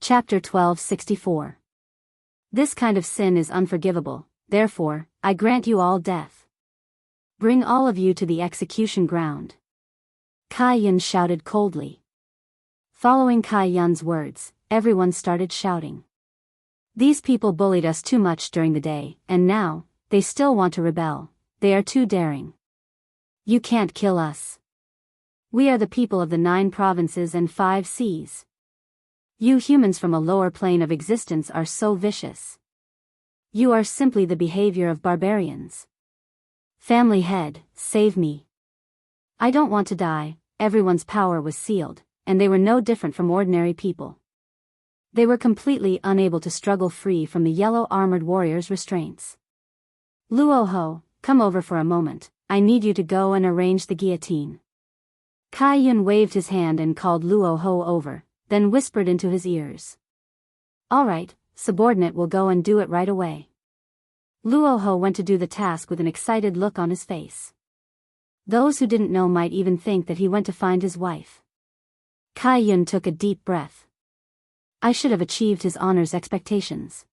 Chapter 1264. This kind of sin is unforgivable, therefore, I grant you all death. Bring all of you to the execution ground. Kai Yun shouted coldly. Following Kai Yun's words, everyone started shouting. These people bullied us too much during the day, and now, they still want to rebel. They are too daring. You can't kill us. We are the people of the 9 provinces and 5 seas. You humans from a lower plane of existence are so vicious. You are simply the behavior of barbarians. Family head, save me. I don't want to die. Everyone's power was sealed, and they were no different from ordinary people. They were completely unable to struggle free from the yellow armored warrior's restraints. Luoho, come over for a moment. I need you to go and arrange the guillotine. Kai Yun waved his hand and called Luoho over, then whispered into his ears. All right, subordinate will go and do it right away. Luoho went to do the task with an excited look on his face. Those who didn't know might even think that he went to find his wife. Kai Yun took a deep breath. I should have achieved his honor's expectations.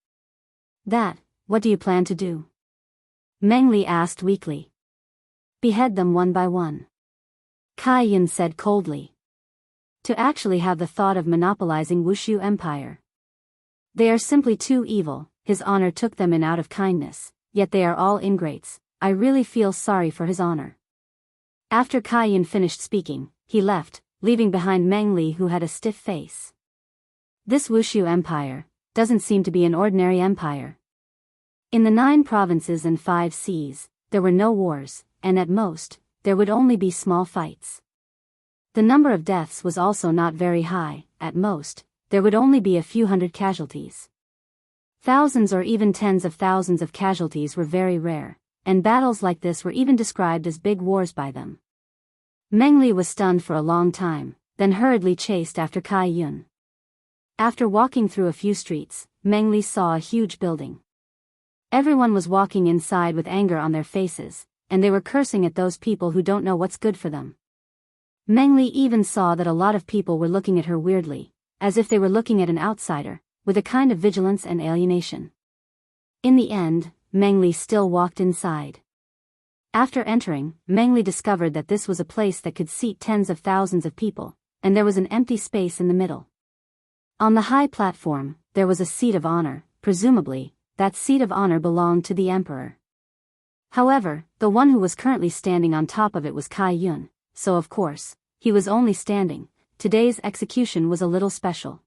What do you plan to do? Meng Li asked weakly. Behead them one by one. Kai Yun said coldly. To actually have the thought of monopolizing Wushu Empire. They are simply too evil. His honor took them in out of kindness, yet they are all ingrates. I really feel sorry for his honor. After Kai Yun finished speaking, he left, leaving behind Meng Li, who had a stiff face. This Wushu Empire doesn't seem to be an ordinary empire. In the 9 provinces and 5 seas, there were no wars, and at most, there would only be small fights. The number of deaths was also not very high. At most, there would only be a few hundred casualties. Thousands or even tens of thousands of casualties were very rare, and battles like this were even described as big wars by them. Meng Li was stunned for a long time, then hurriedly chased after Kai Yun. After walking through a few streets, Meng Li saw a huge building. Everyone was walking inside with anger on their faces, and they were cursing at those people who don't know what's good for them. Meng Li even saw that a lot of people were looking at her weirdly, as if they were looking at an outsider, with a kind of vigilance and alienation. In the end, Meng Li still walked inside. After entering, Meng Li discovered that this was a place that could seat tens of thousands of people, and there was an empty space in the middle. On the high platform, there was a seat of honor. Presumably, that seat of honor belonged to the emperor. However, the one who was currently standing on top of it was Kai Yun, so of course, he was only standing. Today's execution was a little special.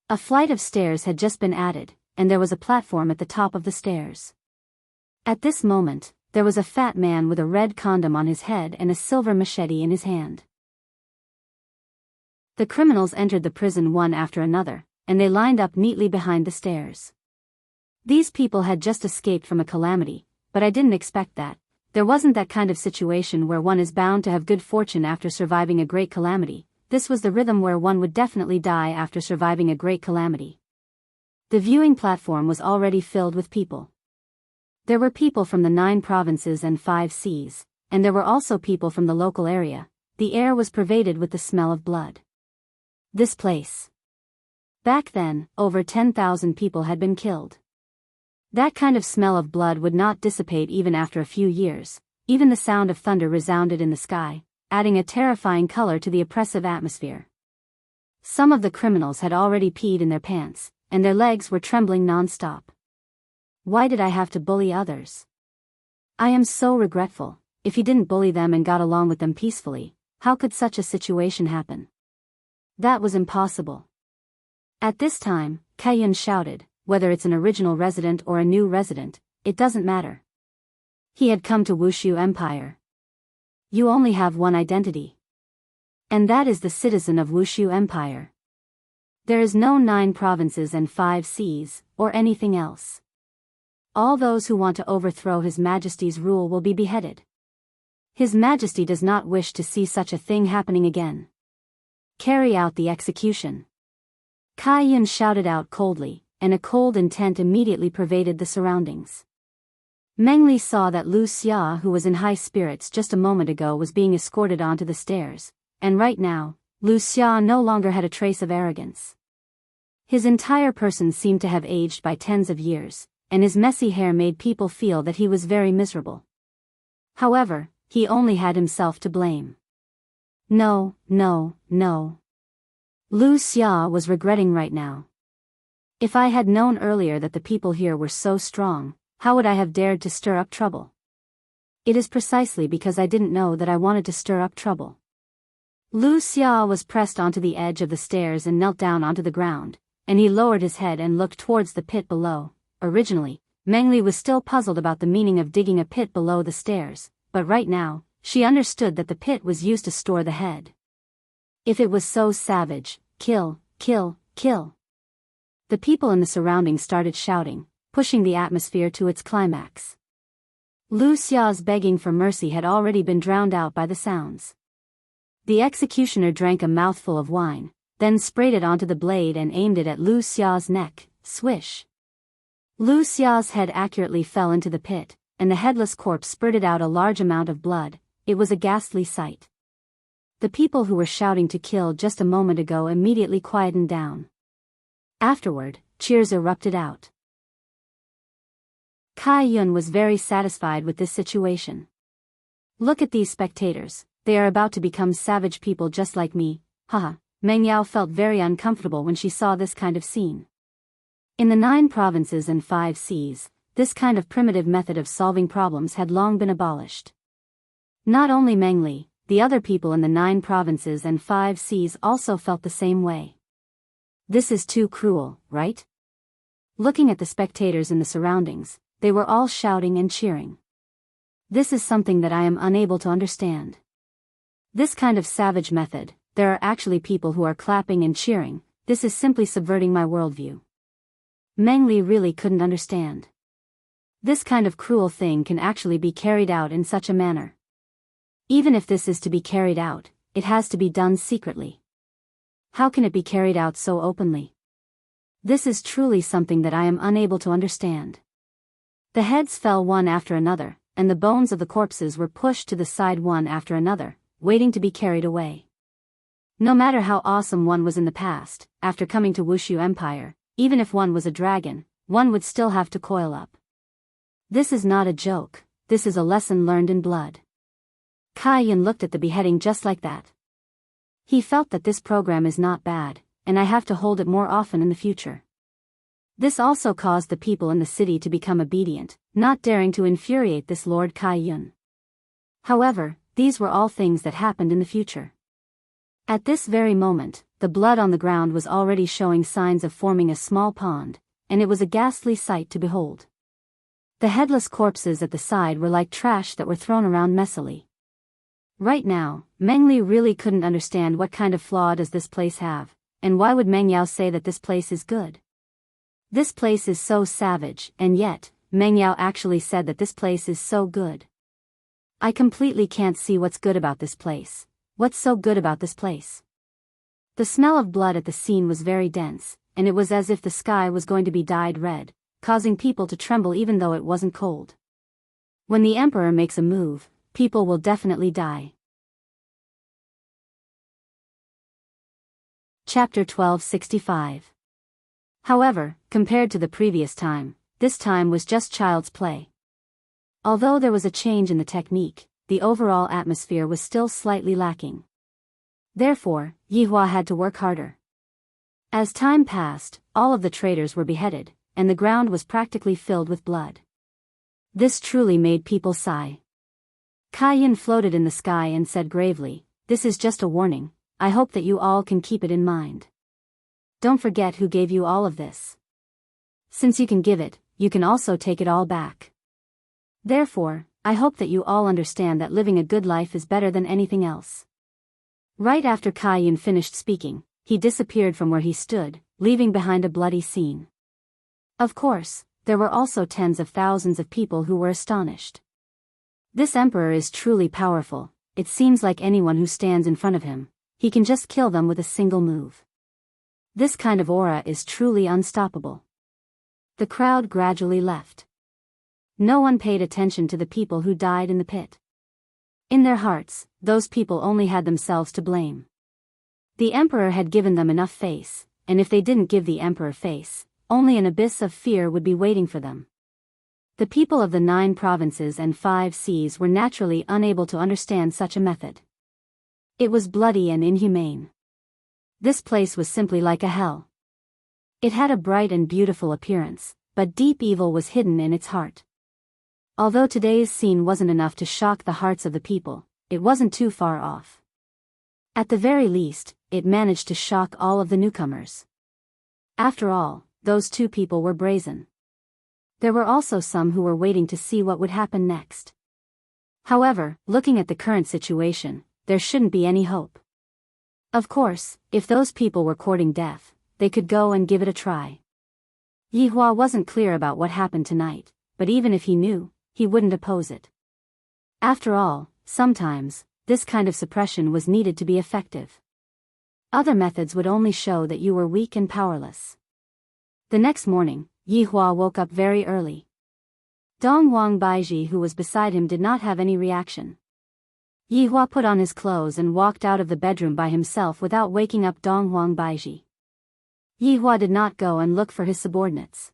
A flight of stairs had just been added, and there was a platform at the top of the stairs. At this moment, there was a fat man with a red condom on his head and a silver machete in his hand. The criminals entered the prison one after another, and they lined up neatly behind the stairs. These people had just escaped from a calamity, but I didn't expect that. There wasn't that kind of situation where one is bound to have good fortune after surviving a great calamity. This was the rhythm where one would definitely die after surviving a great calamity. The viewing platform was already filled with people. There were people from the 9 provinces and 5 seas, and there were also people from the local area. The air was pervaded with the smell of blood. This place. Back then, over 10,000 people had been killed. That kind of smell of blood would not dissipate even after a few years. Even the sound of thunder resounded in the sky, adding a terrifying color to the oppressive atmosphere. Some of the criminals had already peed in their pants, and their legs were trembling non-stop. Why did I have to bully others? I am so regretful. If he didn't bully them and got along with them peacefully, how could such a situation happen? That was impossible. At this time, Kai Yun shouted, whether it's an original resident or a new resident, it doesn't matter. He had come to Wushu Empire. You only have one identity. And that is the citizen of Wushu Empire. There is no 9 provinces and 5 seas, or anything else. All those who want to overthrow His Majesty's rule will be beheaded. His Majesty does not wish to see such a thing happening again. Carry out the execution. Kai Yun shouted out coldly, and a cold intent immediately pervaded the surroundings. Meng Li saw that Lu Xia, who was in high spirits just a moment ago, was being escorted onto the stairs, and right now, Lu Xia no longer had a trace of arrogance. His entire person seemed to have aged by tens of years, and his messy hair made people feel that he was very miserable. However, he only had himself to blame. No, no, no. Lu Xia was regretting right now. If I had known earlier that the people here were so strong, how would I have dared to stir up trouble? It is precisely because I didn't know that I wanted to stir up trouble. Lu Xia was pressed onto the edge of the stairs and knelt down onto the ground, and he lowered his head and looked towards the pit below. Originally, Meng Li was still puzzled about the meaning of digging a pit below the stairs, but right now, she understood that the pit was used to store the head. If it was so savage, kill, kill, kill. The people in the surroundings started shouting, pushing the atmosphere to its climax. Lu Xia's begging for mercy had already been drowned out by the sounds. The executioner drank a mouthful of wine, then sprayed it onto the blade and aimed it at Lu Xia's neck. Swish. Lu Xia's head accurately fell into the pit, and the headless corpse spurted out a large amount of blood. It was a ghastly sight. The people who were shouting to kill just a moment ago immediately quietened down. Afterward, cheers erupted out. Kai Yun was very satisfied with this situation. Look at these spectators, they are about to become savage people just like me, haha. Meng Yao felt very uncomfortable when she saw this kind of scene. In the 9 provinces and 5 seas, this kind of primitive method of solving problems had long been abolished. Not only Meng Li, the other people in the 9 provinces and 5 seas also felt the same way. This is too cruel, right? Looking at the spectators in the surroundings, they were all shouting and cheering. This is something that I am unable to understand. This kind of savage method, there are actually people who are clapping and cheering, this is simply subverting my worldview. Meng Li really couldn't understand. This kind of cruel thing can actually be carried out in such a manner. Even if this is to be carried out, it has to be done secretly. How can it be carried out so openly? This is truly something that I am unable to understand. The heads fell one after another, and the bones of the corpses were pushed to the side one after another, waiting to be carried away. No matter how awesome one was in the past, after coming to Wushu Empire, even if one was a dragon, one would still have to coil up. This is not a joke, this is a lesson learned in blood. Kai Yun looked at the beheading just like that. He felt that this program is not bad, and I have to hold it more often in the future. This also caused the people in the city to become obedient, not daring to infuriate this Lord Kai Yun. However, these were all things that happened in the future. At this very moment, the blood on the ground was already showing signs of forming a small pond, and it was a ghastly sight to behold. The headless corpses at the side were like trash that were thrown around messily. Right now, Meng Li really couldn't understand what kind of flaw does this place have, and why would Meng Yao say that this place is good? This place is so savage, and yet, Meng Yao actually said that this place is so good. I completely can't see what's good about this place. What's so good about this place? The smell of blood at the scene was very dense, and it was as if the sky was going to be dyed red, causing people to tremble even though it wasn't cold. When the emperor makes a move, people will definitely die. Chapter 1265. However, compared to the previous time, this time was just child's play. Although there was a change in the technique, the overall atmosphere was still slightly lacking. Therefore, Yihua had to work harder. As time passed, all of the traitors were beheaded, and the ground was practically filled with blood. This truly made people sigh. Kai Yun floated in the sky and said gravely, "This is just a warning, I hope that you all can keep it in mind. Don't forget who gave you all of this. Since you can give it, you can also take it all back. Therefore, I hope that you all understand that living a good life is better than anything else." Right after Kai Yun finished speaking, he disappeared from where he stood, leaving behind a bloody scene. Of course, there were also tens of thousands of people who were astonished. This emperor is truly powerful, it seems like anyone who stands in front of him, he can just kill them with a single move. This kind of aura is truly unstoppable. The crowd gradually left. No one paid attention to the people who died in the pit. In their hearts, those people only had themselves to blame. The emperor had given them enough face, and if they didn't give the emperor face, only an abyss of fear would be waiting for them. The people of the 9 provinces and 5 seas were naturally unable to understand such a method. It was bloody and inhumane. This place was simply like a hell. It had a bright and beautiful appearance, but deep evil was hidden in its heart. Although today's scene wasn't enough to shock the hearts of the people, it wasn't too far off. At the very least, it managed to shock all of the newcomers. After all, those 2 people were brazen. There were also some who were waiting to see what would happen next. However, looking at the current situation, there shouldn't be any hope. Of course, if those people were courting death, they could go and give it a try. Yi Hua wasn't clear about what happened tonight, but even if he knew, he wouldn't oppose it. After all, sometimes, this kind of suppression was needed to be effective. Other methods would only show that you were weak and powerless. The next morning, Yi Hua woke up very early. Dong Wang Baiji, who was beside him, did not have any reaction. Yi Hua put on his clothes and walked out of the bedroom by himself without waking up Dong Wang Baiji. Yi Hua did not go and look for his subordinates.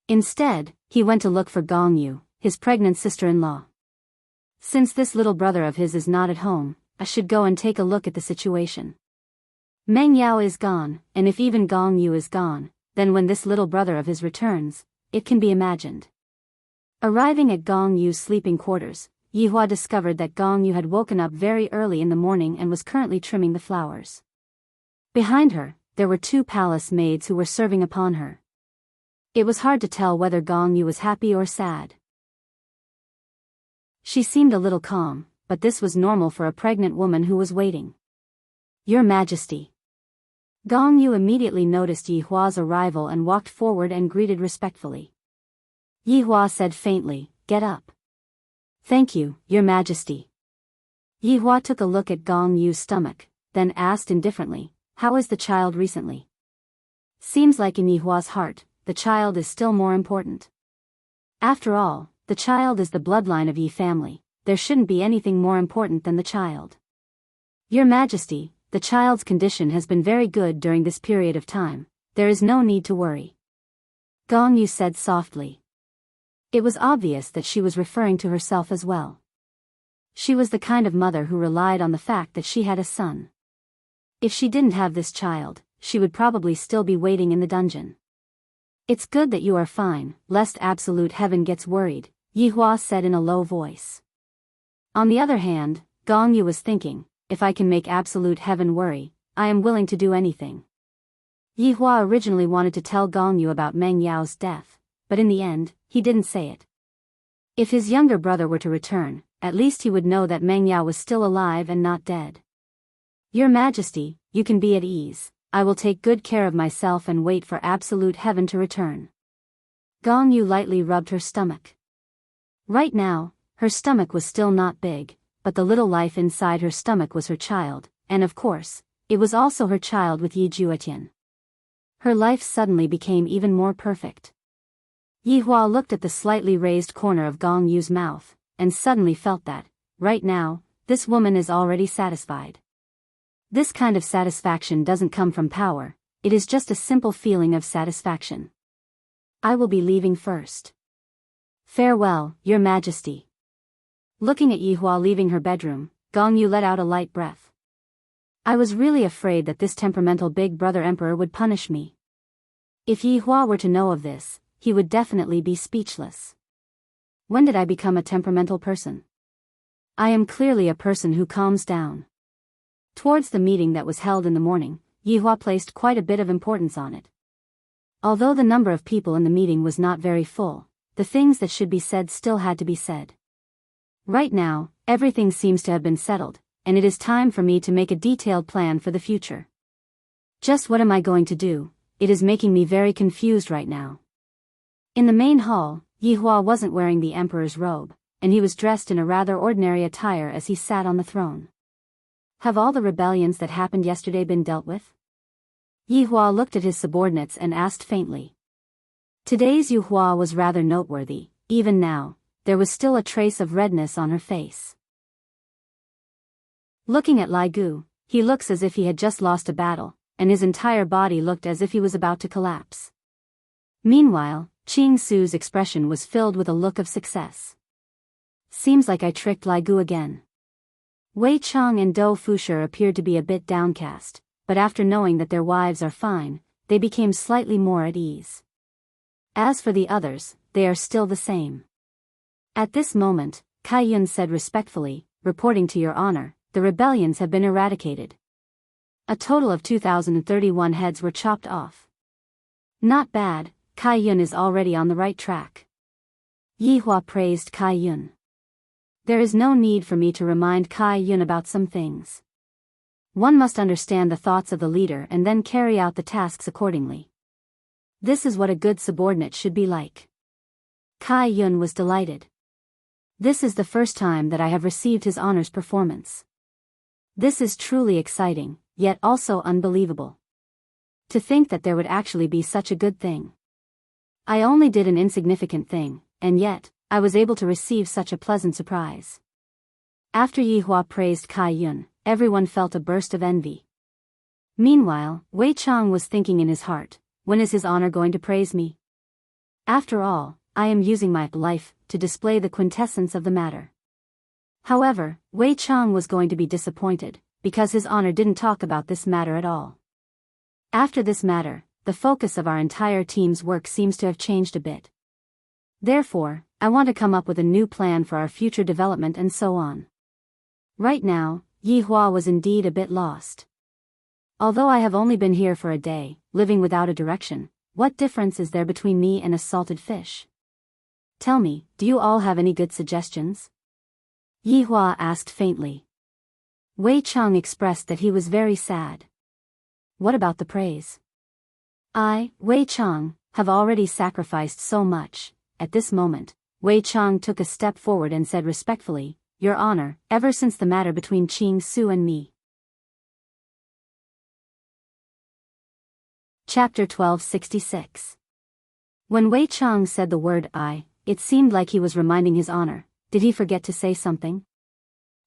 Instead, he went to look for Gong Yu, his pregnant sister-in-law. Since this little brother of his is not at home, I should go and take a look at the situation. Meng Yao is gone, and if even Gong Yu is gone, then when this little brother of his returns, it can be imagined. Arriving at Gong Yu's sleeping quarters, Yi Hua discovered that Gong Yu had woken up very early in the morning and was currently trimming the flowers. Behind her, there were 2 palace maids who were serving upon her. It was hard to tell whether Gong Yu was happy or sad. She seemed a little calm, but this was normal for a pregnant woman who was waiting. Your Majesty. Gong Yu immediately noticed Yi Hua's arrival and walked forward and greeted respectfully. Yi Hua said faintly, "Get up." "Thank you, Your Majesty." Yi Hua took a look at Gong Yu's stomach, then asked indifferently, "How is the child recently?" Seems like in Yi Hua's heart, the child is still more important. After all, the child is the bloodline of Yi family, there shouldn't be anything more important than the child. Your Majesty, the child's condition has been very good during this period of time, there is no need to worry. Gong Yu said softly. It was obvious that she was referring to herself as well. She was the kind of mother who relied on the fact that she had a son. If she didn't have this child, she would probably still be waiting in the dungeon. It's good that you are fine, lest absolute heaven gets worried, Yi Hua said in a low voice. On the other hand, Gong Yu was thinking, if I can make absolute heaven worry, I am willing to do anything. Yi Hua originally wanted to tell Gong Yu about Meng Yao's death, but in the end, he didn't say it. If his younger brother were to return, at least he would know that Meng Yao was still alive and not dead. Your Majesty, you can be at ease, I will take good care of myself and wait for absolute heaven to return. Gong Yu lightly rubbed her stomach. Right now, her stomach was still not big, but the little life inside her stomach was her child, and of course, it was also her child with Yi Juetian. Her life suddenly became even more perfect. Yi Hua looked at the slightly raised corner of Gong Yu's mouth, and suddenly felt that, right now, this woman is already satisfied. This kind of satisfaction doesn't come from power, it is just a simple feeling of satisfaction. I will be leaving first. Farewell, Your Majesty. Looking at Yi Hua leaving her bedroom, Gong Yu let out a light breath. I was really afraid that this temperamental big brother emperor would punish me. If Yi Hua were to know of this, he would definitely be speechless. When did I become a temperamental person? I am clearly a person who calms down. Towards the meeting that was held in the morning, Yi Hua placed quite a bit of importance on it. Although the number of people in the meeting was not very full, the things that should be said still had to be said. Right now, everything seems to have been settled, and it is time for me to make a detailed plan for the future. Just what am I going to do? It is making me very confused right now. In the main hall, Yi Hua wasn't wearing the emperor's robe, and he was dressed in a rather ordinary attire as he sat on the throne. Have all the rebellions that happened yesterday been dealt with? Yi Hua looked at his subordinates and asked faintly. Today's Yi Hua was rather noteworthy, even now, there was still a trace of redness on her face. Looking at Lai Gu, he looks as if he had just lost a battle, and his entire body looked as if he was about to collapse. Meanwhile, Qing Su's expression was filled with a look of success. Seems like I tricked Lai Gu again. Wei Chang and Dou Fusher appeared to be a bit downcast, but after knowing that their wives are fine, they became slightly more at ease. As for the others, they are still the same. At this moment, Kai Yun said respectfully, reporting to your honor, the rebellions have been eradicated. A total of 2,031 heads were chopped off. Not bad, Kai Yun is already on the right track. Yi Hua praised Kai Yun. There is no need for me to remind Kai Yun about some things. One must understand the thoughts of the leader and then carry out the tasks accordingly. This is what a good subordinate should be like. Kai Yun was delighted. This is the first time that I have received his honor's performance. This is truly exciting, yet also unbelievable. To think that there would actually be such a good thing. I only did an insignificant thing, and yet, I was able to receive such a pleasant surprise. After Yi Hua praised Kai Yun, everyone felt a burst of envy. Meanwhile, Wei Chang was thinking in his heart, when is his honor going to praise me? After all, I am using my life to display the quintessence of the matter. However, Wei Chang was going to be disappointed, because his honor didn't talk about this matter at all. After this matter, the focus of our entire team's work seems to have changed a bit. Therefore, I want to come up with a new plan for our future development and so on. Right now, Yi Hua was indeed a bit lost. Although I have only been here for a day, living without a direction, what difference is there between me and a salted fish? Tell me, do you all have any good suggestions? Yi Hua asked faintly. Wei Chang expressed that he was very sad. What about the praise? I, Wei Chang, have already sacrificed so much. At this moment, Wei Chang took a step forward and said respectfully, Your Honor, ever since the matter between Qing Su and me. Chapter 1266. When Wei Chang said the word I, it seemed like he was reminding his honor. Did he forget to say something?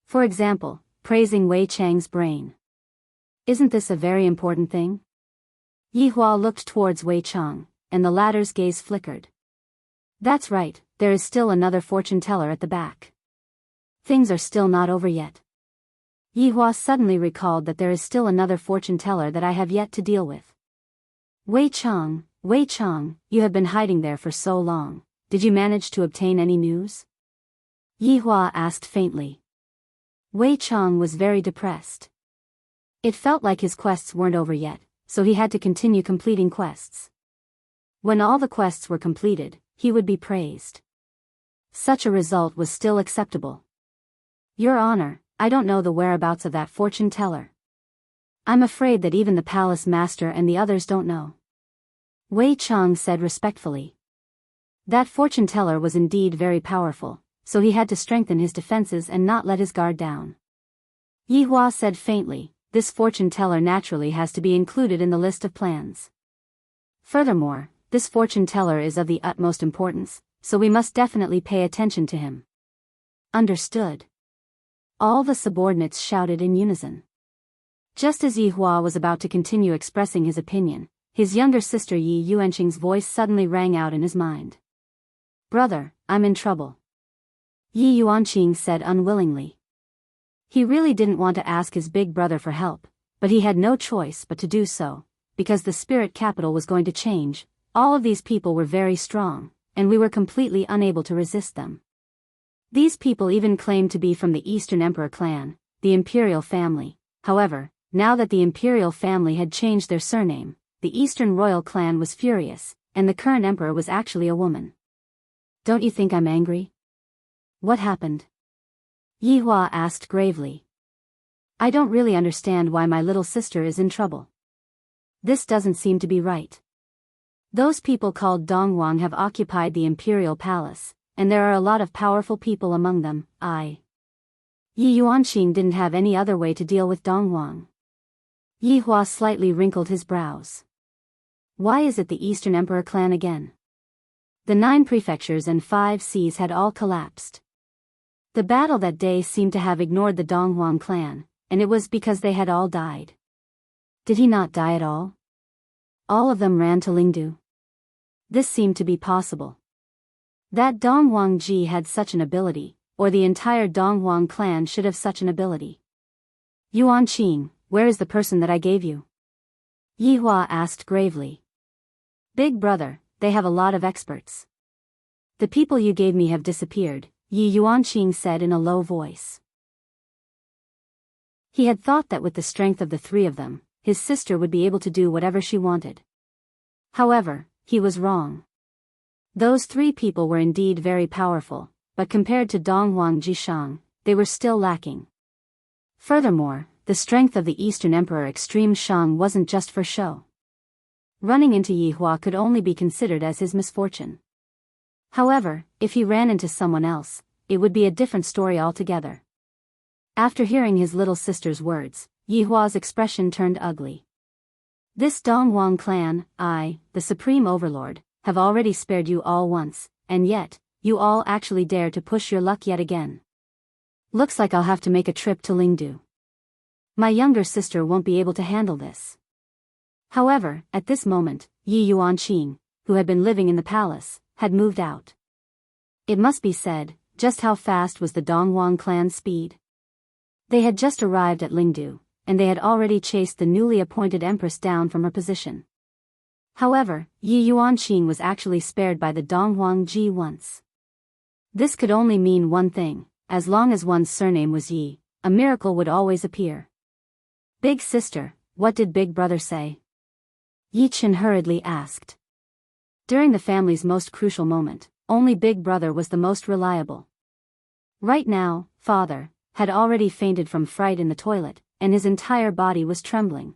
For example, praising Wei Chang's brain. Isn't this a very important thing? Yi Hua looked towards Wei Chang, and the latter's gaze flickered. That's right, there is still another fortune teller at the back. Things are still not over yet. Yi Hua suddenly recalled that there is still another fortune teller that I have yet to deal with. Wei Chang, you have been hiding there for so long. Did you manage to obtain any news? Yi Hua asked faintly. Wei Chang was very depressed. It felt like his quests weren't over yet, so he had to continue completing quests. When all the quests were completed, he would be praised. Such a result was still acceptable. Your Honor, I don't know the whereabouts of that fortune teller. I'm afraid that even the palace master and the others don't know. Wei Chang said respectfully. That fortune teller was indeed very powerful, so he had to strengthen his defenses and not let his guard down. Yi Hua said faintly, this fortune teller naturally has to be included in the list of plans. Furthermore, this fortune teller is of the utmost importance, so we must definitely pay attention to him. Understood. All the subordinates shouted in unison. Just as Yi Hua was about to continue expressing his opinion, his younger sister Yi Yuanqing's voice suddenly rang out in his mind. Brother, I'm in trouble. Yi Yuanqing said unwillingly. He really didn't want to ask his big brother for help, but he had no choice but to do so, because the spirit capital was going to change. All of these people were very strong, and we were completely unable to resist them. These people even claimed to be from the Eastern Emperor clan, the imperial family. However, now that the imperial family had changed their surname, the Eastern royal clan was furious, and the current emperor was actually a woman. Don't you think I'm angry? What happened? Yi Hua asked gravely. I don't really understand why my little sister is in trouble. This doesn't seem to be right. Those people called Dongwang have occupied the imperial palace, and there are a lot of powerful people among them. Yi Yuanqing didn't have any other way to deal with Dongwang. Yi Hua slightly wrinkled his brows. Why is it the Eastern Emperor clan again? The 9 prefectures and 5 seas had all collapsed. The battle that day seemed to have ignored the Dongwang clan, and it was because they had all died. Did he not die at all? All of them ran to Lingdu. This seemed to be possible. That Dong Wangji had such an ability, or the entire Donghuang clan should have such an ability. Yuan Qing, where is the person that I gave you? Yi Hua asked gravely. Big brother, they have a lot of experts. The people you gave me have disappeared, Yuan Qing said in a low voice. He had thought that with the strength of the three of them, his sister would be able to do whatever she wanted. However, he was wrong. Those three people were indeed very powerful, but compared to Donghuang Jishang, they were still lacking. Furthermore, the strength of the Eastern Emperor Extreme Shang wasn't just for show. Running into Yi Hua could only be considered as his misfortune. However, if he ran into someone else, it would be a different story altogether. After hearing his little sister's words, Yi Hua's expression turned ugly. This Donghuang clan, I, the Supreme Overlord, have already spared you all once, and yet, you all actually dare to push your luck yet again. Looks like I'll have to make a trip to Lingdu. My younger sister won't be able to handle this. However, at this moment, Yuan Qing, who had been living in the palace, had moved out. It must be said, just how fast was the Donghuang clan's speed. They had just arrived at Lingdu, and they had already chased the newly appointed empress down from her position. However, Yuan Qing was actually spared by the Donghuang Ji once. This could only mean one thing: as long as one's surname was Yi, a miracle would always appear. Big sister, what did Big brother say? Yi Chen hurriedly asked. During the family's most crucial moment, only Big brother was the most reliable. Right now, father had already fainted from fright in the toilet, and his entire body was trembling.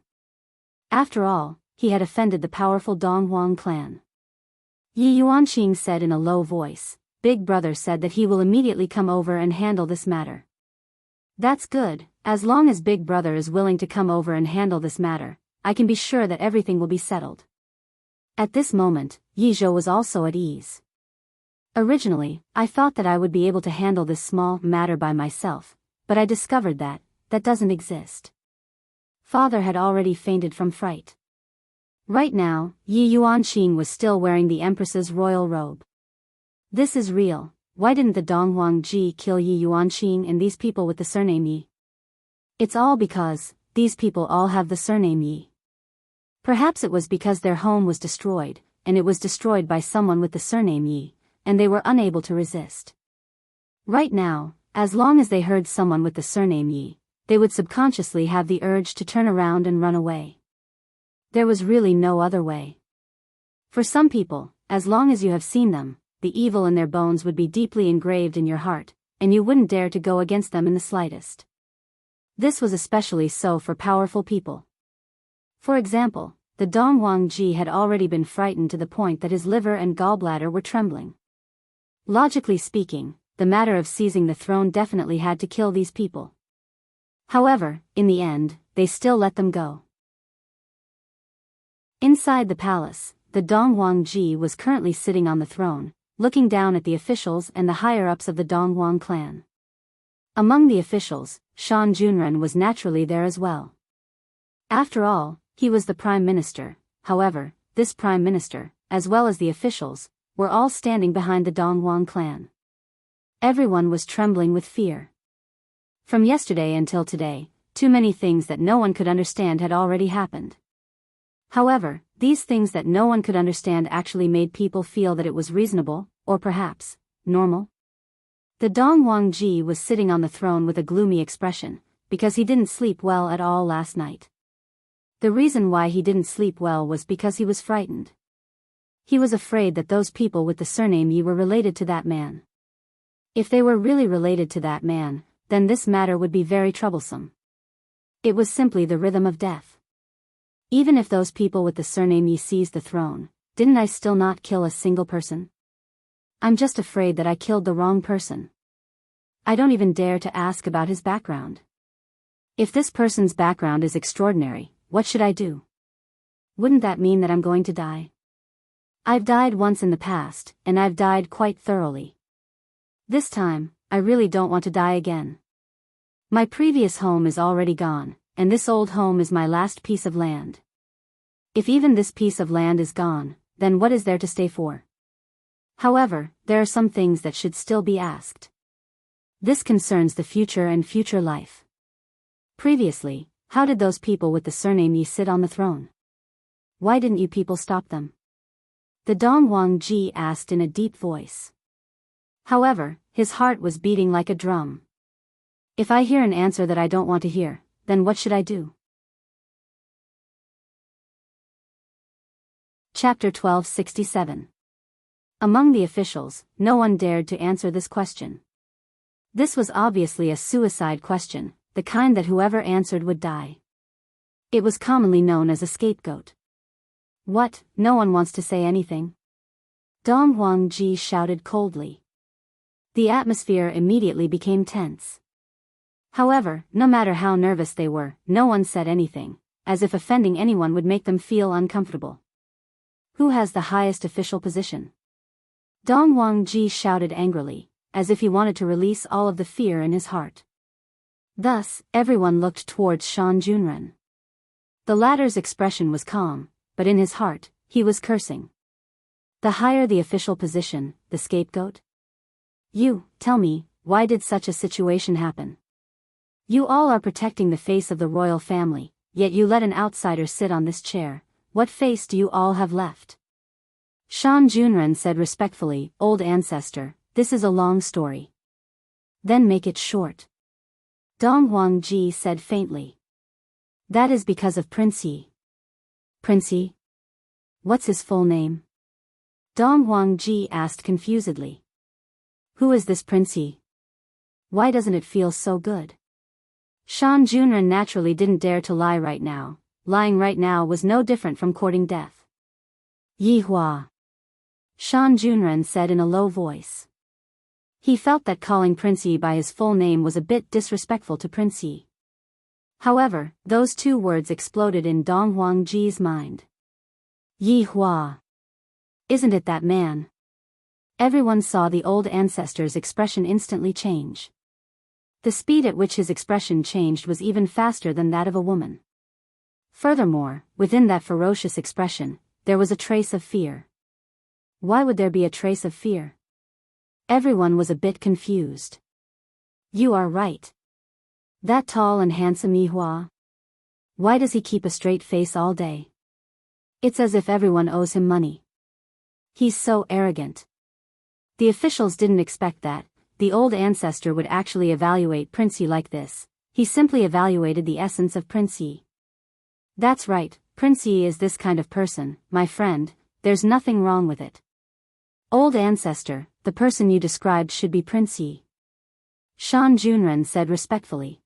After all, he had offended the powerful Donghuang clan. Yuan Qing said in a low voice, Big brother said that he will immediately come over and handle this matter. That's good, as long as Big brother is willing to come over and handle this matter, I can be sure that everything will be settled. At this moment, Yi Zhou was also at ease. Originally, I thought that I would be able to handle this small matter by myself, but I discovered that doesn't exist. Father had already fainted from fright. Right now, Yuan Qing was still wearing the Empress's royal robe. This is real. Why didn't the Donghuang Ji kill Yuan Qing and these people with the surname Yi? It's all because these people all have the surname Yi. Perhaps it was because their home was destroyed, and it was destroyed by someone with the surname Yi, and they were unable to resist. Right now, as long as they heard someone with the surname Yi, they would subconsciously have the urge to turn around and run away. There was really no other way. For some people, as long as you have seen them, the evil in their bones would be deeply engraved in your heart, and you wouldn't dare to go against them in the slightest. This was especially so for powerful people. For example, the Donghuang Ji had already been frightened to the point that his liver and gallbladder were trembling. Logically speaking, the matter of seizing the throne definitely had to kill these people. However, in the end, they still let them go. Inside the palace, the Donghuang Ji was currently sitting on the throne, looking down at the officials and the higher-ups of the Donghuang clan. Among the officials, Shan Junren was naturally there as well. After all, he was the prime minister. However, this prime minister, as well as the officials, were all standing behind the Donghuang clan. Everyone was trembling with fear. From yesterday until today, too many things that no one could understand had already happened. However, these things that no one could understand actually made people feel that it was reasonable, or perhaps, normal. The Donghuang Ji was sitting on the throne with a gloomy expression, because he didn't sleep well at all last night. The reason why he didn't sleep well was because he was frightened. He was afraid that those people with the surname Yi were related to that man. If they were really related to that man, then this matter would be very troublesome. It was simply the rhythm of death. Even if those people with the surname Yi seized the throne, didn't I still not kill a single person? I'm just afraid that I killed the wrong person. I don't even dare to ask about his background. If this person's background is extraordinary, what should I do? Wouldn't that mean that I'm going to die? I've died once in the past, and I've died quite thoroughly. This time, I really don't want to die again. My previous home is already gone, and this old home is my last piece of land. If even this piece of land is gone, then what is there to stay for? However, there are some things that should still be asked. This concerns the future and future life. Previously, how did those people with the surname Yi sit on the throne? Why didn't you people stop them? The Dong Wang Ji asked in a deep voice. However, his heart was beating like a drum. If I hear an answer that I don't want to hear, then what should I do? Chapter 1267. Among the officials, no one dared to answer this question. This was obviously a suicide question, the kind that whoever answered would die. It was commonly known as a scapegoat. What, no one wants to say anything? Dong Wang Ji shouted coldly. The atmosphere immediately became tense. However, no matter how nervous they were, no one said anything, as if offending anyone would make them feel uncomfortable. Who has the highest official position? Dong Wang Ji shouted angrily, as if he wanted to release all of the fear in his heart. Thus, everyone looked towards Shan Junren. The latter's expression was calm, but in his heart, he was cursing. The higher the official position, the scapegoat? You, tell me, why did such a situation happen? You all are protecting the face of the royal family, yet you let an outsider sit on this chair. What face do you all have left? Shan Junren said respectfully, Old ancestor, this is a long story. Then make it short. Dong Wang Ji said faintly. That is because of Prince Yi. Prince Yi? What's his full name? Dong Wang Ji asked confusedly. Who is this Prince Yi? Why doesn't it feel so good? Shan Junren naturally didn't dare to lie right now. Lying right now was no different from courting death. Yi Hua. Shan Junren said in a low voice. He felt that calling Prince Yi by his full name was a bit disrespectful to Prince Yi. However, those two words exploded in Dong Wang Ji's mind. Yi Hua. Isn't it that man? Everyone saw the old ancestor's expression instantly change. The speed at which his expression changed was even faster than that of a woman. Furthermore, within that ferocious expression, there was a trace of fear. Why would there be a trace of fear? Everyone was a bit confused. You are right. That tall and handsome Yi Hua. Why does he keep a straight face all day? It's as if everyone owes him money. He's so arrogant. The officials didn't expect that the old ancestor would actually evaluate Prince Yi like this. He simply evaluated the essence of Prince Yi. That's right, Prince Yi is this kind of person, my friend, there's nothing wrong with it. Old ancestor, the person you described should be Prince Yi. Shan Junren said respectfully.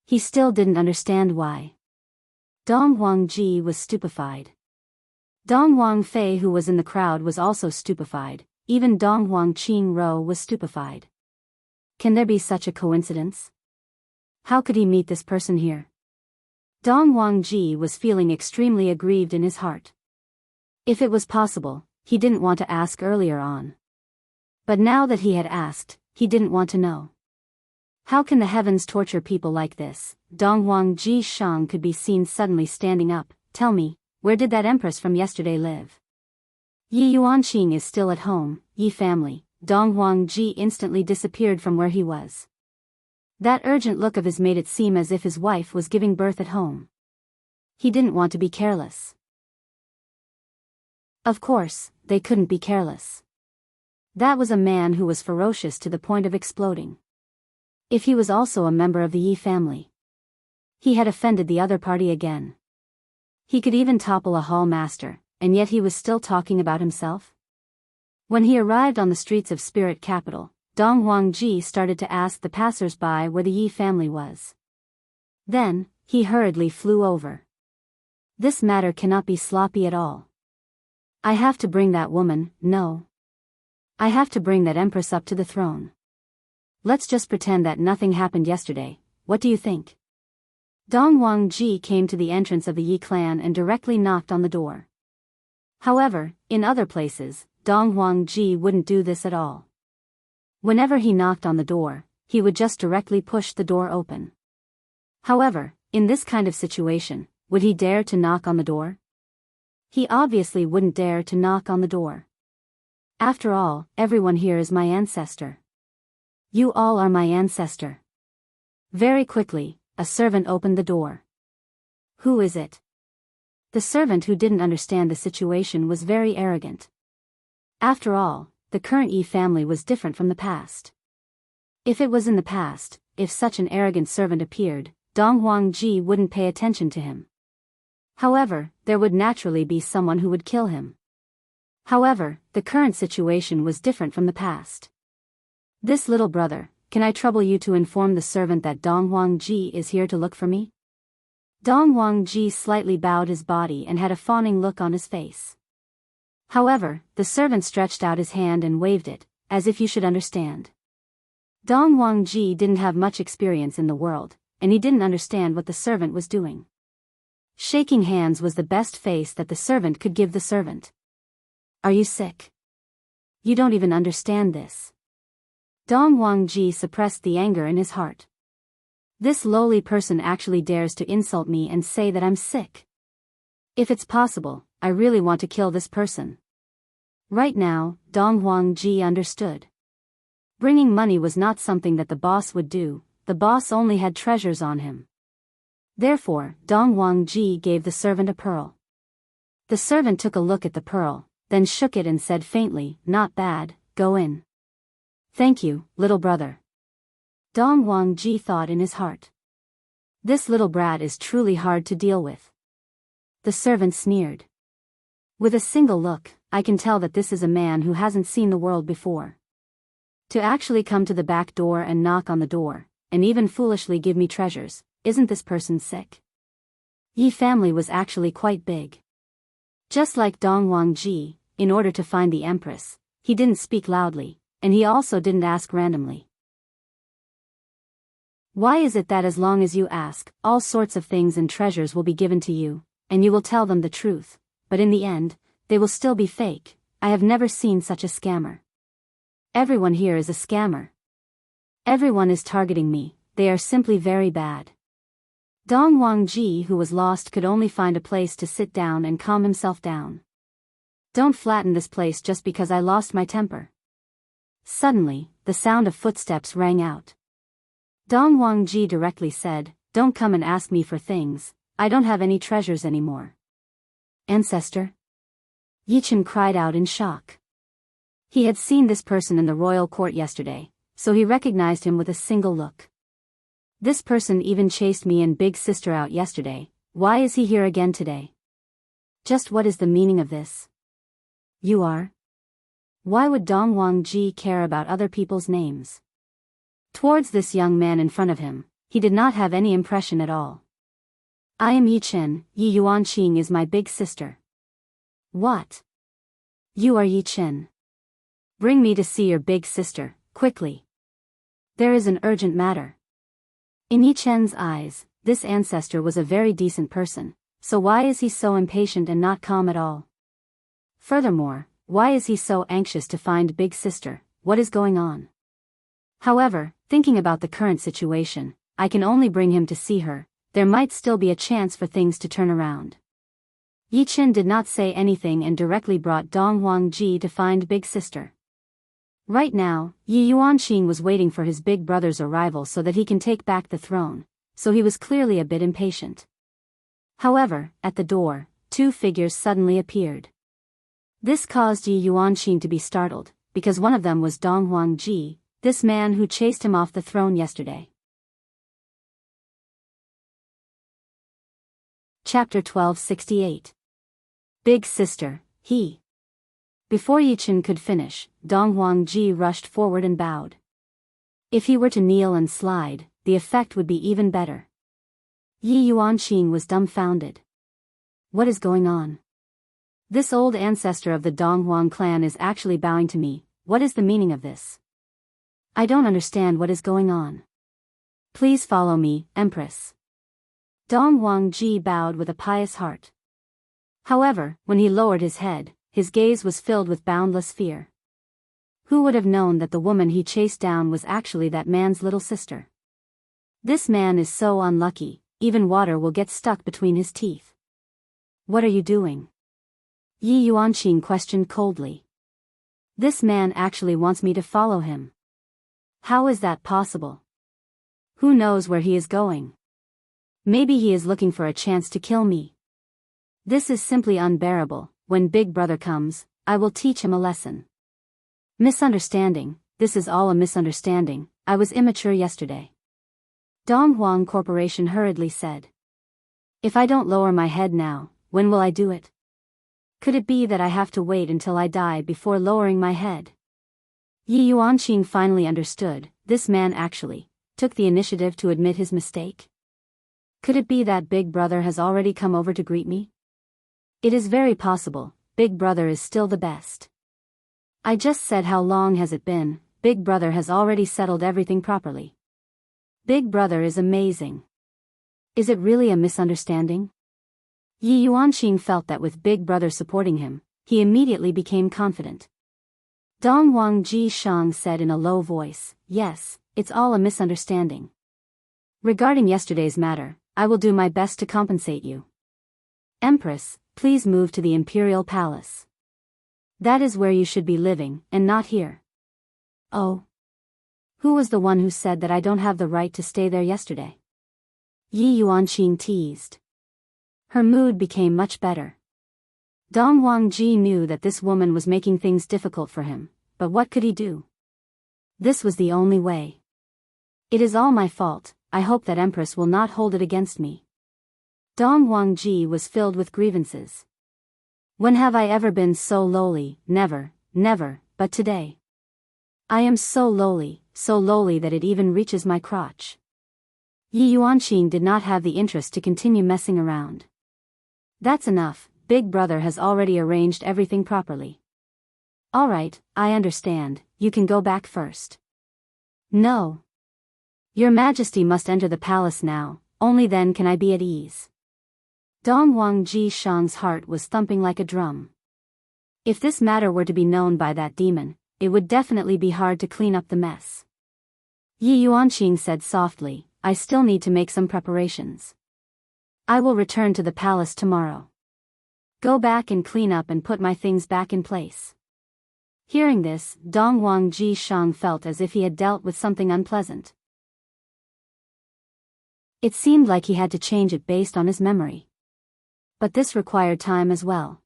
He still didn't understand why. Dong Wang Ji was stupefied. Dong Wang Fei, who was in the crowd, was also stupefied. Even Dong Wang Qing Ro was stupefied. Can there be such a coincidence? How could he meet this person here? Dong Wang Ji was feeling extremely aggrieved in his heart. If it was possible, he didn't want to ask earlier on. But now that he had asked, he didn't want to know. How can the heavens torture people like this? Dong Wang Ji Shang could be seen suddenly standing up. Tell me, where did that empress from yesterday live? Yi Yuanqing is still at home, Yi family. Dong Wang Ji instantly disappeared from where he was. That urgent look of his made it seem as if his wife was giving birth at home. He didn't want to be careless. Of course, they couldn't be careless. That was a man who was ferocious to the point of exploding. If he was also a member of the Yi family, he had offended the other party again. He could even topple a hall master, and yet he was still talking about himself? When he arrived on the streets of Spirit Capital, Dong Wang Ji started to ask the passers-by where the Yi family was. Then, he hurriedly flew over. This matter cannot be sloppy at all. I have to bring that woman, no. I have to bring that empress up to the throne. Let's just pretend that nothing happened yesterday, what do you think? Dong Wang Ji came to the entrance of the Yi clan and directly knocked on the door. However, in other places, Dong Wang Ji wouldn't do this at all. Whenever he knocked on the door, he would just directly push the door open. However, In this kind of situation, would he dare to knock on the door? He obviously wouldn't dare to knock on the door. After all, everyone here is my ancestor. You all are my ancestor. Very quickly, a servant opened the door. Who is it? The servant, who didn't understand the situation, was very arrogant. After all, the current Yi family was different from the past. If it was in the past, if such an arrogant servant appeared, Dong Huangji wouldn't pay attention to him. However, there would naturally be someone who would kill him. However, the current situation was different from the past. This little brother, can I trouble you to inform the servant that Dong Huangji is here to look for me? Dong Huangji slightly bowed his body and had a fawning look on his face. However, the servant stretched out his hand and waved it, as if you should understand. Dong Huangji didn't have much experience in the world, and he didn't understand what the servant was doing. Shaking hands was the best face that the servant could give the servant. Are you sick? You don't even understand this. Dong Huangji suppressed the anger in his heart. This lowly person actually dares to insult me and say that I'm sick. If it's possible, I really want to kill this person. Right now, Dong Huangji understood. Bringing money was not something that the boss would do, the boss only had treasures on him. Therefore, Dong Huangji gave the servant a pearl. The servant took a look at the pearl, then shook it and said faintly, "Not bad, go in." "Thank you, little brother." Dong Huangji thought in his heart. This little brat is truly hard to deal with. The servant sneered. With a single look, I can tell that this is a man who hasn't seen the world before. To actually come to the back door and knock on the door, and even foolishly give me treasures, isn't this person sick? Yi family was actually quite big. Just like Dong Huangji, in order to find the empress, he didn't speak loudly, and he also didn't ask randomly. Why is it that as long as you ask, all sorts of things and treasures will be given to you, and you will tell them the truth, but in the end, they will still be fake? I have never seen such a scammer. Everyone here is a scammer. Everyone is targeting me, they are simply very bad. Dong Huangji, who was lost, could only find a place to sit down and calm himself down. Don't flatten this place just because I lost my temper. Suddenly, the sound of footsteps rang out. Dong Huangji directly said, "Don't come and ask me for things, I don't have any treasures anymore." Ancestor? Yichen cried out in shock. He had seen this person in the royal court yesterday, so he recognized him with a single look. This person even chased me and big sister out yesterday, why is he here again today? Just what is the meaning of this? You are? Why would Dong Huangji care about other people's names? Towards this young man in front of him, he did not have any impression at all. I am Yi Chen, Yi Yuanqing is my big sister. What? You are Yi Chen. Bring me to see your big sister, quickly. There is an urgent matter. In Yi Chen's eyes, this ancestor was a very decent person, so why is he so impatient and not calm at all? Furthermore, why is he so anxious to find big sister? What is going on? However, thinking about the current situation, I can only bring him to see her, there might still be a chance for things to turn around. Yi Chen did not say anything and directly brought Dong Huangji to find big sister. Right now, Yi Yuanqing was waiting for his big brother's arrival so that he can take back the throne, so he was clearly a bit impatient. However, at the door, two figures suddenly appeared. This caused Yi Yuanqing to be startled, because one of them was Dong Huangji, this man who chased him off the throne yesterday. Chapter 1268. Big Sister, he. Before Yi Chen could finish, Dong Huangji rushed forward and bowed. If he were to kneel and slide, the effect would be even better. Yi Yuanqing was dumbfounded. What is going on? This old ancestor of the Dong Huang clan is actually bowing to me, what is the meaning of this? I don't understand what is going on. Please follow me, Empress. Dong Huangji bowed with a pious heart. However, when he lowered his head, his gaze was filled with boundless fear. Who would have known that the woman he chased down was actually that man's little sister? This man is so unlucky, even water will get stuck between his teeth. What are you doing? Yi Yuanqing questioned coldly. This man actually wants me to follow him. How is that possible? Who knows where he is going? Maybe he is looking for a chance to kill me. This is simply unbearable. When Big Brother comes, I will teach him a lesson. Misunderstanding, this is all a misunderstanding. I was immature yesterday. Donghuang Corporation hurriedly said. If I don't lower my head now, when will I do it? Could it be that I have to wait until I die before lowering my head? Yi Yuanqing finally understood, this man actually took the initiative to admit his mistake. Could it be that Big Brother has already come over to greet me? It is very possible. Big Brother is still the best. I just said how long has it been. Big Brother has already settled everything properly. Big Brother is amazing. Is it really a misunderstanding? Yi Yuanqing felt that with Big Brother supporting him, he immediately became confident. Donghuang Ji Shang said in a low voice, yes, it's all a misunderstanding. Regarding yesterday's matter, I will do my best to compensate you. Empress, please move to the Imperial Palace. That is where you should be living, and not here. Oh. Who was the one who said that I don't have the right to stay there yesterday? Yi Yuanqing teased. Her mood became much better. Donghuang Ji knew that this woman was making things difficult for him, but what could he do? This was the only way. It is all my fault. I hope that Empress will not hold it against me. Donghuang Ji was filled with grievances. When have I ever been so lowly? Never, never, but today. I am so lowly that it even reaches my crotch. Yi Yuanqing did not have the interest to continue messing around. That's enough, Big Brother has already arranged everything properly. Alright, I understand, you can go back first. No. Your Majesty must enter the palace now, only then can I be at ease. Donghuang Ji Shang's heart was thumping like a drum. If this matter were to be known by that demon, it would definitely be hard to clean up the mess. Yi Yuanqing said softly, I still need to make some preparations. I will return to the palace tomorrow. Go back and clean up and put my things back in place. Hearing this, Donghuang Ji Shang felt as if he had dealt with something unpleasant. It seemed like he had to change it based on his memory. But this required time as well.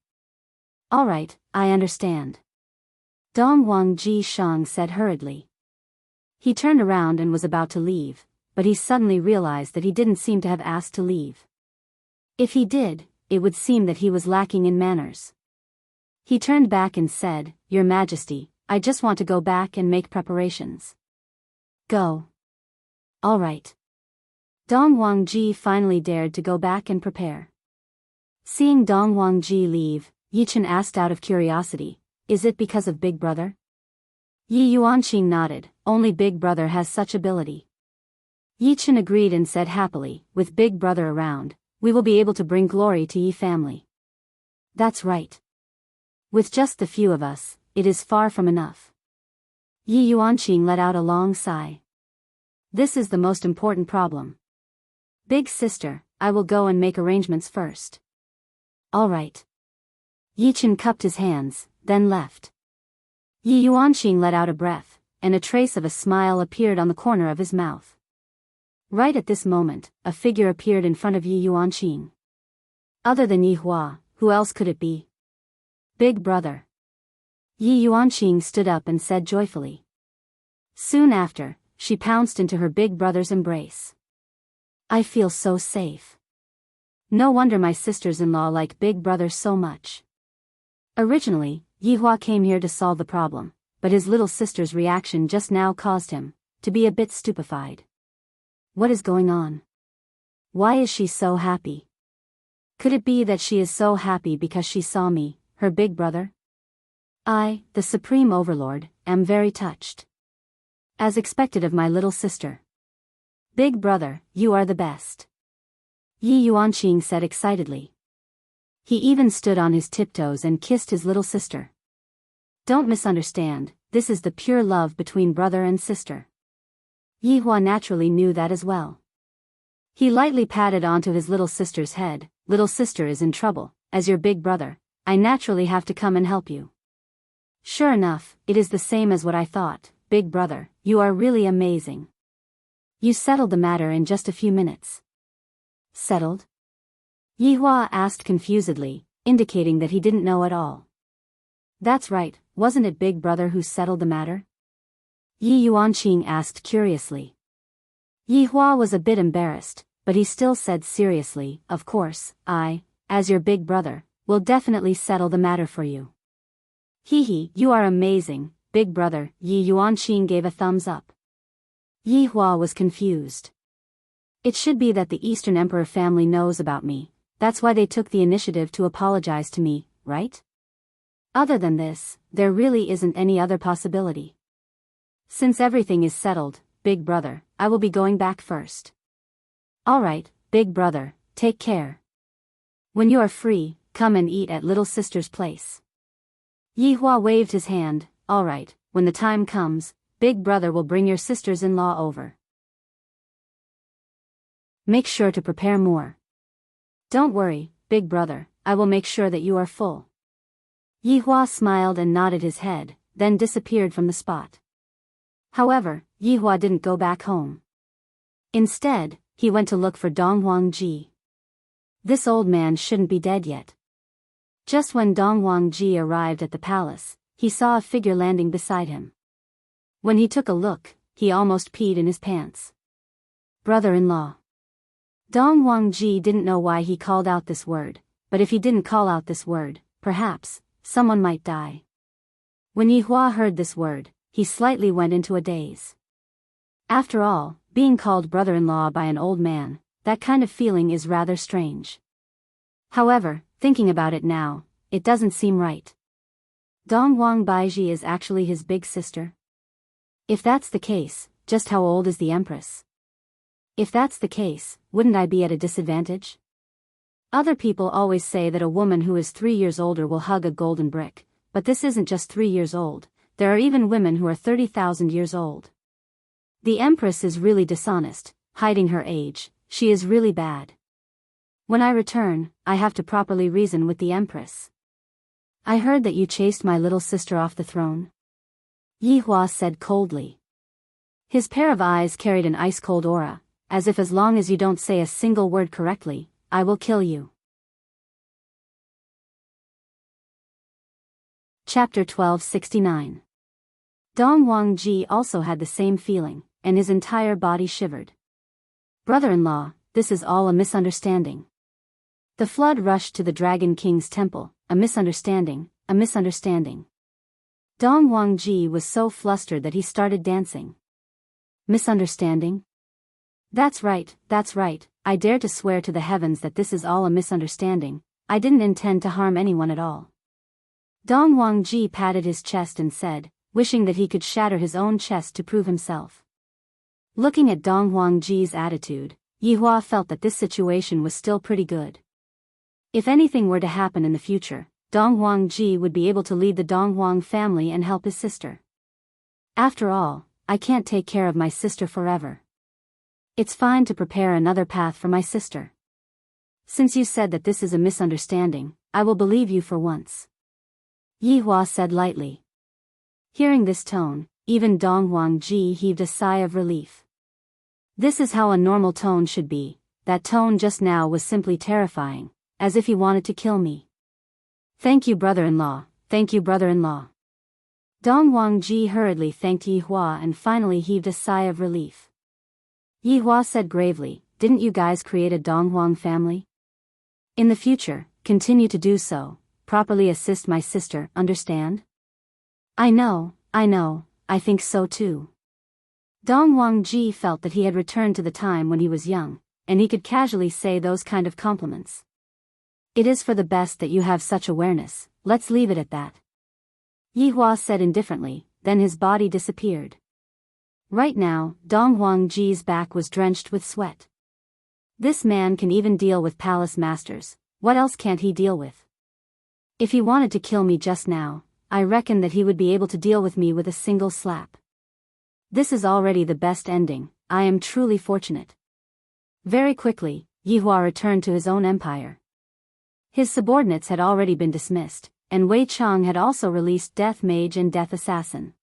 Alright, I understand. Donghuang Ji Shang said hurriedly. He turned around and was about to leave, but he suddenly realized that he didn't seem to have asked to leave. If he did, it would seem that he was lacking in manners. He turned back and said, Your Majesty, I just want to go back and make preparations. Go. Alright. Donghuang Ji finally dared to go back and prepare. Seeing Donghuang Ji leave, Yichen asked out of curiosity, Is it because of Big Brother? Yi Yuanqing nodded, only Big Brother has such ability. Yichen agreed and said happily, with Big Brother around, we will be able to bring glory to Yi family. That's right. With just the few of us, it is far from enough. Yi Yuanqing let out a long sigh. This is the most important problem. Big sister, I will go and make arrangements first. All right. Yichen cupped his hands, then left. Yi Yuanqing let out a breath, and a trace of a smile appeared on the corner of his mouth. Right at this moment, a figure appeared in front of Yi Yuanqing. Other than Yi Hua, who else could it be? Big Brother. Yi Yuanqing stood up and said joyfully. Soon after, she pounced into her Big Brother's embrace. I feel so safe. No wonder my sisters-in-law like Big Brother so much. Originally, Yi Hua came here to solve the problem, but his little sister's reaction just now caused him to be a bit stupefied. What is going on? Why is she so happy? Could it be that she is so happy because she saw me, her Big Brother? I, the Supreme Overlord, am very touched. As expected of my little sister. Big Brother, you are the best. Yi Yuanqing said excitedly. He even stood on his tiptoes and kissed his little sister. Don't misunderstand, this is the pure love between brother and sister. Yi Hua naturally knew that as well. He lightly patted onto his little sister's head. Little sister is in trouble. As your big brother, I naturally have to come and help you. Sure enough, it is the same as what I thought. Big brother, you are really amazing. You settled the matter in just a few minutes. Settled? Yihua asked confusedly, indicating that he didn't know at all. That's right, wasn't it big brother who settled the matter? Yi Yuanqing asked curiously. Yihua was a bit embarrassed, but he still said seriously, of course, I, as your big brother, will definitely settle the matter for you. Hee, you are amazing, big brother. Yi Yuanqing gave a thumbs up. Yihua was confused. It should be that the Eastern Emperor family knows about me, that's why they took the initiative to apologize to me, right? Other than this, there really isn't any other possibility. Since everything is settled, big brother, I will be going back first. Alright, big brother, take care. When you are free, come and eat at little sister's place. Yihua waved his hand. Alright, when the time comes, big brother will bring your sisters-in-law over. Make sure to prepare more. Don't worry, big brother, I will make sure that you are full. Yihua smiled and nodded his head, then disappeared from the spot. However, Yihua didn't go back home. Instead, he went to look for Dong Huangji. This old man shouldn't be dead yet. Just when Dong Huangji arrived at the palace, he saw a figure landing beside him. When he took a look, he almost peed in his pants. Brother-in-law. Dong Huangji didn't know why he called out this word, but if he didn't call out this word, perhaps someone might die. When Yihua heard this word, he slightly went into a daze. After all, being called brother-in-law by an old man, that kind of feeling is rather strange. However, thinking about it now, it doesn't seem right. Dong Huangbaiji is actually his big sister? If that's the case, just how old is the empress? If that's the case, wouldn't I be at a disadvantage? Other people always say that a woman who is 3 years older will hug a golden brick, but this isn't just 3 years old, there are even women who are 30,000 years old. The empress is really dishonest, hiding her age, she is really bad. When I return, I have to properly reason with the empress. I heard that you chased my little sister off the throne. Yihua said coldly. His pair of eyes carried an ice-cold aura, as if as long as you don't say a single word correctly, I will kill you. Chapter 1269. Dong Huangji also had the same feeling, and his entire body shivered. Brother-in-law, this is all a misunderstanding. The flood rushed to the Dragon King's temple, a misunderstanding, a misunderstanding. Dong Huangji was so flustered that he started dancing. Misunderstanding? That's right, I dare to swear to the heavens that this is all a misunderstanding, I didn't intend to harm anyone at all. Dong Huangji patted his chest and said, wishing that he could shatter his own chest to prove himself. Looking at Dong Huangji's attitude, Yihua felt that this situation was still pretty good. If anything were to happen in the future, Dong Huangji would be able to lead the Dong Huang family and help his sister. After all, I can't take care of my sister forever. It's fine to prepare another path for my sister. Since you said that this is a misunderstanding, I will believe you for once. Yihua said lightly. Hearing this tone, even Dong Huangji heaved a sigh of relief. This is how a normal tone should be, that tone just now was simply terrifying, as if he wanted to kill me. Thank you brother-in-law, thank you brother-in-law. Dong Huangji hurriedly thanked Yihua and finally heaved a sigh of relief. Yihua said gravely, didn't you guys create a Dong Huang family? In the future, continue to do so, properly assist my sister, understand? I know, I think so too. Dong Huangji felt that he had returned to the time when he was young, and he could casually say those kind of compliments. It is for the best that you have such awareness, let's leave it at that. Yihua said indifferently, then his body disappeared. Right now, Dong Huangji's back was drenched with sweat. This man can even deal with palace masters, what else can't he deal with? If he wanted to kill me just now, I reckon that he would be able to deal with me with a single slap. This is already the best ending, I am truly fortunate. Very quickly, Yihua returned to his own empire. His subordinates had already been dismissed, and Wei Chang had also released Death Mage and Death Assassin.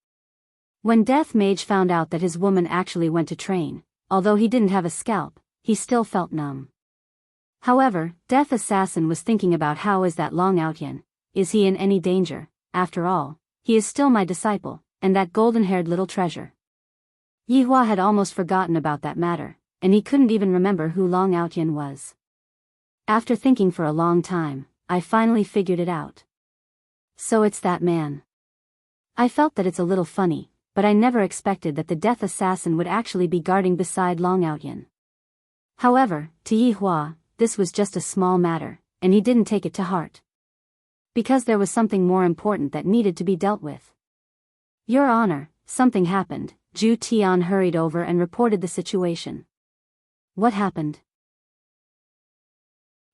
When Death Mage found out that his woman actually went to train, although he didn't have a scalp, he still felt numb. However, Death Assassin was thinking about how is that Long Outyan, is he in any danger? After all, he is still my disciple, and that golden-haired little treasure. Yihua had almost forgotten about that matter, and he couldn't even remember who Long Outyan was. After thinking for a long time, I finally figured it out. So it's that man. I felt that it's a little funny, but I never expected that the Death Assassin would actually be guarding beside Long Outyan. However, to Yihua, this was just a small matter, and he didn't take it to heart. Because there was something more important that needed to be dealt with. Your Honor, something happened. Zhu Tian hurried over and reported the situation. What happened?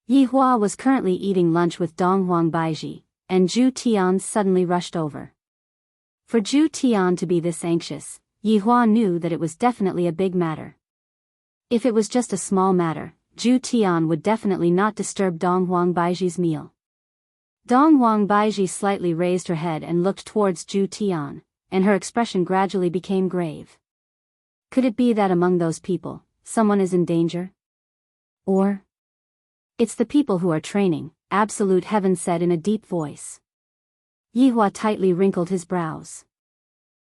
Yihua was currently eating lunch with Donghuang Baiji, and Zhu Tian suddenly rushed over. For Zhu Tian to be this anxious, Yihua knew that it was definitely a big matter. If it was just a small matter, Zhu Tian would definitely not disturb Donghuang Baiji's meal. Donghuang Baiji slightly raised her head and looked towards Zhu Tian, and her expression gradually became grave. Could it be that among those people, someone is in danger? Or? It's the people who are training, Absolute Heaven said in a deep voice. Yihua tightly wrinkled his brows.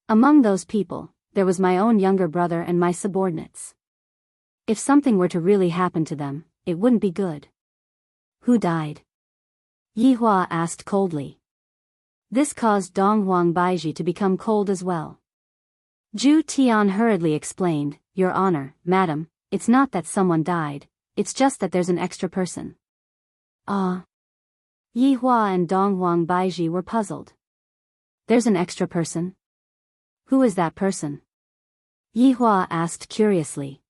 Among those people, there was my own younger brother and my subordinates. If something were to really happen to them, it wouldn't be good. Who died? Yihua asked coldly. This caused Donghuang Baiji to become cold as well. Zhu Tian hurriedly explained, Your Honor, Madam, it's not that someone died, it's just that there's an extra person. Ah. Yihua and Donghuang Baiji were puzzled. There's an extra person? Who is that person? Yihua asked curiously.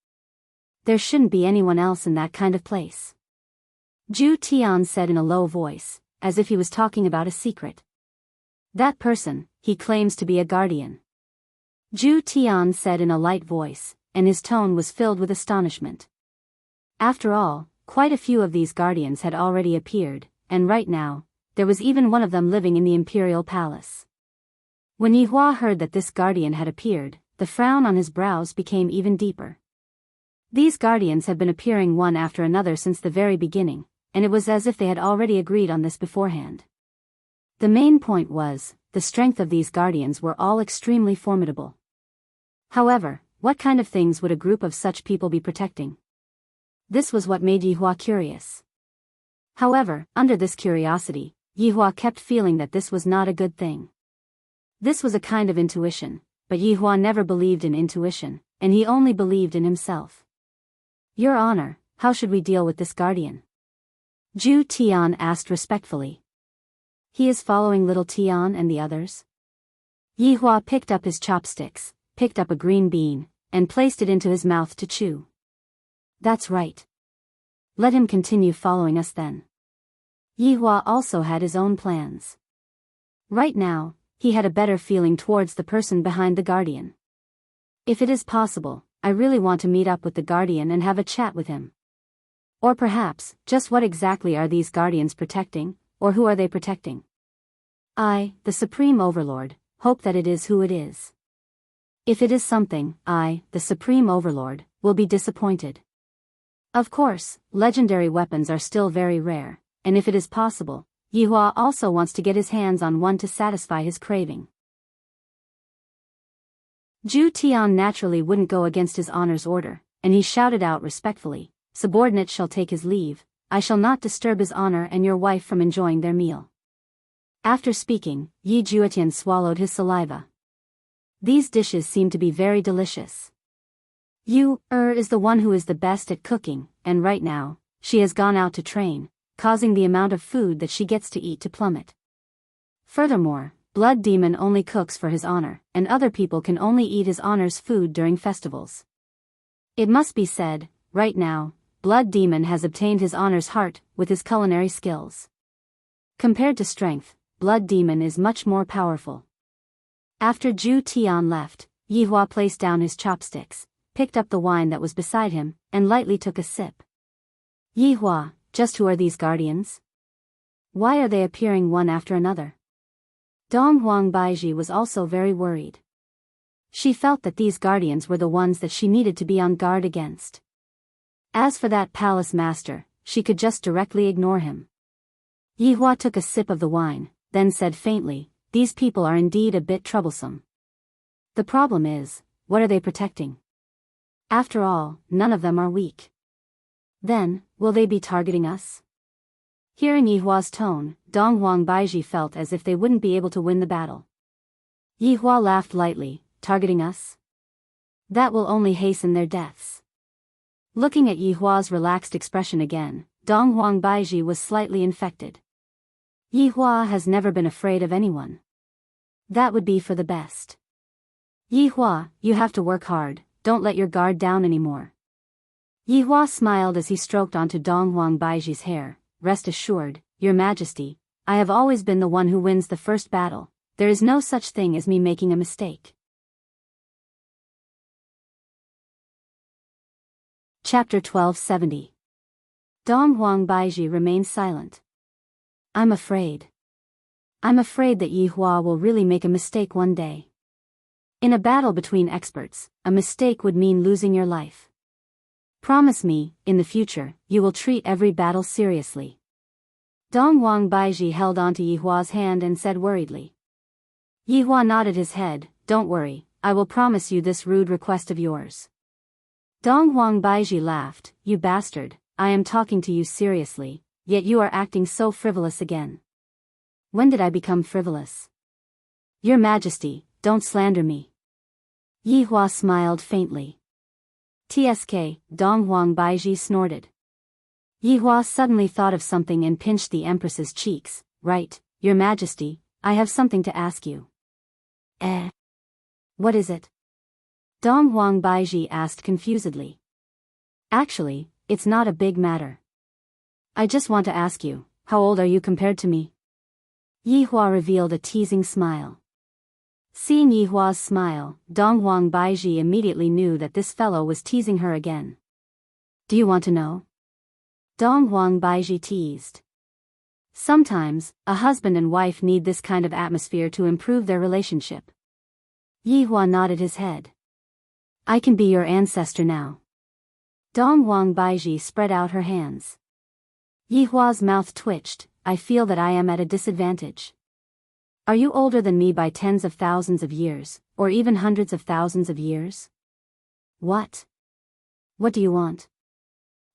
There shouldn't be anyone else in that kind of place. Zhu Tian said in a low voice, as if he was talking about a secret. That person, he claims to be a guardian. Zhu Tian said in a light voice, and his tone was filled with astonishment. After all, quite a few of these guardians had already appeared, and right now, there was even one of them living in the imperial palace. When Yihua heard that this guardian had appeared, the frown on his brows became even deeper. These guardians had been appearing one after another since the very beginning, and it was as if they had already agreed on this beforehand. The main point was, the strength of these guardians were all extremely formidable. However, what kind of things would a group of such people be protecting? This was what made Yihua curious. However, under this curiosity, Yihua kept feeling that this was not a good thing. This was a kind of intuition, but Yihua never believed in intuition, and he only believed in himself. Your Honor, how should we deal with this guardian? Zhu Tian asked respectfully. He is following little Tian and the others? Yihua picked up his chopsticks, picked up a green bean, and placed it into his mouth to chew. That's right. Let him continue following us then. Yihua also had his own plans. Right now, he had a better feeling towards the person behind the guardian. If it is possible, I really want to meet up with the guardian and have a chat with him. Or perhaps, just what exactly are these guardians protecting, or who are they protecting? I, the Supreme Overlord, hope that it is who it is. If it is something, I, the Supreme Overlord, will be disappointed. Of course, legendary weapons are still very rare, and if it is possible, Yihua also wants to get his hands on one to satisfy his craving. Zhu Tian naturally wouldn't go against his honor's order, and he shouted out respectfully, Subordinate shall take his leave, I shall not disturb his honor and your wife from enjoying their meal. After speaking, Yi Juetian swallowed his saliva. These dishes seem to be very delicious. Is the one who is the best at cooking, and right now, she has gone out to train, causing the amount of food that she gets to eat to plummet. Furthermore, Blood Demon only cooks for his honor, and other people can only eat his honor's food during festivals. It must be said, right now, Blood Demon has obtained his honor's heart with his culinary skills. Compared to strength, Blood Demon is much more powerful. After Zhu Tian left, Yihua placed down his chopsticks, picked up the wine that was beside him, and lightly took a sip. Yi Hua, just who are these guardians? Why are they appearing one after another? Dong Huang Baiji was also very worried. She felt that these guardians were the ones that she needed to be on guard against. As for that palace master, she could just directly ignore him. Yi Hua took a sip of the wine, then said faintly, "These people are indeed a bit troublesome. The problem is, what are they protecting? After all, none of them are weak. Then, will they be targeting us?" Hearing Yi Hua's tone, Dong Huang Baiji felt as if they wouldn't be able to win the battle. Yi Hua laughed lightly. "Targeting us? That will only hasten their deaths." Looking at Yi Hua's relaxed expression again, Dong Huang Baiji was slightly infected. Yi Hua has never been afraid of anyone. That would be for the best. "Yi Hua, you have to work hard, don't let your guard down anymore." Yi Hua smiled as he stroked onto Dong Huang Baiji's hair. "Rest assured, Your Majesty, I have always been the one who wins the first battle. There is no such thing as me making a mistake." Chapter 1270. Dong Huang Baiji remained silent. I'm afraid that Yi Hua will really make a mistake one day. In a battle between experts, a mistake would mean losing your life. Promise me, in the future, you will treat every battle seriously. Dong Huang Baiji held onto Yi Hua's hand and said worriedly. Yi Hua nodded his head. "Don't worry, I will promise you this rude request of yours." Dong Huang Baiji laughed. "You bastard, I am talking to you seriously, yet you are acting so frivolous again. When did I become frivolous? Your Majesty, don't slander me." Yi Hua smiled faintly. "Tsk," Dong Huang Baiji snorted. Yi Hua suddenly thought of something and pinched the Empress's cheeks. "Right, Your Majesty, I have something to ask you." What is it?" Dong Huang Baiji asked confusedly. "Actually, it's not a big matter. I just want to ask you, how old are you compared to me?" Yi Hua revealed a teasing smile. Seeing Yi Hua's smile, Dong Huang Baiji immediately knew that this fellow was teasing her again. "Do you want to know?" Dong Huang Baiji teased. Sometimes, a husband and wife need this kind of atmosphere to improve their relationship. Yi Hua nodded his head. "I can be your ancestor now." Dong Huang Baiji spread out her hands. Yi Hua's mouth twitched. "I feel that I am at a disadvantage. Are you older than me by tens of thousands of years, or even hundreds of thousands of years?" "What? What do you want?"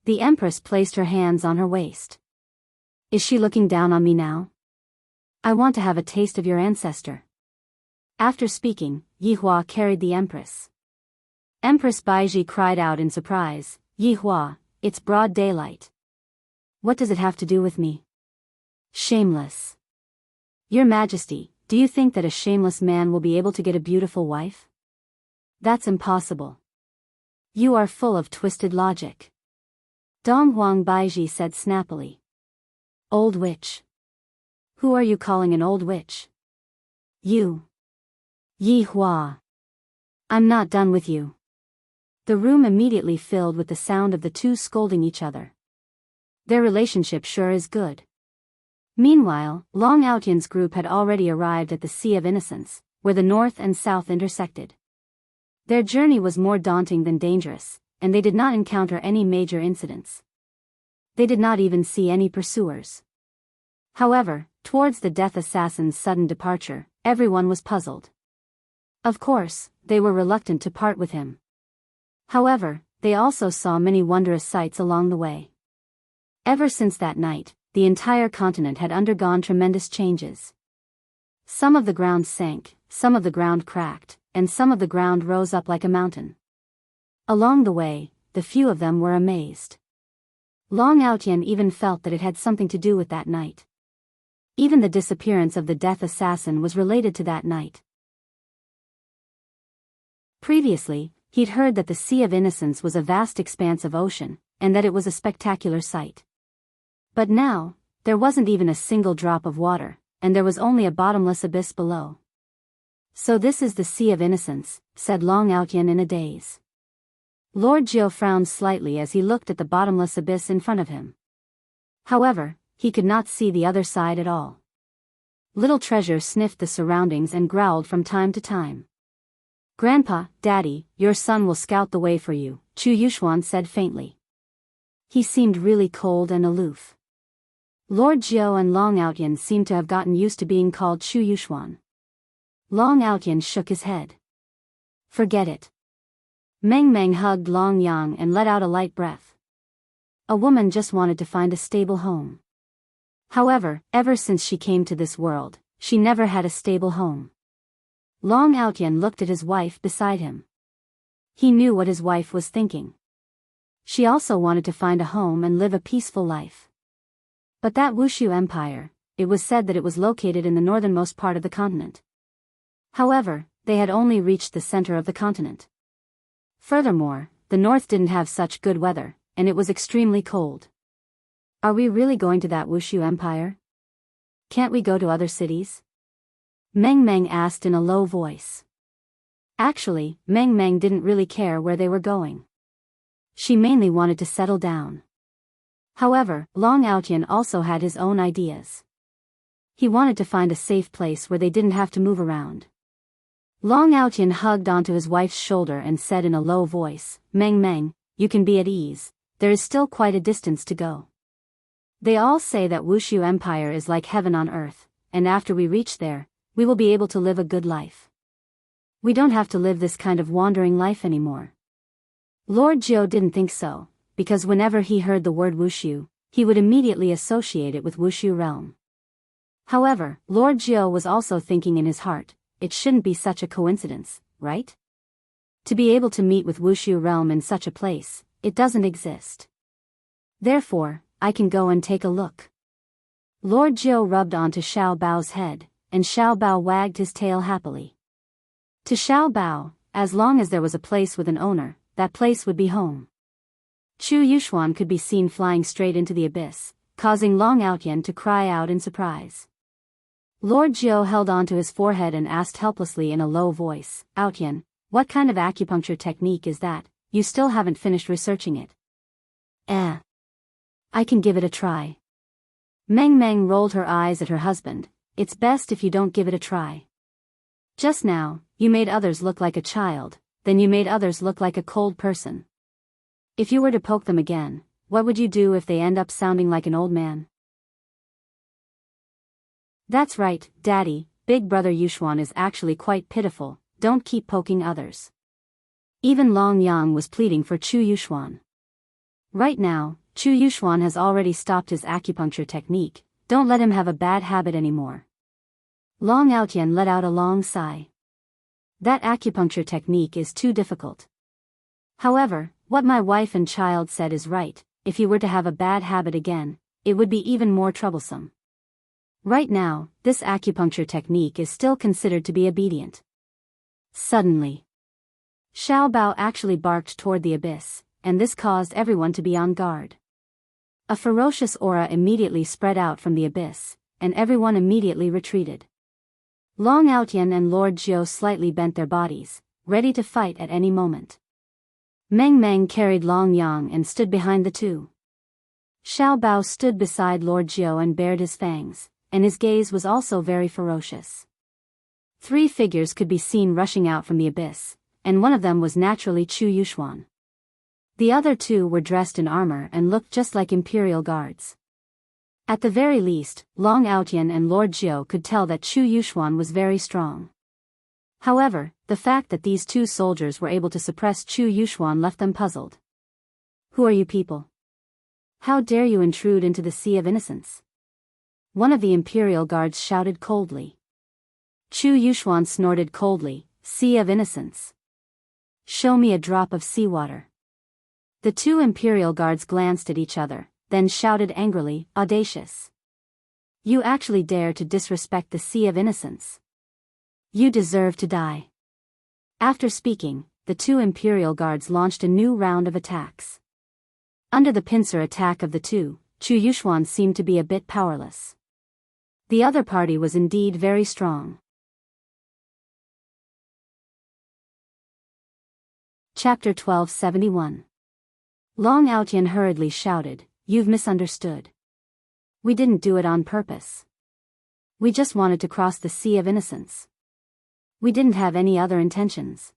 The Empress placed her hands on her waist. "Is she looking down on me now?" "I want to have a taste of your ancestor." After speaking, Yi Hua carried the Empress. Empress Baiji cried out in surprise. "Yi Hua, it's broad daylight. What does it have to do with me?" "Shameless." "Your Majesty, do you think that a shameless man will be able to get a beautiful wife?" "That's impossible. You are full of twisted logic." Dong Huang Baiji said snappily. "Old witch. Who are you calling an old witch?" "You." "Yi Hua. I'm not done with you." The room immediately filled with the sound of the two scolding each other. Their relationship sure is good. Meanwhile, Long Outyan's group had already arrived at the Sea of Innocence, where the north and south intersected. Their journey was more daunting than dangerous, and they did not encounter any major incidents. They did not even see any pursuers. However, towards the death assassin's sudden departure, everyone was puzzled. Of course, they were reluctant to part with him. However, they also saw many wondrous sights along the way. Ever since that night, the entire continent had undergone tremendous changes. Some of the ground sank, some of the ground cracked, and some of the ground rose up like a mountain. Along the way, the few of them were amazed. Long Outyan even felt that it had something to do with that night. Even the disappearance of the death assassin was related to that night. Previously, he'd heard that the Sea of Innocence was a vast expanse of ocean, and that it was a spectacular sight. But now, there wasn't even a single drop of water, and there was only a bottomless abyss below. "So this is the Sea of Innocence," said Long Outyan in a daze. Lord Jiao frowned slightly as he looked at the bottomless abyss in front of him. However, he could not see the other side at all. Little Treasure sniffed the surroundings and growled from time to time. "Grandpa, Daddy, your son will scout the way for you," Chu Yuxuan said faintly. He seemed really cold and aloof. Lord Jiao and Long Outyan seemed to have gotten used to being called Chu Yuxuan. Long Outyan shook his head. "Forget it." Meng Meng hugged Long Yang and let out a light breath. A woman just wanted to find a stable home. However, ever since she came to this world, she never had a stable home. Long Outyan looked at his wife beside him. He knew what his wife was thinking. She also wanted to find a home and live a peaceful life. But that Wushu Empire, it was said that it was located in the northernmost part of the continent. However, they had only reached the center of the continent. Furthermore, the north didn't have such good weather, and it was extremely cold. "Are we really going to that Wushu Empire? Can't we go to other cities?" Meng Meng asked in a low voice. Actually, Meng Meng didn't really care where they were going. She mainly wanted to settle down. However, Long Outyan also had his own ideas. He wanted to find a safe place where they didn't have to move around. Long Outyan hugged onto his wife's shoulder and said in a low voice, "Meng Meng, you can be at ease, there is still quite a distance to go. They all say that Wushu Empire is like heaven on earth, and after we reach there, we will be able to live a good life. We don't have to live this kind of wandering life anymore." Lord Jiao didn't think so, because whenever he heard the word Wushu, he would immediately associate it with Wushu realm. However, Lord Jiao was also thinking in his heart, it shouldn't be such a coincidence, right? To be able to meet with Wushu realm in such a place, it doesn't exist. Therefore, I can go and take a look. Lord Jiao rubbed onto Xiao Bao's head, and Xiao Bao wagged his tail happily. To Xiao Bao, as long as there was a place with an owner, that place would be home. Chu Yuxuan could be seen flying straight into the abyss, causing Long Outyan to cry out in surprise. Lord Jiao held onto his forehead and asked helplessly in a low voice, "Outyan, what kind of acupuncture technique is that? You still haven't finished researching it." I can give it a try." Meng Meng rolled her eyes at her husband. "It's best if you don't give it a try. Just now, you made others look like a child, then you made others look like a cold person. If you were to poke them again, what would you do if they end up sounding like an old man?" "That's right, Daddy, Big Brother Yuxuan is actually quite pitiful, don't keep poking others." Even Long Yang was pleading for Chu Yuxuan. Right now, Chu Yuxuan has already stopped his acupuncture technique, don't let him have a bad habit anymore. Long Outyan let out a long sigh. That acupuncture technique is too difficult. However, what my wife and child said is right, if he were to have a bad habit again, it would be even more troublesome. Right now, this acupuncture technique is still considered to be obedient. Suddenly, Xiao Bao actually barked toward the abyss, and this caused everyone to be on guard. A ferocious aura immediately spread out from the abyss, and everyone immediately retreated. Long Outyan and Lord Jiao slightly bent their bodies, ready to fight at any moment. Meng Meng carried Long Yang and stood behind the two. Xiao Bao stood beside Lord Jiao and bared his fangs, and his gaze was also very ferocious. 3 figures could be seen rushing out from the abyss, and one of them was naturally Chu Yuxuan. The other 2 were dressed in armor and looked just like imperial guards. At the very least, Long Outyan and Lord Jiao could tell that Chu Yuxuan was very strong. However, the fact that these 2 soldiers were able to suppress Chu Yuxuan left them puzzled. "Who are you people? How dare you intrude into the Sea of Innocence?" One of the imperial guards shouted coldly. Chu Yuxuan snorted coldly, "Sea of Innocence? Show me a drop of seawater." The 2 imperial guards glanced at each other, then shouted angrily, "Audacious! You actually dare to disrespect the Sea of Innocence? You deserve to die." After speaking, the 2 imperial guards launched a new round of attacks. Under the pincer attack of the 2, Chu Yuxuan seemed to be a bit powerless. The other party was indeed very strong. Chapter 1271. Long Outyan hurriedly shouted, "You've misunderstood. We didn't do it on purpose. We just wanted to cross the Sea of Innocence. We didn't have any other intentions."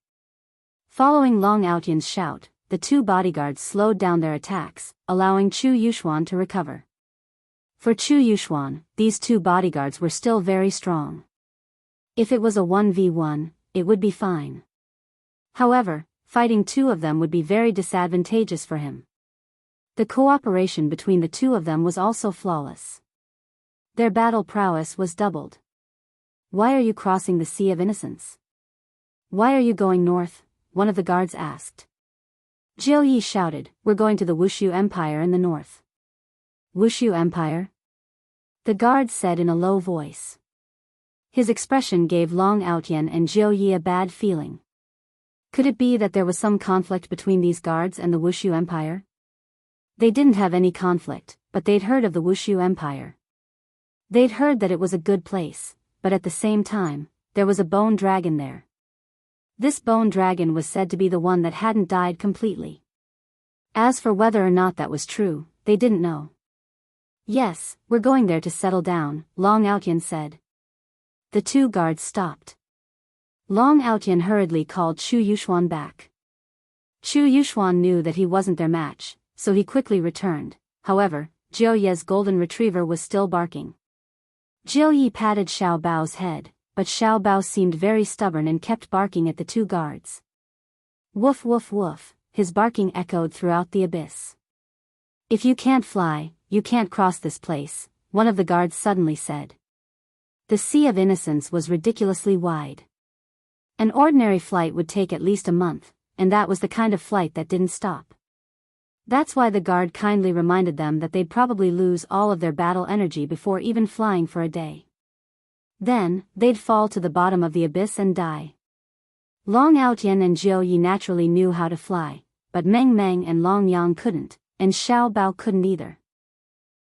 Following Long Outyan's shout, the two bodyguards slowed down their attacks, allowing Chu Yuxuan to recover. For Chu Yuxuan, these two bodyguards were still very strong. If it was a 1v1, it would be fine. However, fighting two of them would be very disadvantageous for him. The cooperation between the two of them was also flawless. Their battle prowess was doubled. "Why are you crossing the Sea of Innocence? Why are you going north?" one of the guards asked. Jiu Yi shouted, "We're going to the Wushu Empire in the north." "Wushu Empire?" the guard said in a low voice. His expression gave Long Outyan and Jiu Yi a bad feeling. Could it be that there was some conflict between these guards and the Wushu Empire? They didn't have any conflict, but they'd heard of the Wushu Empire. They'd heard that it was a good place, but at the same time, there was a bone dragon there. This bone dragon was said to be the one that hadn't died completely. As for whether or not that was true, they didn't know. "Yes, we're going there to settle down," Long Outyan said. The two guards stopped. Long Outyan hurriedly called Chu Yuxuan back. Chu Yuxuan knew that he wasn't their match, so he quickly returned. However, Jiu Ye's golden retriever was still barking. Jiu Yi patted Xiao Bao's head, but Xiao Bao seemed very stubborn and kept barking at the two guards. "Woof woof woof," his barking echoed throughout the abyss. "If you can't fly, you can't cross this place," one of the guards suddenly said. The Sea of Innocence was ridiculously wide. An ordinary flight would take at least a month, and that was the kind of flight that didn't stop. That's why the guard kindly reminded them that they'd probably lose all of their battle energy before even flying for a day. Then, they'd fall to the bottom of the abyss and die. Long Outyan and Jiu Yi naturally knew how to fly, but Meng Meng and Long Yang couldn't, and Xiao Bao couldn't either.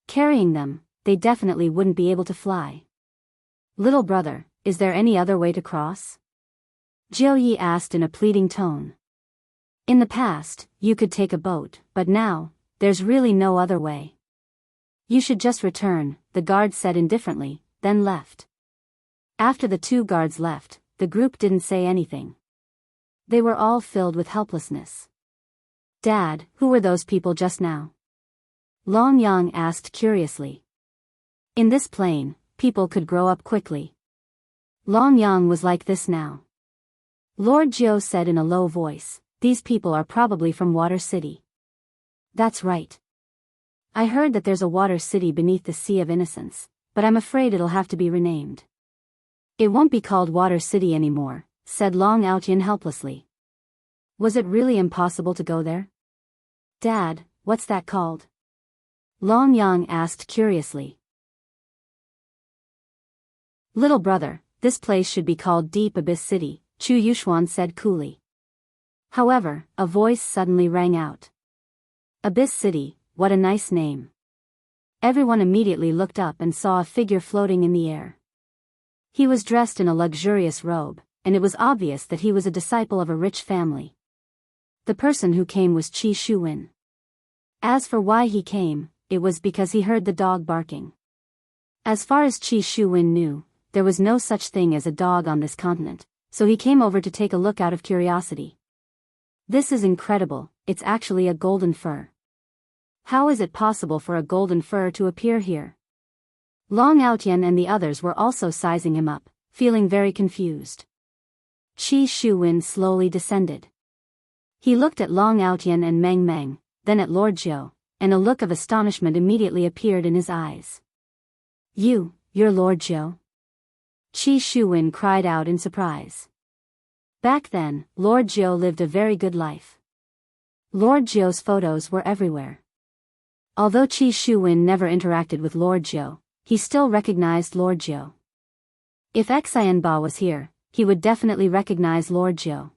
Carrying them, they definitely wouldn't be able to fly. "Little brother, is there any other way to cross?" Jiu Yi asked in a pleading tone. "In the past, you could take a boat, but now, there's really no other way. You should just return," the guard said indifferently, then left. After the two guards left, the group didn't say anything. They were all filled with helplessness. "Dad, who were those people just now?" Long Yang asked curiously. In this plane, people could grow up quickly. Long Yang was like this now. Lord Jiu said in a low voice, "These people are probably from Water City." "That's right. I heard that there's a water city beneath the Sea of Innocence, but I'm afraid it'll have to be renamed." "It won't be called Water City anymore," said Long Outyan helplessly. "Was it really impossible to go there?" "Dad, what's that called?" Long Yang asked curiously. "Little brother, this place should be called Deep Abyss City," Chu Yuxuan said coolly. However, a voice suddenly rang out. "Abyss City, what a nice name." Everyone immediately looked up and saw a figure floating in the air. He was dressed in a luxurious robe, and it was obvious that he was a disciple of a rich family. The person who came was Qi Shuwen. As for why he came, it was because he heard the dog barking. As far as Qi Shuwen knew, there was no such thing as a dog on this continent, so he came over to take a look out of curiosity. "This is incredible, it's actually a golden fur. How is it possible for a golden fur to appear here?" Long Outyan and the others were also sizing him up, feeling very confused. Qi Shuwen slowly descended. He looked at Long Outyan and Meng Meng, then at Lord Jiu, and a look of astonishment immediately appeared in his eyes. You're Lord Jiu?" Qi Shuwen cried out in surprise. Back then, Lord Jiu lived a very good life. Lord Jiu's photos were everywhere. Although Qi Shuwen never interacted with Lord Jiu, he still recognized Lord Jiu. If Xianba was here, he would definitely recognize Lord Jiu.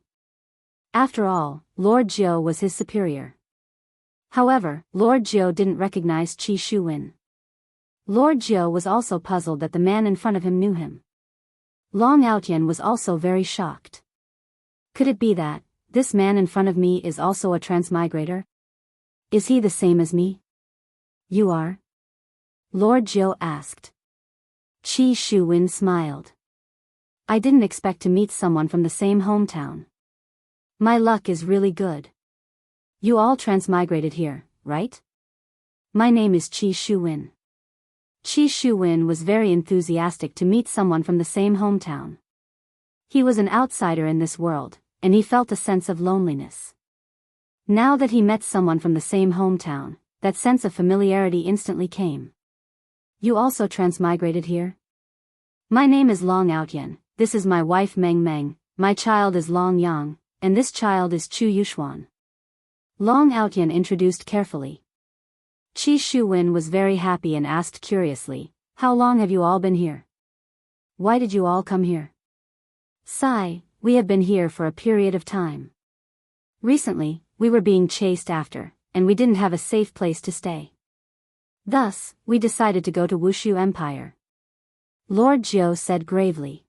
After all, Lord Jiu was his superior. However, Lord Jiu didn't recognize Qi Shuwen. Lord Jiu was also puzzled that the man in front of him knew him. Long Outyan was also very shocked. Could it be that, this man in front of me is also a transmigrator? Is he the same as me? You are? Lord Jiu asked. Qi Shuwen smiled. I didn't expect to meet someone from the same hometown. My luck is really good. You all transmigrated here, right? My name is Qi Shuwen. Qi Shuwen was very enthusiastic to meet someone from the same hometown. He was an outsider in this world, and he felt a sense of loneliness. Now that he met someone from the same hometown, that sense of familiarity instantly came. You also transmigrated here? My name is Long Outyan, this is my wife Meng Meng, my child is Long Yang, and this child is Chu Yuxuan. Long Outyan introduced carefully. Qi Shuwen was very happy and asked curiously, how long have you all been here? Why did you all come here? Sigh, we have been here for a period of time. Recently, we were being chased after, and we didn't have a safe place to stay. Thus, we decided to go to Wushu Empire. Lord Jiu said gravely.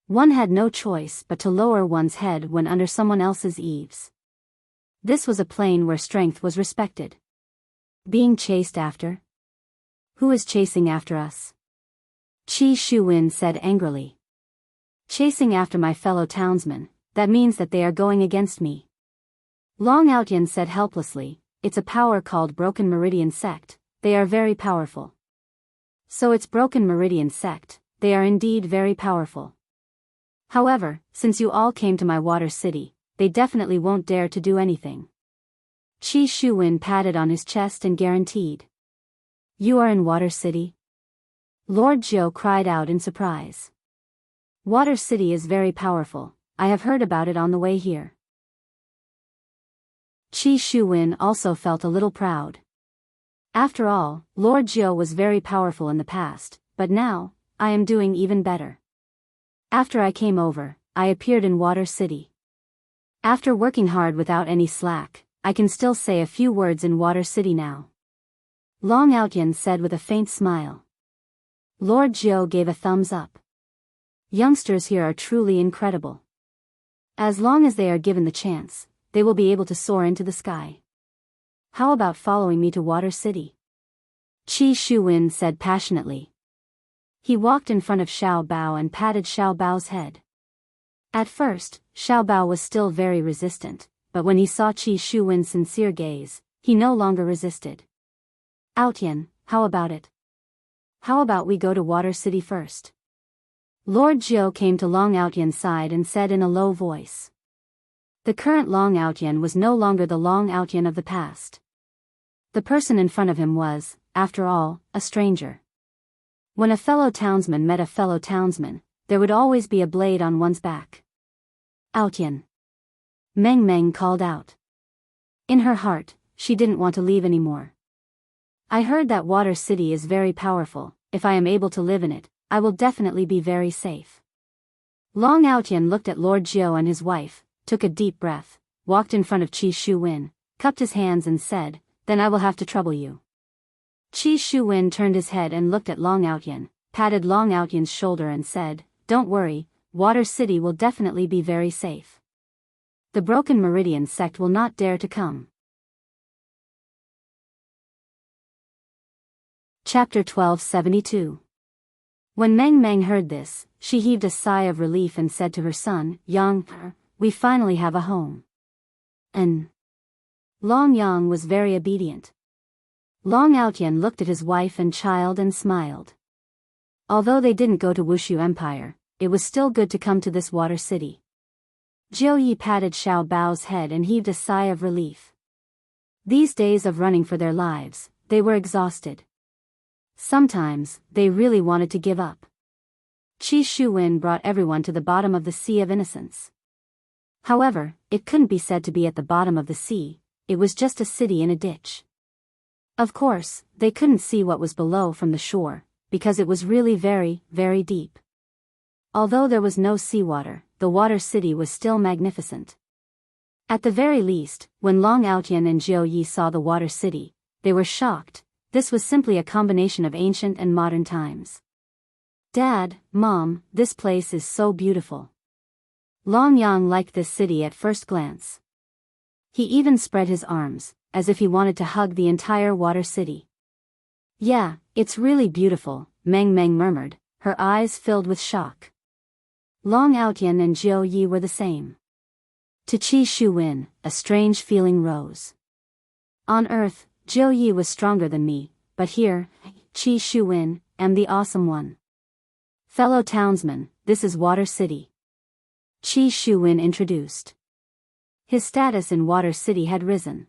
One had no choice but to lower one's head when under someone else's eaves. This was a plane where strength was respected. Being chased after? Who is chasing after us? Qi Shuwen said angrily. Chasing after my fellow townsmen, that means that they are going against me. Long Outyan said helplessly, it's a power called Broken Meridian Sect, they are very powerful. So it's Broken Meridian Sect, they are indeed very powerful. However, since you all came to my water city, they definitely won't dare to do anything. Qi Shuwen patted on his chest and guaranteed. You are in Water City? Lord Jiu cried out in surprise. Water City is very powerful, I have heard about it on the way here. Qi Shuwen also felt a little proud. After all, Lord Jiu was very powerful in the past, but now, I am doing even better. After I came over, I appeared in Water City. After working hard without any slack, I can still say a few words in Water City now. Long Outyan said with a faint smile. Lord Jiu gave a thumbs up. Youngsters here are truly incredible. As long as they are given the chance, they will be able to soar into the sky. How about following me to Water City? Qi Shuwen said passionately. He walked in front of Xiao Bao and patted Xiao Bao's head. At first, Xiao Bao was still very resistant, but when he saw Qi Shuwen's sincere gaze, he no longer resisted. Outyan, how about it? How about we go to Water City first? Lord Jiu came to Long Outyan's side and said in a low voice. The current Long Outyan was no longer the Long Outyan of the past. The person in front of him was, after all, a stranger. When a fellow townsman met a fellow townsman, there would always be a blade on one's back. Outyan. Meng Meng called out. In her heart, she didn't want to leave anymore. I heard that Water City is very powerful, if I am able to live in it, I will definitely be very safe. Long Outyan looked at Lord Jiu and his wife, took a deep breath, walked in front of Qi Shuwen, cupped his hands and said, then I will have to trouble you. Qi Shuwen turned his head and looked at Long Outyan, patted Long Outyan's shoulder and said, don't worry, Water City will definitely be very safe. The Broken Meridian Sect will not dare to come. Chapter 1272. When Meng Meng heard this, she heaved a sigh of relief and said to her son, Yang, we finally have a home. And Long Yang was very obedient. Long Outyan looked at his wife and child and smiled. Although they didn't go to Wushu Empire, it was still good to come to this Water City. Jiu Yi patted Xiao Bao's head and heaved a sigh of relief. These days of running for their lives, they were exhausted. Sometimes, they really wanted to give up. Qi Shuwen brought everyone to the bottom of the Sea of Innocence. However, it couldn't be said to be at the bottom of the sea, it was just a city in a ditch. Of course, they couldn't see what was below from the shore, because it was really very, very deep. Although there was no seawater, the Water City was still magnificent. At the very least, when Long Outyan and Jiu Yi saw the Water City, they were shocked. This was simply a combination of ancient and modern times. Dad, Mom, this place is so beautiful. Long Yang liked this city at first glance. He even spread his arms, as if he wanted to hug the entire water city. Yeah, it's really beautiful, Meng Meng murmured, her eyes filled with shock. Long Outyan and Jiu Yi were the same. To Qi Shuwen, a strange feeling rose. On Earth, Jiu Yi was stronger than me, but here, Qi Shuwen, am the awesome one. Fellow townsmen, this is Water City. Qi Shuwen introduced. His status in Water City had risen.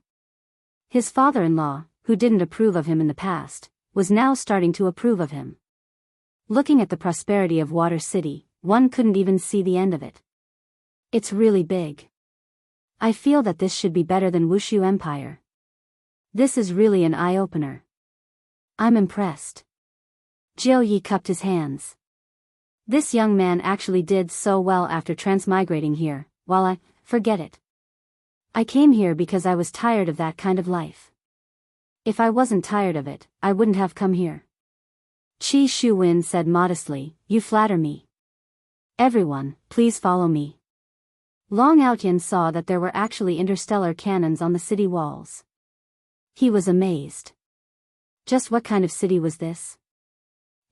His father-in-law, who didn't approve of him in the past, was now starting to approve of him. Looking at the prosperity of Water City, one couldn't even see the end of it. It's really big. I feel that this should be better than Wushu Empire. This is really an eye-opener. I'm impressed. Jiu Yi cupped his hands. This young man actually did so well after transmigrating here, while forget it. I came here because I was tired of that kind of life. If I wasn't tired of it, I wouldn't have come here. Qi Shuwen said modestly, you flatter me. Everyone, please follow me. Long Outyan saw that there were actually interstellar cannons on the city walls. He was amazed. Just what kind of city was this?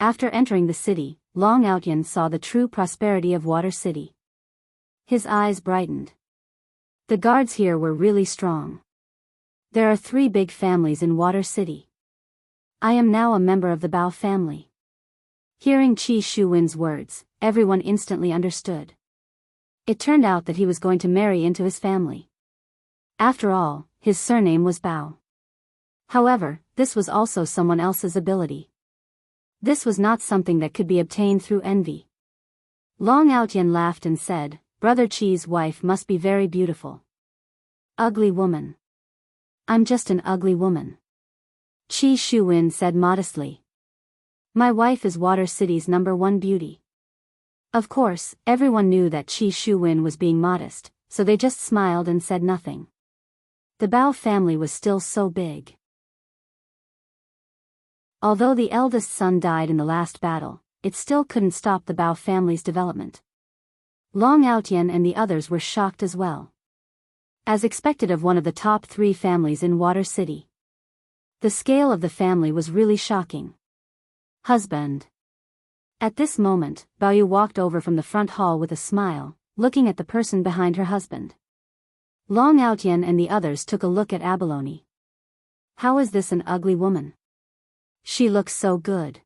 After entering the city, Long Outyan saw the true prosperity of Water City. His eyes brightened. The guards here were really strong. There are 3 big families in Water City. I am now a member of the Bao family. Hearing Qi Shuwen's words, everyone instantly understood. It turned out that he was going to marry into his family. After all, his surname was Bao. However, this was also someone else's ability. This was not something that could be obtained through envy. Long Outyan laughed and said, Brother Qi's wife must be very beautiful. Ugly woman. I'm just an ugly woman. Qi Shuwen said modestly. My wife is Water City's #1 beauty. Of course, everyone knew that Qi Shuwen was being modest, so they just smiled and said nothing. The Bao family was still so big. Although the eldest son died in the last battle, it still couldn't stop the Bao family's development. Long Outyan and the others were shocked as well. As expected of one of the top 3 families in Water City. The scale of the family was really shocking. Husband. At this moment, Baoyu walked over from the front hall with a smile, looking at the person behind her husband. Long Outyan and the others took a look at Abalone. How is this an ugly woman? She looks so good.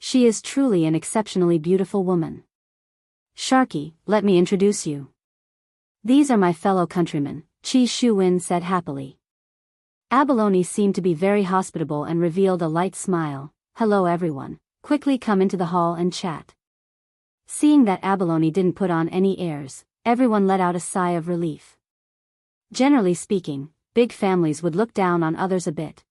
She is truly an exceptionally beautiful woman. Sharky, let me introduce you. These are my fellow countrymen, Qi Shuwen said happily. Abalone seemed to be very hospitable and revealed a light smile. Hello everyone, quickly come into the hall and chat. Seeing that Abalone didn't put on any airs, everyone let out a sigh of relief. Generally speaking, big families would look down on others a bit.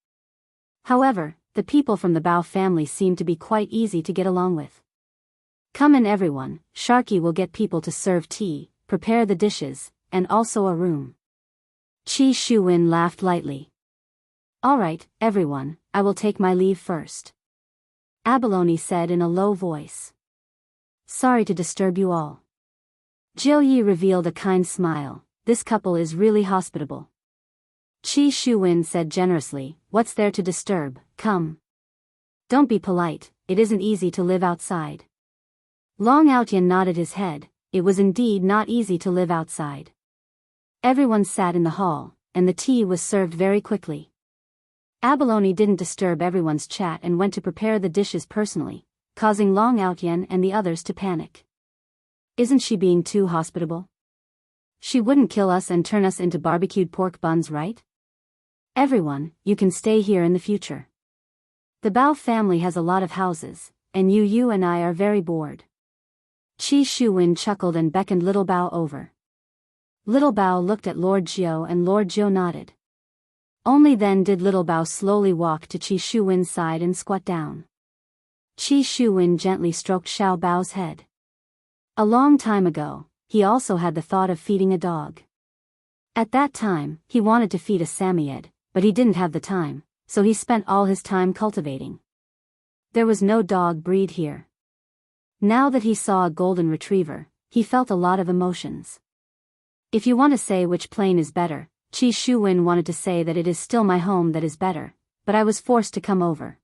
However, the people from the Bao family seemed to be quite easy to get along with. Come in everyone, Sharky will get people to serve tea, prepare the dishes, and also a room. Qi Shuwen laughed lightly. Alright, everyone, I will take my leave first. Abalone said in a low voice. Sorry to disturb you all. Jiu Yi revealed a kind smile, this couple is really hospitable. Qi Shuwen said generously, what's there to disturb, come. Don't be polite, it isn't easy to live outside. Long Outyan nodded his head, it was indeed not easy to live outside. Everyone sat in the hall, and the tea was served very quickly. Abalone didn't disturb everyone's chat and went to prepare the dishes personally, causing Long Outyan and the others to panic. Isn't she being too hospitable? She wouldn't kill us and turn us into barbecued pork buns, right? Everyone, you can stay here in the future. The Bao family has a lot of houses, and you and I are very bored. Qi Shuwen chuckled and beckoned Little Bao over. Little Bao looked at Lord Jiu and Lord Jiu nodded. Only then did Little Bao slowly walk to Qi Shuwen's side and squat down. Qi Shuwen gently stroked Xiao Bao's head. A long time ago, he also had the thought of feeding a dog. At that time, he wanted to feed a Samoyed, but he didn't have the time, so he spent all his time cultivating. There was no dog breed here. Now that he saw a golden retriever, he felt a lot of emotions. If you want to say which plane is better, Qi Shuwen wanted to say that it is still my home that is better, but I was forced to come over.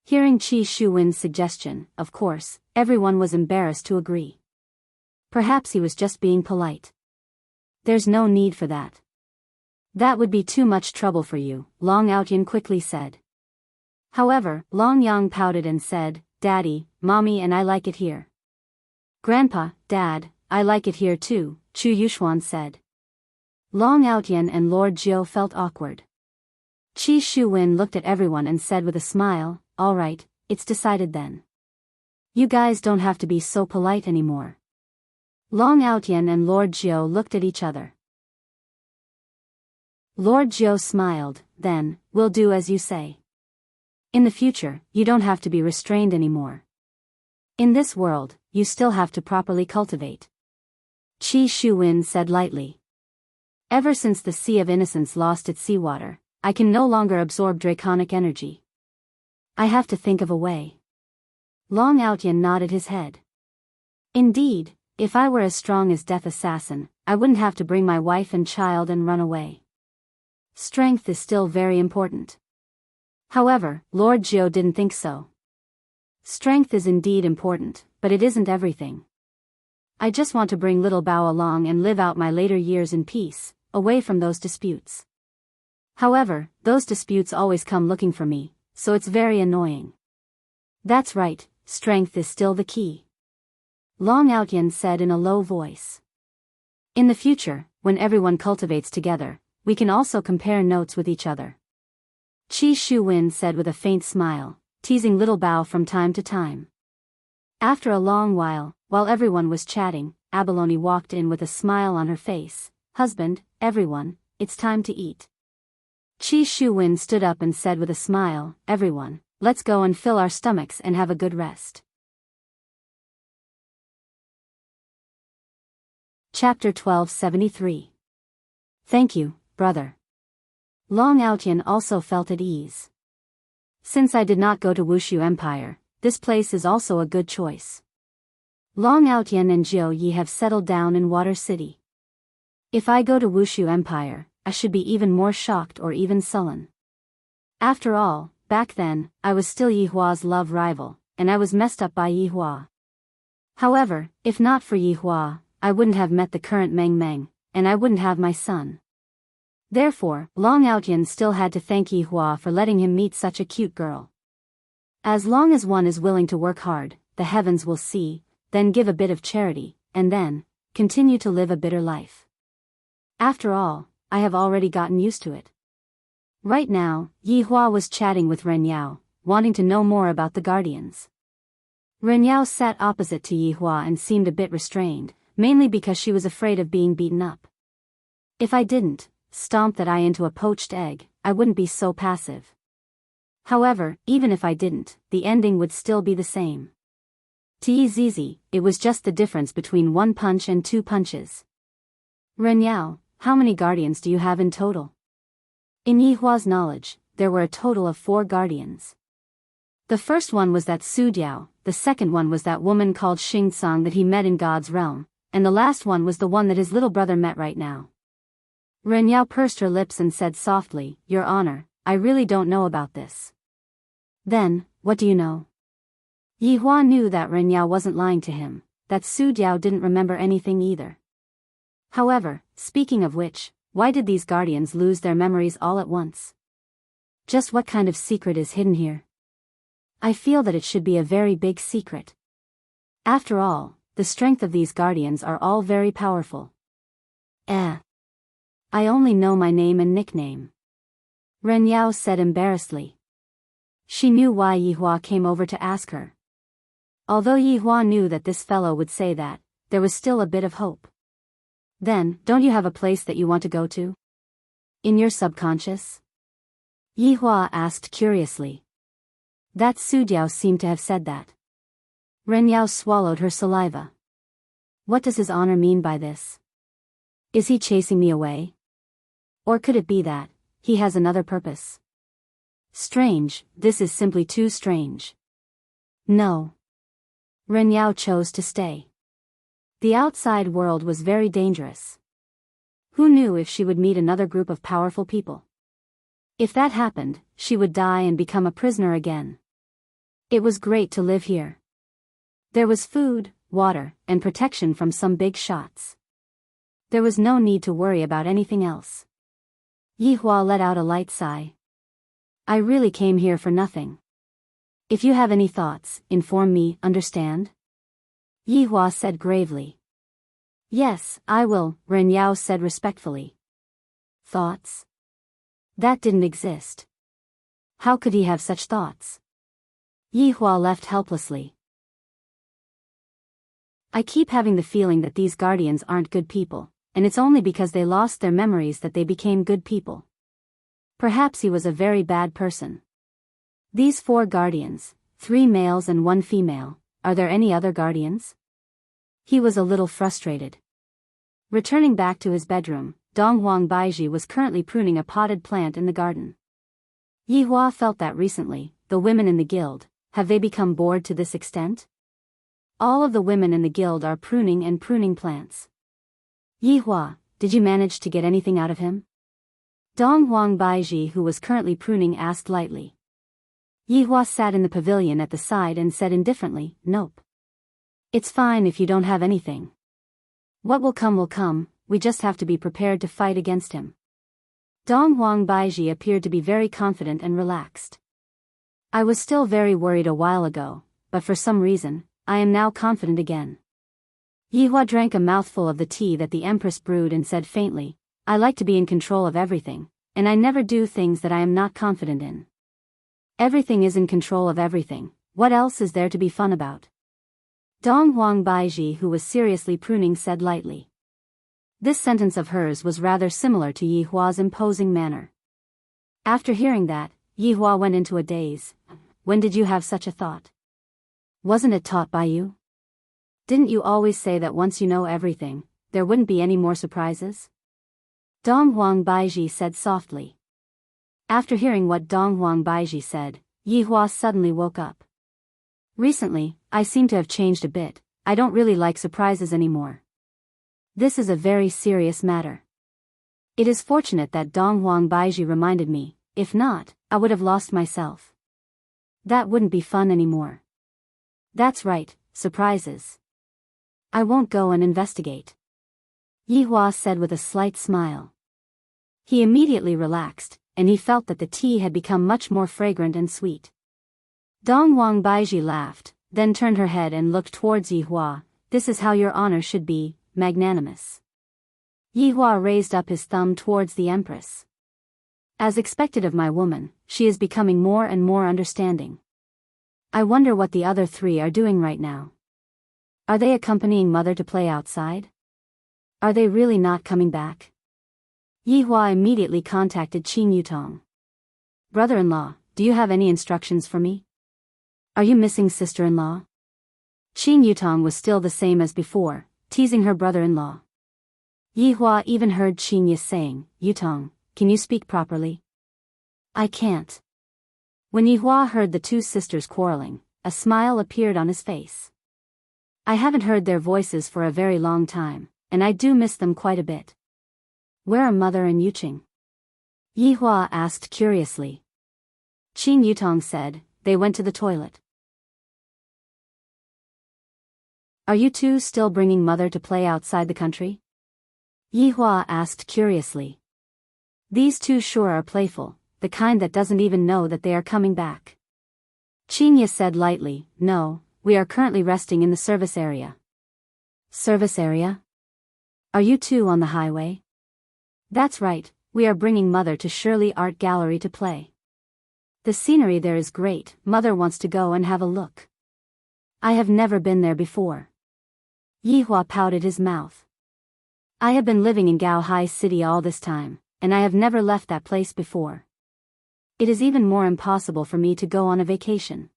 Hearing Qi Shuwen's suggestion, of course, everyone was embarrassed to agree. Perhaps he was just being polite. There's no need for that. That would be too much trouble for you, Long Outyan quickly said. However, Long Yang pouted and said, Daddy, Mommy and I like it here. Grandpa, Dad, I like it here too, Chu Yuxuan said. Long Outyan and Lord Jiu felt awkward. Qi Shuwen looked at everyone and said with a smile, all right, it's decided then. You guys don't have to be so polite anymore. Long Outyan and Lord Jiu looked at each other. Lord Jiu smiled, then, we'll do as you say. In the future, you don't have to be restrained anymore. In this world, you still have to properly cultivate. Qi Shuwen said lightly. Ever since the Sea of Innocence lost its seawater, I can no longer absorb draconic energy. I have to think of a way. Long Outyan nodded his head. Indeed, if I were as strong as Death Assassin, I wouldn't have to bring my wife and child and run away. Strength is still very important. However, Lord Jiu didn't think so. Strength is indeed important, but it isn't everything. I just want to bring little Bao along and live out my later years in peace, away from those disputes. However, those disputes always come looking for me, so it's very annoying. That's right, strength is still the key. Long Outyan said in a low voice. In the future, when everyone cultivates together, we can also compare notes with each other. Qi Shuwen said with a faint smile, teasing little Bao from time to time. After a long while everyone was chatting, Abalone walked in with a smile on her face. Husband, everyone, it's time to eat. Qi Shuwen stood up and said with a smile, everyone, let's go and fill our stomachs and have a good rest. Chapter 1273. Thank you, brother. Long Outyan also felt at ease. Since I did not go to Wushu Empire, this place is also a good choice. Long Outyan and Jiu Yi have settled down in Water City. If I go to Wushu Empire, I should be even more shocked or even sullen. After all, back then, I was still Yi Hua's love rival, and I was messed up by Yi Hua. However, if not for Yi Hua, I wouldn't have met the current Meng Meng, and I wouldn't have my son. Therefore, Long Outyan still had to thank Yi Hua for letting him meet such a cute girl. As long as one is willing to work hard, the heavens will see, then give a bit of charity, and then, continue to live a bitter life. After all, I have already gotten used to it. Right now, Yi Hua was chatting with Ren Yao, wanting to know more about the Guardians. Ren Yao sat opposite to Yi Hua and seemed a bit restrained, mainly because she was afraid of being beaten up. If I didn't stomp that eye into a poached egg, I wouldn't be so passive. However, even if I didn't, the ending would still be the same. To Yi Zizi, it was just the difference between 1 punch and 2 punches. Ren Yao, how many guardians do you have in total? In Yi Hua's knowledge, there were a total of 4 guardians. The first one was that Su Diao, the second one was that woman called Xing Tsang that he met in God's realm, and the last one was the one that his little brother met right now. Ren Yao pursed her lips and said softly, Your Honor, I really don't know about this. Then, what do you know? Yi Hua knew that Ren Yao wasn't lying to him, that Su Diao didn't remember anything either. However, speaking of which, why did these guardians lose their memories all at once? Just what kind of secret is hidden here? I feel that it should be a very big secret. After all, the strength of these guardians are all very powerful. I only know my name and nickname. Ren Yao said embarrassedly. She knew why Yi Hua came over to ask her. Although Yi Hua knew that this fellow would say that, there was still a bit of hope. Then, don't you have a place that you want to go to? In your subconscious? Yi Hua asked curiously. That Su Diao seemed to have said that. Ren Yao swallowed her saliva. What does his honor mean by this? Is he chasing me away? Or could it be that he has another purpose? Strange, this is simply too strange. No. Ren Yao chose to stay. The outside world was very dangerous. Who knew if she would meet another group of powerful people? If that happened, she would die and become a prisoner again. It was great to live here. There was food, water, and protection from some big shots. There was no need to worry about anything else. Yihua let out a light sigh. I really came here for nothing. If you have any thoughts, inform me, understand? Yihua said gravely. Yes, I will, Ren Yao said respectfully. Thoughts? That didn't exist. How could he have such thoughts? Yihua left helplessly. I keep having the feeling that these guardians aren't good people, and it's only because they lost their memories that they became good people. Perhaps he was a very bad person. These 4 guardians, 3 males and 1 female, are there any other guardians? He was a little frustrated. Returning back to his bedroom, Donghuang Baiji was currently pruning a potted plant in the garden. Yihua felt that recently, the women in the guild, have they become bored to this extent? All of the women in the guild are pruning plants. Yihua, did you manage to get anything out of him? Donghuang Baiji, who was currently pruning, asked lightly. Yihua sat in the pavilion at the side and said indifferently, nope. It's fine if you don't have anything. What will come, we just have to be prepared to fight against him. Donghuang Baiji appeared to be very confident and relaxed. I was still very worried a while ago, but for some reason, I am now confident again. Yihua drank a mouthful of the tea that the Empress brewed and said faintly, I like to be in control of everything, and I never do things that I am not confident in. Everything is in control of everything, what else is there to be fun about? Donghuang Baiji, who was seriously pruning, said lightly. This sentence of hers was rather similar to Yihua's imposing manner. After hearing that, Yihua went into a daze. When did you have such a thought? Wasn't it taught by you? Didn't you always say that once you know everything, there wouldn't be any more surprises? Donghuang Baiji said softly. After hearing what Donghuang Baiji said, Yihua suddenly woke up. Recently, I seem to have changed a bit. I don't really like surprises anymore. This is a very serious matter. It is fortunate that Donghuang Baiji reminded me, if not, I would have lost myself. That wouldn't be fun anymore. That's right, surprises. I won't go and investigate. Yihua said with a slight smile. He immediately relaxed, and he felt that the tea had become much more fragrant and sweet. Donghuang Baiji laughed, then turned her head and looked towards Yihua. This is how your honor should be, magnanimous. Yihua raised up his thumb towards the Empress. As expected of my woman, she is becoming more and more understanding. I wonder what the other 3 are doing right now. Are they accompanying mother to play outside? Are they really not coming back? Yihua immediately contacted Qin Yutong. Brother-in-law, do you have any instructions for me? Are you missing sister-in-law? Qin Yutong was still the same as before, teasing her brother-in-law. Yihua even heard Qin Yi saying, Yutong, can you speak properly? I can't. When Yihua heard the 2 sisters quarreling, a smile appeared on his face. I haven't heard their voices for a very long time, and I do miss them quite a bit. Where are mother and Yuqing? Yihua asked curiously. Qin Yutong said, they went to the toilet. Are you 2 still bringing mother to play outside the country? Yihua asked curiously. These 2 sure are playful, the kind that doesn't even know that they are coming back. Qin Yi said lightly, no, we are currently resting in the service area. Service area? Are you 2 on the highway? That's right, we are bringing mother to Shirley Art Gallery to play. The scenery there is great, mother wants to go and have a look. I have never been there before. Yihua pouted his mouth. I have been living in Gaohai City all this time, and I have never left that place before. It is even more impossible for me to go on a vacation.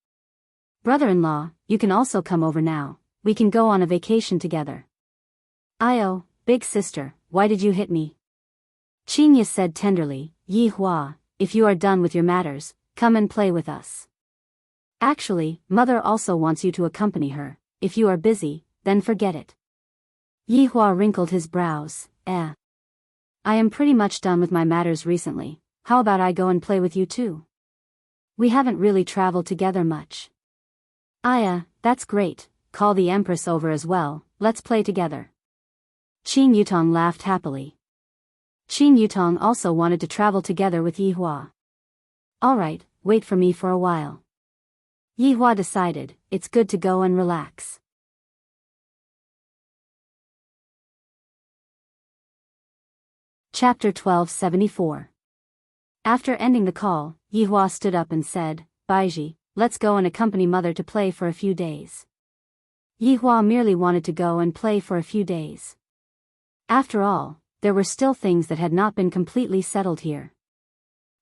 Brother-in-law, you can also come over now, we can go on a vacation together. Io, big sister, why did you hit me? Qin Yi said tenderly, Yihua, if you are done with your matters, come and play with us. Actually, mother also wants you to accompany her. If you are busy, then forget it. Yihua wrinkled his brows. I am pretty much done with my matters recently, how about I go and play with you too? We haven't really traveled together much. That's great, call the Empress over as well, let's play together. Qin Yutong laughed happily. Qin Yutong also wanted to travel together with Yihua. Alright, wait for me for a while. Yihua decided, it's good to go and relax. Chapter 1274. After ending the call, Yihua stood up and said, Baiji, let's go and accompany mother to play for a few days. Yihua merely wanted to go and play for a few days. After all, there were still things that had not been completely settled here.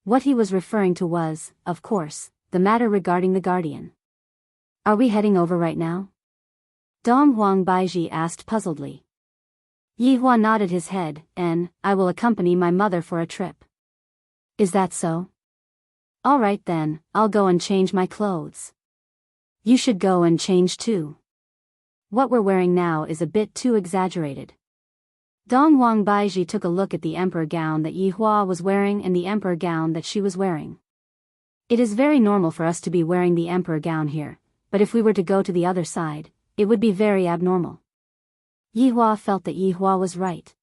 What he was referring to was, of course, the matter regarding the guardian. Are we heading over right now? Dong Huang Baiji asked puzzledly. Yihua nodded his head, and, I will accompany my mother for a trip. Is that so? Alright then, I'll go and change my clothes. You should go and change too. What we're wearing now is a bit too exaggerated. Dong Huang Baiji took a look at the emperor gown that Yihua was wearing and the emperor gown that she was wearing. It is very normal for us to be wearing the emperor gown here, but if we were to go to the other side, it would be very abnormal. Yihua felt that Yihua was right.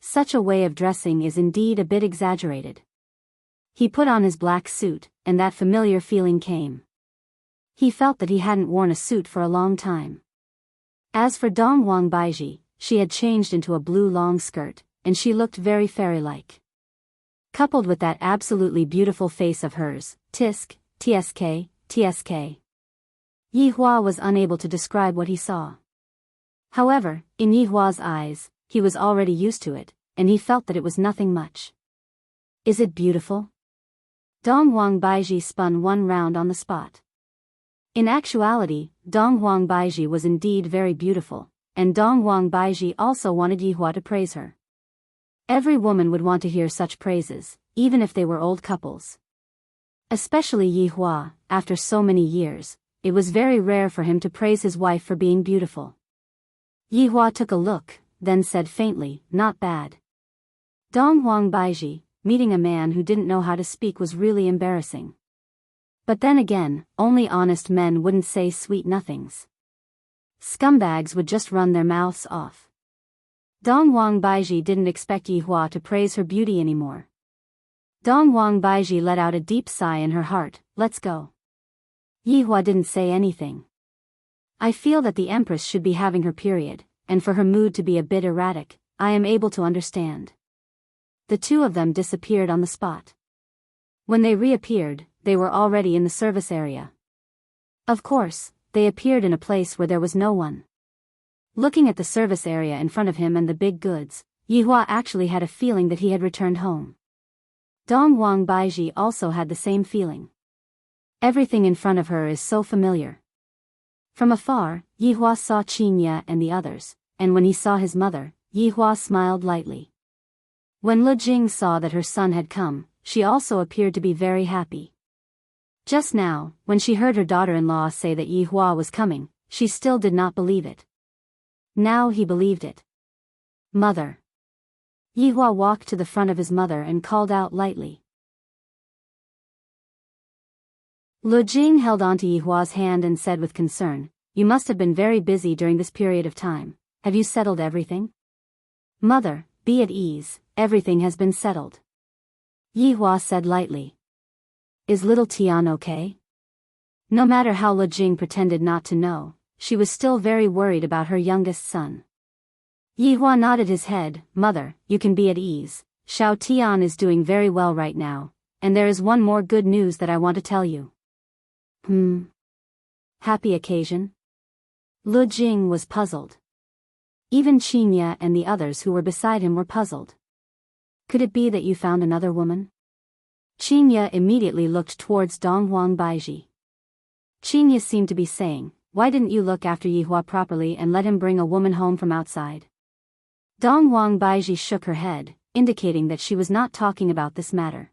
Such a way of dressing is indeed a bit exaggerated. He put on his black suit, and that familiar feeling came. He felt that he hadn't worn a suit for a long time. As for Dong Huang Baiji, she had changed into a blue long skirt, and she looked very fairy-like. Coupled with that absolutely beautiful face of hers, tisk, tsk, tsk. Yihua was unable to describe what he saw. However, in Yihua's eyes, he was already used to it, and he felt that it was nothing much. Is it beautiful? Dong Huang Baiji spun one round on the spot. In actuality, Dong Huang Baiji was indeed very beautiful, and Dong Huang Baiji also wanted Yihua to praise her. Every woman would want to hear such praises, even if they were old couples. Especially Yihua, after so many years, it was very rare for him to praise his wife for being beautiful. Yihua took a look, then said faintly, not bad. Dong Huang Baiji, meeting a man who didn't know how to speak was really embarrassing. But then again, only honest men wouldn't say sweet nothings. Scumbags would just run their mouths off. Dong Huang Baiji didn't expect Yihua to praise her beauty anymore. Dong Huang Baiji let out a deep sigh in her heart, let's go. Yihua didn't say anything. I feel that the Empress should be having her period, and for her mood to be a bit erratic, I am able to understand. The two of them disappeared on the spot. When they reappeared, they were already in the service area. Of course, they appeared in a place where there was no one. Looking at the service area in front of him and the big goods, Yihua actually had a feeling that he had returned home. Dong Huang Baiji also had the same feeling. Everything in front of her is so familiar. From afar, Yihua saw Qinya and the others, and when he saw his mother, Yihua smiled lightly. When Lu Jing saw that her son had come, she also appeared to be very happy. Just now, when she heard her daughter-in-law say that Yihua was coming, she still did not believe it. Now he believed it. Mother. Yihua walked to the front of his mother and called out lightly. Lu Jing held onto Yihua's hand and said with concern, you must have been very busy during this period of time. Have you settled everything? Mother, be at ease, everything has been settled. Yihua said lightly. Is little Tian okay? No matter how Lu Jing pretended not to know, she was still very worried about her youngest son. Yihua nodded his head, Mother, you can be at ease, Xiao Tian is doing very well right now, and there is one more good news that I want to tell you. Happy occasion? Lu Jing was puzzled. Even Qinya and the others who were beside him were puzzled. Could it be that you found another woman? Qinya immediately looked towards Dong Huang Baiji. Qinya seemed to be saying, why didn't you look after Yihua properly and let him bring a woman home from outside? Dong Huang Baiji shook her head, indicating that she was not talking about this matter.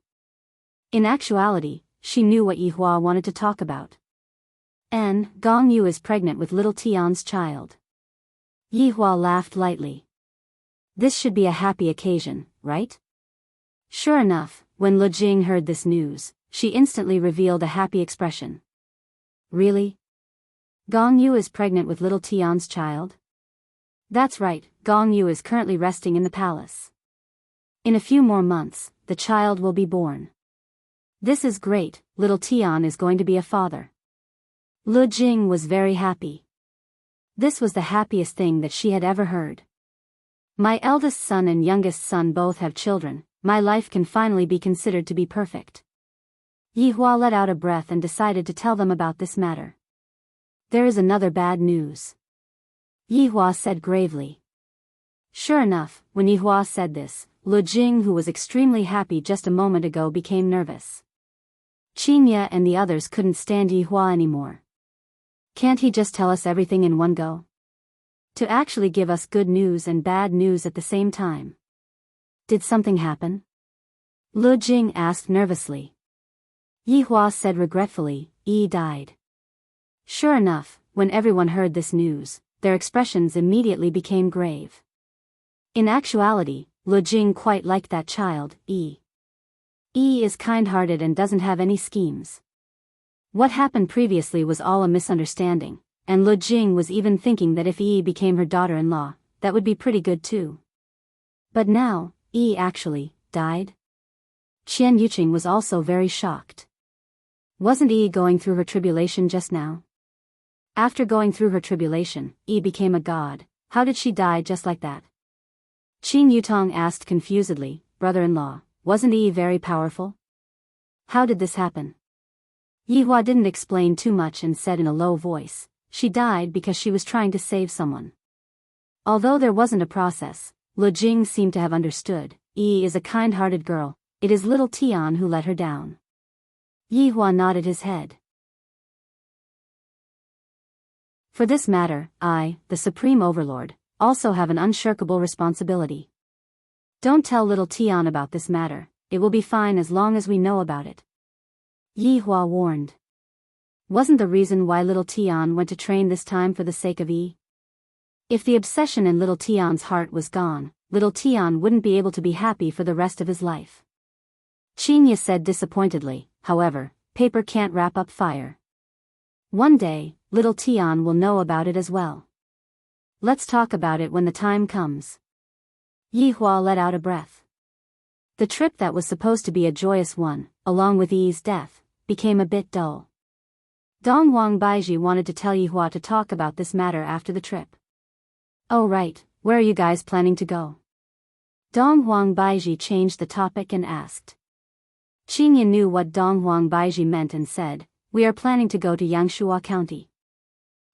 In actuality, she knew what Yihua wanted to talk about. And Gong Yu is pregnant with little Tian's child. Yihua laughed lightly. This should be a happy occasion, right? Sure enough, when Lu Jing heard this news, she instantly revealed a happy expression. Really? Gong Yu is pregnant with little Tian's child? That's right, Gong Yu is currently resting in the palace. In a few more months, the child will be born. This is great, little Tian is going to be a father. Lu Jing was very happy. This was the happiest thing that she had ever heard. My eldest son and youngest son both have children, my life can finally be considered to be perfect. Yihua let out a breath and decided to tell them about this matter. There is another bad news. Yihua said gravely. Sure enough, when Yihua said this, Lu Jing, who was extremely happy just a moment ago, became nervous. Qinya and the others couldn't stand Yihua anymore. Can't he just tell us everything in one go? To actually give us good news and bad news at the same time. Did something happen? Lu Jing asked nervously. Yihua said regretfully, Yi died. Sure enough, when everyone heard this news, their expressions immediately became grave. In actuality, Lu Jing quite liked that child, Yi. Yi is kind-hearted and doesn't have any schemes. What happened previously was all a misunderstanding, and Lu Jing was even thinking that if Yi became her daughter-in-law, that would be pretty good too. But now, Yi actually died? Qian Yuqing was also very shocked. Wasn't Yi going through her tribulation just now? After going through her tribulation, Yi became a god. How did she die just like that? Qin Yutong asked confusedly, brother-in-law, wasn't Yi very powerful? How did this happen? Yihua didn't explain too much and said in a low voice, she died because she was trying to save someone. Although there wasn't a process, Lu Jing seemed to have understood. Yi is a kind-hearted girl, it is little Tian who let her down. Yihua nodded his head. For this matter, I, the Supreme Overlord, also have an unshirkable responsibility. Don't tell little Tian about this matter, it will be fine as long as we know about it. Yihua warned. Wasn't the reason why little Tian went to train this time for the sake of Yi? If the obsession in little Tian's heart was gone, little Tian wouldn't be able to be happy for the rest of his life. Qinya said disappointedly, however, paper can't wrap up fire. One day, little Tian will know about it as well. Let's talk about it when the time comes. Yihua let out a breath. The trip that was supposed to be a joyous one, along with Yi's death, became a bit dull. Donghuang Baiji wanted to tell Yihua to talk about this matter after the trip. Oh right, where are you guys planning to go? Donghuang Baiji changed the topic and asked. Qinya knew what Donghuang Baiji meant and said, we are planning to go to Yangshuo County.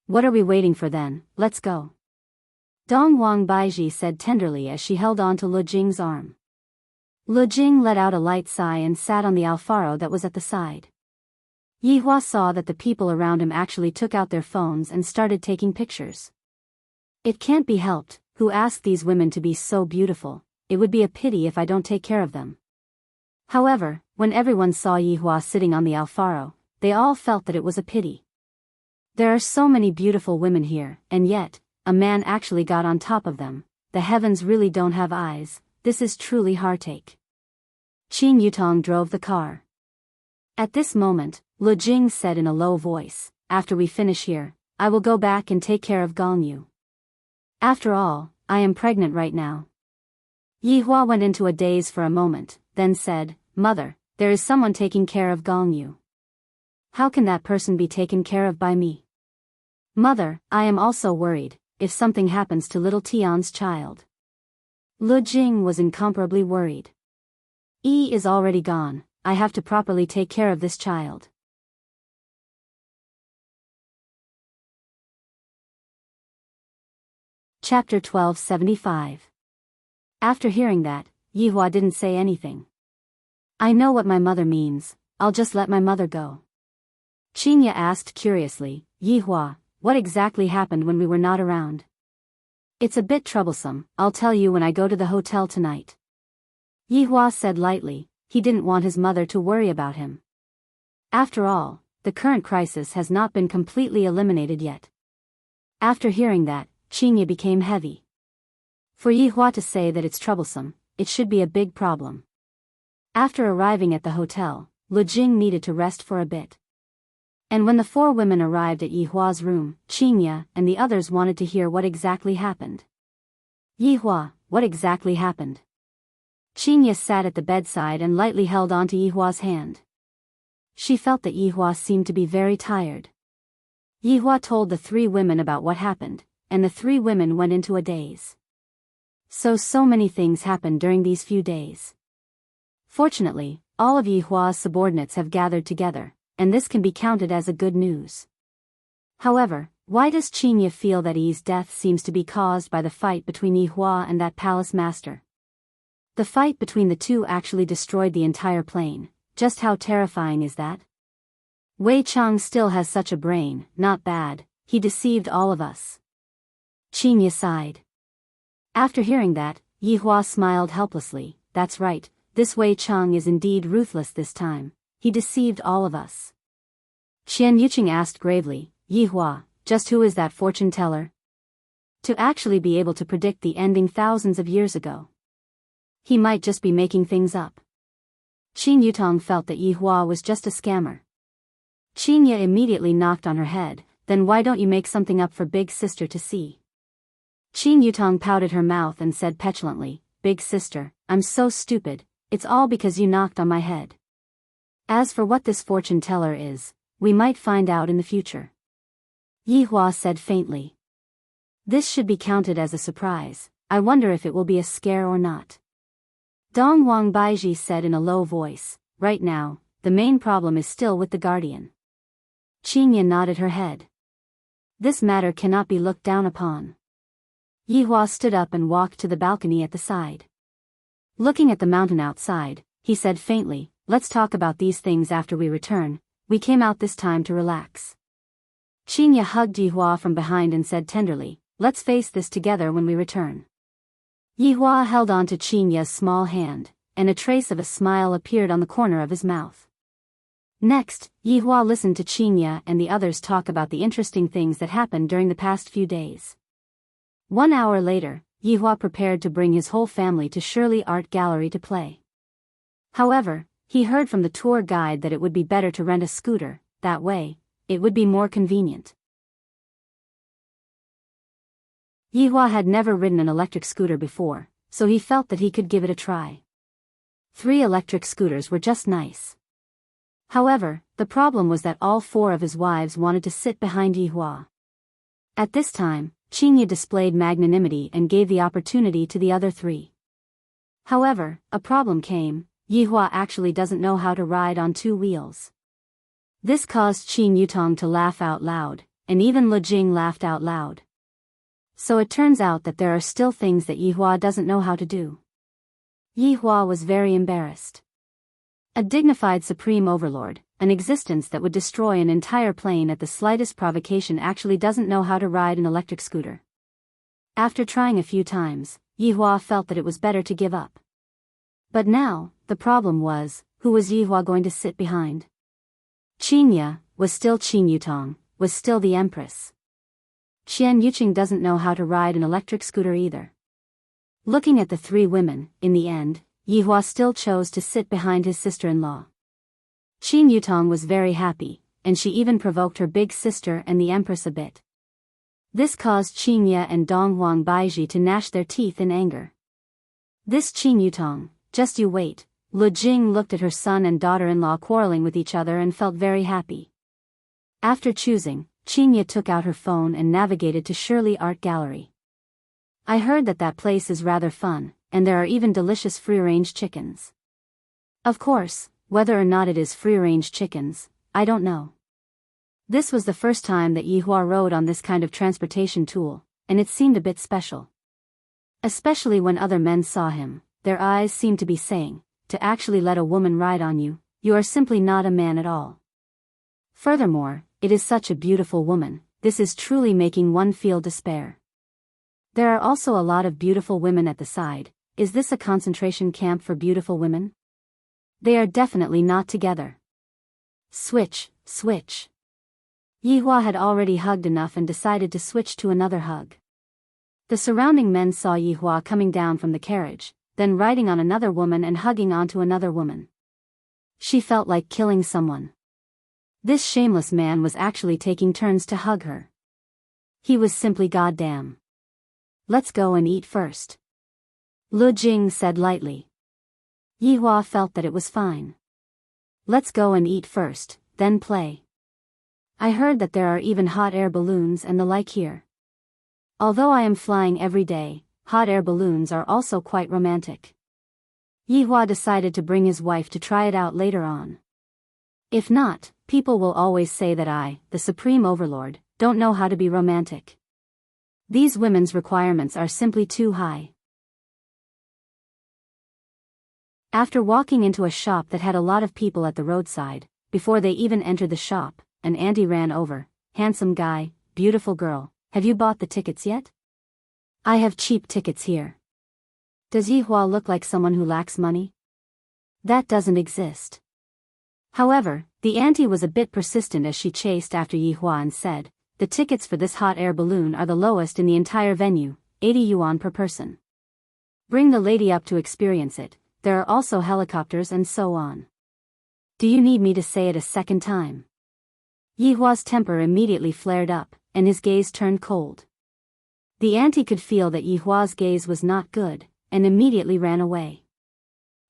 What are we waiting for then, let's go. Donghuang Baiji said tenderly as she held on to Lu Jing's arm. Lu Jing let out a light sigh and sat on the alfaro that was at the side. Yihua saw that the people around him actually took out their phones and started taking pictures. It can't be helped, who asked these women to be so beautiful, it would be a pity if I don't take care of them. However, when everyone saw Yihua sitting on the alfaro, they all felt that it was a pity. There are so many beautiful women here, and yet, a man actually got on top of them. The heavens really don't have eyes, this is truly heartache. Qin Yutong drove the car. At this moment, Lu Jing said in a low voice, after we finish here, I will go back and take care of Gongyu. After all, I am pregnant right now. Yihua went into a daze for a moment, then said, Mother, there is someone taking care of Gongyu. How can that person be taken care of by me? Mother, I am also worried, if something happens to little Tian's child. Lu Jing was incomparably worried. Yi is already gone, I have to properly take care of this child. Chapter 1275. After hearing that, Yihua didn't say anything. I know what my mother means, I'll just let my mother go. Qinya asked curiously, Yihua, what exactly happened when we were not around? It's a bit troublesome, I'll tell you when I go to the hotel tonight. Yihua said lightly, he didn't want his mother to worry about him. After all, the current crisis has not been completely eliminated yet. After hearing that, Qinya became heavy. For Yihua to say that it's troublesome, it should be a big problem. After arriving at the hotel, Lu Jing needed to rest for a bit. And when the four women arrived at Yihua's room, Qinya and the others wanted to hear what exactly happened. Yihua, what exactly happened? Qinya sat at the bedside and lightly held onto Yihua's hand. She felt that Yihua seemed to be very tired. Yihua told the three women about what happened, and the three women went into a daze. So many things happened during these few days. Fortunately, all of Yihua's subordinates have gathered together, and this can be counted as a good news. However, why does Qinya feel that Yi's death seems to be caused by the fight between Yihua and that palace master? The fight between the two actually destroyed the entire plane. Just how terrifying is that? Wei Chang still has such a brain, not bad, he deceived all of us. Qinya sighed. After hearing that, Yihua smiled helplessly. That's right, this Wei Chang is indeed ruthless this time. He deceived all of us. Qian Yuqing asked gravely, Yihua, just who is that fortune teller? To actually be able to predict the ending thousands of years ago. He might just be making things up. Qin Yutong felt that Yihua was just a scammer. Qinya immediately knocked on her head, then why don't you make something up for big sister to see? Qin Yutong pouted her mouth and said petulantly, Big sister, I'm so stupid, it's all because you knocked on my head. As for what this fortune teller is, we might find out in the future. Yihua said faintly. This should be counted as a surprise, I wonder if it will be a scare or not. Dong Wang Baiji said in a low voice, right now, the main problem is still with the guardian. Qinya nodded her head. This matter cannot be looked down upon. Yihua stood up and walked to the balcony at the side. Looking at the mountain outside, he said faintly, let's talk about these things after we return, we came out this time to relax. Qinya hugged Yihua from behind and said tenderly, let's face this together when we return. Yihua held on to Qinya's small hand, and a trace of a smile appeared on the corner of his mouth. Next, Yihua listened to Qinya and the others talk about the interesting things that happened during the past few days. 1 hour later, Yihua prepared to bring his whole family to Shirley Art Gallery to play. However, he heard from the tour guide that it would be better to rent a scooter, that way, it would be more convenient. Yihua had never ridden an electric scooter before, so he felt that he could give it a try. 3 electric scooters were just nice. However, the problem was that all 4 of his wives wanted to sit behind Yihua. At this time, Qinya displayed magnanimity and gave the opportunity to the other 3. However, a problem came. Yihua actually doesn't know how to ride on 2 wheels. This caused Qin Yutong to laugh out loud, and even Lu Jing laughed out loud. So it turns out that there are still things that Yihua doesn't know how to do. Yihua was very embarrassed. A dignified supreme overlord, an existence that would destroy an entire plane at the slightest provocation actually doesn't know how to ride an electric scooter. After trying a few times, Yihua felt that it was better to give up. But now, the problem was, who was Yihua going to sit behind? Qinya was still Qin Yutong, was still the empress. Qian Yuqing doesn't know how to ride an electric scooter either. Looking at the 3 women, in the end, Yihua still chose to sit behind his sister-in-law. Qin Yutong was very happy, and she even provoked her big sister and the empress a bit. This caused Qinya and Dong Wang Baiji to gnash their teeth in anger. This Qin Yutong, just you wait. Lu Jing looked at her son and daughter-in-law quarreling with each other and felt very happy. After choosing, Qinya took out her phone and navigated to Shirley Art Gallery. I heard that place is rather fun, and there are even delicious free-range chickens. Of course, whether or not it is free-range chickens, I don't know. This was the first time that Yihua rode on this kind of transportation tool, and it seemed a bit special. Especially when other men saw him, their eyes seemed to be saying, to actually let a woman ride on you, you are simply not a man at all. Furthermore, it is such a beautiful woman, this is truly making one feel despair. There are also a lot of beautiful women at the side. Is this a concentration camp for beautiful women? They are definitely not together. Switch, switch. Yihua had already hugged enough and decided to switch to another hug. The surrounding men saw Yihua coming down from the carriage, then riding on another woman and hugging onto another woman. She felt like killing someone. This shameless man was actually taking turns to hug her. He was simply goddamn. Let's go and eat first. Lu Jing said lightly. Yihua felt that it was fine. Let's go and eat first, then play. I heard that there are even hot air balloons and the like here. Although I am flying every day, hot air balloons are also quite romantic. Yihua decided to bring his wife to try it out later on. If not, people will always say that I, the supreme overlord, don't know how to be romantic. These women's requirements are simply too high. After walking into a shop that had a lot of people at the roadside, before they even entered the shop, an auntie ran over. Handsome guy, beautiful girl, have you bought the tickets yet? I have cheap tickets here. Does Yihua look like someone who lacks money? That doesn't exist. However, the auntie was a bit persistent as she chased after Yihua and said, the tickets for this hot air balloon are the lowest in the entire venue, 80 yuan per person. Bring the lady up to experience it, there are also helicopters and so on. Do you need me to say it a second time? Yihua's temper immediately flared up, and his gaze turned cold. The auntie could feel that Yihua's gaze was not good, and immediately ran away.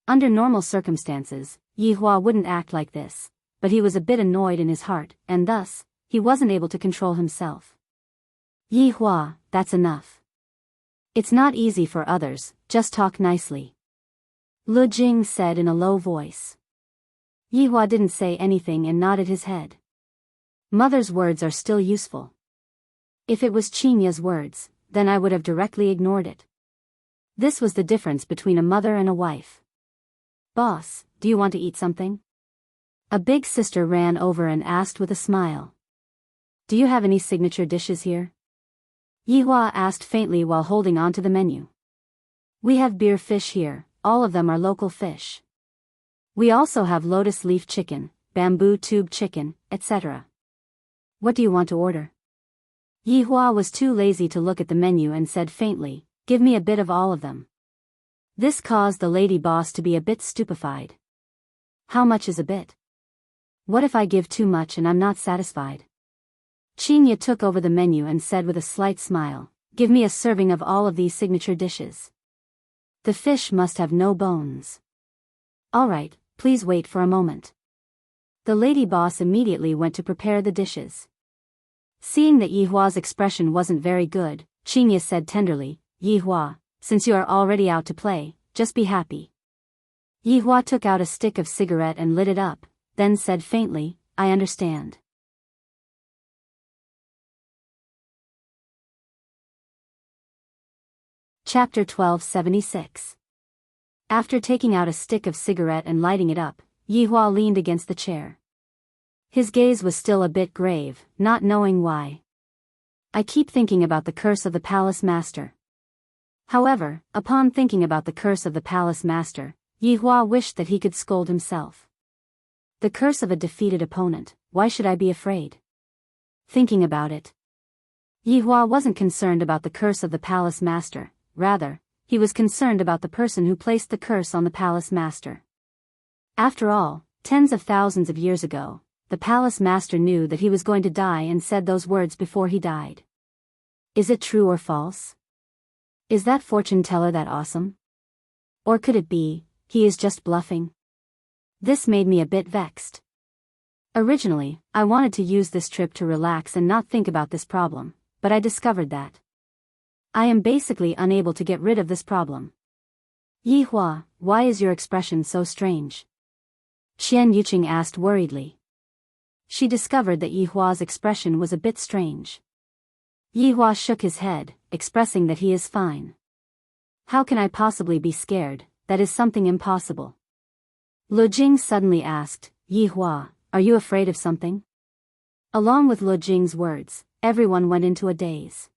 Under normal circumstances, Yihua wouldn't act like this, but he was a bit annoyed in his heart, and thus, he wasn't able to control himself. Yihua, that's enough. It's not easy for others, just talk nicely. Lu Jing said in a low voice. Yihua didn't say anything and nodded his head. Mother's words are still useful. If it was Qingya's words, then I would have directly ignored it. This was the difference between a mother and a wife. Boss, do you want to eat something? A big sister ran over and asked with a smile. Do you have any signature dishes here? Yihua asked faintly while holding on to the menu. We have beer fish here, all of them are local fish. We also have lotus leaf chicken, bamboo tube chicken, etc. What do you want to order? Yihua was too lazy to look at the menu and said faintly, give me a bit of all of them. This caused the lady boss to be a bit stupefied. How much is a bit? What if I give too much and I'm not satisfied? Qingya took over the menu and said with a slight smile, give me a serving of all of these signature dishes. The fish must have no bones. Alright, please wait for a moment. The lady boss immediately went to prepare the dishes. Seeing that Yihua's expression wasn't very good, Qingya said tenderly, Yihua, since you are already out to play, just be happy. Yihua took out a stick of cigarette and lit it up, then said faintly, I understand. Chapter 1276. After taking out a stick of cigarette and lighting it up, Yihua leaned against the chair. His gaze was still a bit grave, not knowing why. I keep thinking about the curse of the palace master. However, upon thinking about the curse of the palace master, Yihua wished that he could scold himself. The curse of a defeated opponent, why should I be afraid? Thinking about it. Yihua wasn't concerned about the curse of the palace master, rather, he was concerned about the person who placed the curse on the palace master. After all, tens of thousands of years ago, the palace master knew that he was going to die and said those words before he died. Is it true or false? Is that fortune teller that awesome? Or could it be, he is just bluffing? This made me a bit vexed. Originally, I wanted to use this trip to relax and not think about this problem, but I discovered that I am basically unable to get rid of this problem. Yihua, why is your expression so strange? Qian Yuqing asked worriedly. She discovered that Yihua's expression was a bit strange. Yihua shook his head, expressing that he is fine. How can I possibly be scared? That is something impossible. Lu Jing suddenly asked, Yihua, are you afraid of something? Along with Lu Jing's words, everyone went into a daze.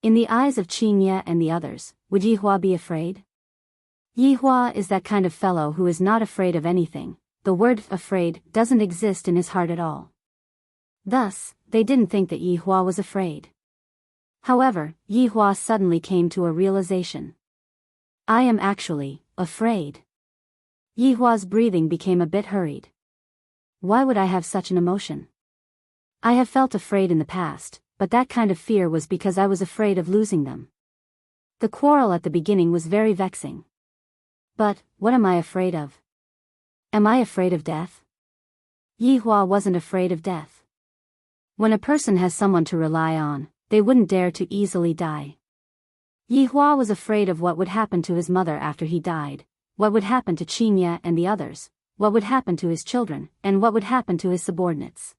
In the eyes of Qingya and the others, would Yihua be afraid? Yihua is that kind of fellow who is not afraid of anything. The word afraid doesn't exist in his heart at all. Thus, they didn't think that Yihua was afraid. However, Yi Hua suddenly came to a realization. I am actually afraid. Yi Hua's breathing became a bit hurried. Why would I have such an emotion? I have felt afraid in the past, but that kind of fear was because I was afraid of losing them. The quarrel at the beginning was very vexing. But, what am I afraid of? Am I afraid of death? Yi Hua wasn't afraid of death. When a person has someone to rely on, they wouldn't dare to easily die. Yi Hua was afraid of what would happen to his mother after he died, what would happen to Qingye and the others, what would happen to his children, and what would happen to his subordinates.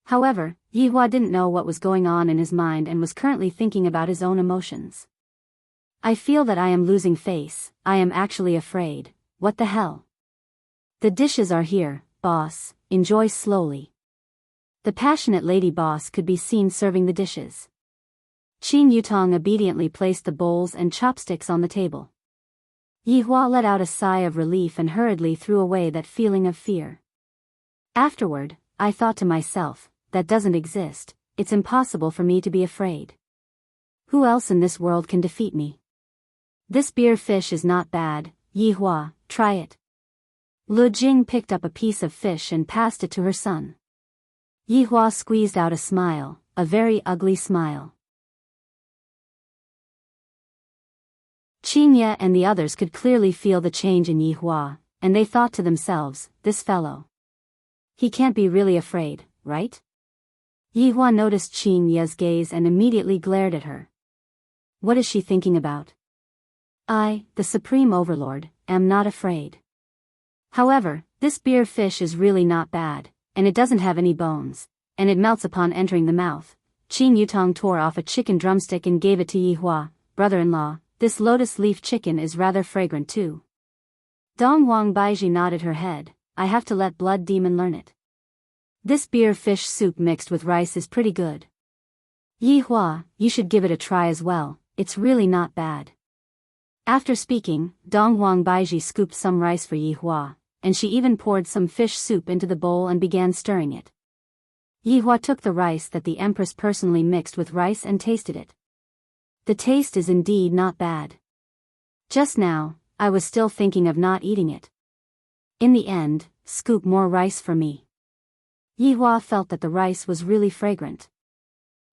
However, Yi Hua didn't know what was going on in his mind and was currently thinking about his own emotions. I feel that I am losing face, I am actually afraid, what the hell? The dishes are here, boss, enjoy slowly. The passionate lady boss could be seen serving the dishes. Qin Yutong obediently placed the bowls and chopsticks on the table. Yi Hua let out a sigh of relief and hurriedly threw away that feeling of fear. Afterward, I thought to myself, that doesn't exist, it's impossible for me to be afraid. Who else in this world can defeat me? This beer fish is not bad, Yi Hua, try it. Lu Jing picked up a piece of fish and passed it to her son. Yi Hua squeezed out a smile, a very ugly smile. Qingye and the others could clearly feel the change in Yi Hua, and they thought to themselves, this fellow. He can't be really afraid, right? Yi Hua noticed Qingye's gaze and immediately glared at her. What is she thinking about? I, the Supreme Overlord, am not afraid. However, this beer fish is really not bad, and it doesn't have any bones, and it melts upon entering the mouth. Qin Yutong tore off a chicken drumstick and gave it to Yi Hua, brother-in-law. This lotus leaf chicken is rather fragrant too. Dong Wang Baiji nodded her head, I have to let Blood Demon learn it. This beer fish soup mixed with rice is pretty good. Yi Hua, you should give it a try as well, it's really not bad. After speaking, Dong Wang Baiji scooped some rice for Yi Hua, and she even poured some fish soup into the bowl and began stirring it. Yi Hua took the rice that the Empress personally mixed with rice and tasted it. The taste is indeed not bad. Just now, I was still thinking of not eating it. In the end, scoop more rice for me. Yi Hua felt that the rice was really fragrant.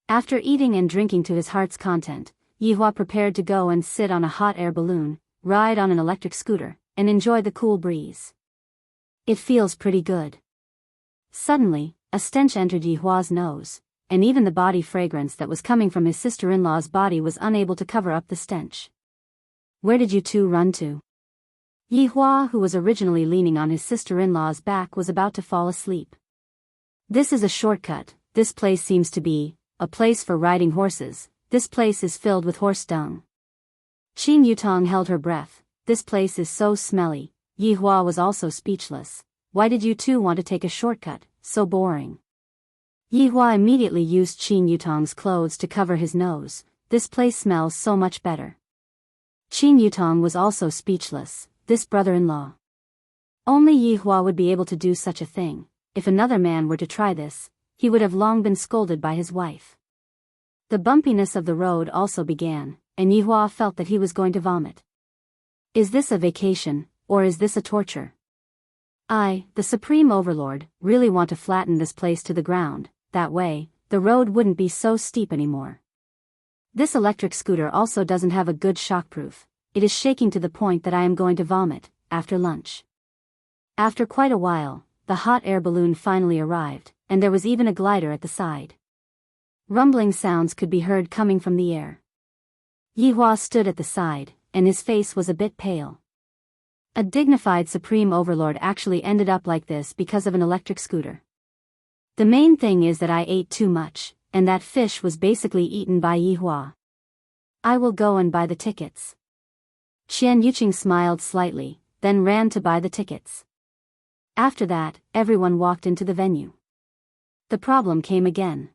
After eating and drinking to his heart's content, Yi Hua prepared to go and sit on a hot air balloon, ride on an electric scooter, and enjoy the cool breeze. It feels pretty good. Suddenly, a stench entered Yi Hua's nose, and even the body fragrance that was coming from his sister-in-law's body was unable to cover up the stench. Where did you two run to? Yi Hua, who was originally leaning on his sister-in-law's back, was about to fall asleep. This is a shortcut, this place seems to be a place for riding horses, this place is filled with horse dung. Qin Yutong held her breath, this place is so smelly. Yi Hua was also speechless. Why did you two want to take a shortcut, so boring? Yi Hua immediately used Qin Yutong's clothes to cover his nose, this place smells so much better. Qin Yutong was also speechless, this brother-in-law. Only Yi Hua would be able to do such a thing. If another man were to try this, he would have long been scolded by his wife. The bumpiness of the road also began, and Yi Hua felt that he was going to vomit. Is this a vacation, or is this a torture? I, the Supreme Overlord, really want to flatten this place to the ground, that way, the road wouldn't be so steep anymore. This electric scooter also doesn't have a good shockproof, it is shaking to the point that I am going to vomit, after lunch. After quite a while, the hot air balloon finally arrived, and there was even a glider at the side. Rumbling sounds could be heard coming from the air. Yi Hua stood at the side, and his face was a bit pale. A dignified Supreme Overlord actually ended up like this because of an electric scooter. The main thing is that I ate too much, and that fish was basically eaten by Yi Hua. I will go and buy the tickets. Qian Yuqing smiled slightly, then ran to buy the tickets. After that, everyone walked into the venue. The problem came again.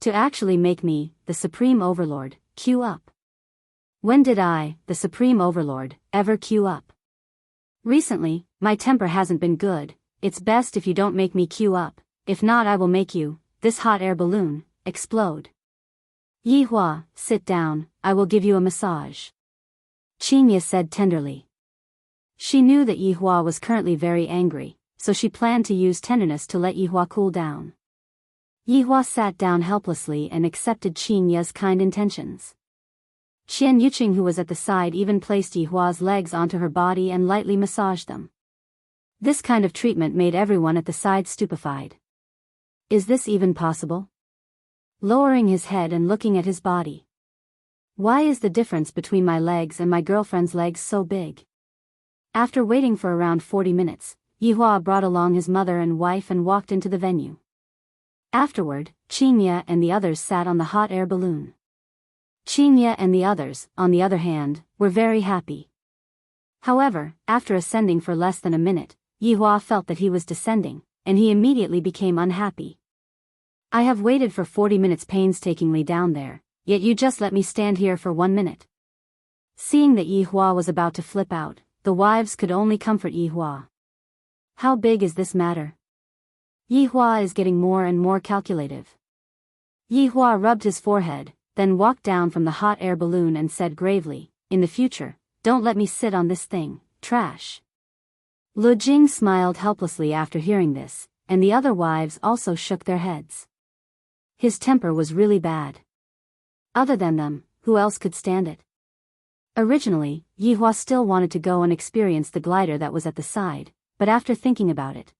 To actually make me, the Supreme Overlord, queue up. When did I, the Supreme Overlord, ever queue up? Recently, my temper hasn't been good, it's best if you don't make me queue up, if not I will make you. this hot air balloon, explode. Yihua, sit down, I will give you a massage. Qingye said tenderly. She knew that Yihua was currently very angry, so she planned to use tenderness to let Yihua cool down. Yihua sat down helplessly and accepted Qingye's kind intentions. Qian Yuqing, who was at the side, even placed Yihua's legs onto her body and lightly massaged them. This kind of treatment made everyone at the side stupefied. Is this even possible? Lowering his head and looking at his body. Why is the difference between my legs and my girlfriend's legs so big? After waiting for around 40 minutes, Yihua brought along his mother and wife and walked into the venue. Afterward, Qingye and the others sat on the hot air balloon. Qingye and the others, on the other hand, were very happy. However, after ascending for less than a minute, Yihua felt that he was descending, and he immediately became unhappy. I have waited for 40 minutes painstakingly down there, yet you just let me stand here for 1 minute. Seeing that Yihua was about to flip out, the wives could only comfort Yihua. How big is this matter? Yihua is getting more and more calculative. Yihua rubbed his forehead, then walked down from the hot air balloon and said gravely, in the future, don't let me sit on this thing, trash. Lu Jing smiled helplessly after hearing this, and the other wives also shook their heads. His temper was really bad. Other than them, who else could stand it? Originally, Yihua still wanted to go and experience the glider that was at the side, but after thinking about it,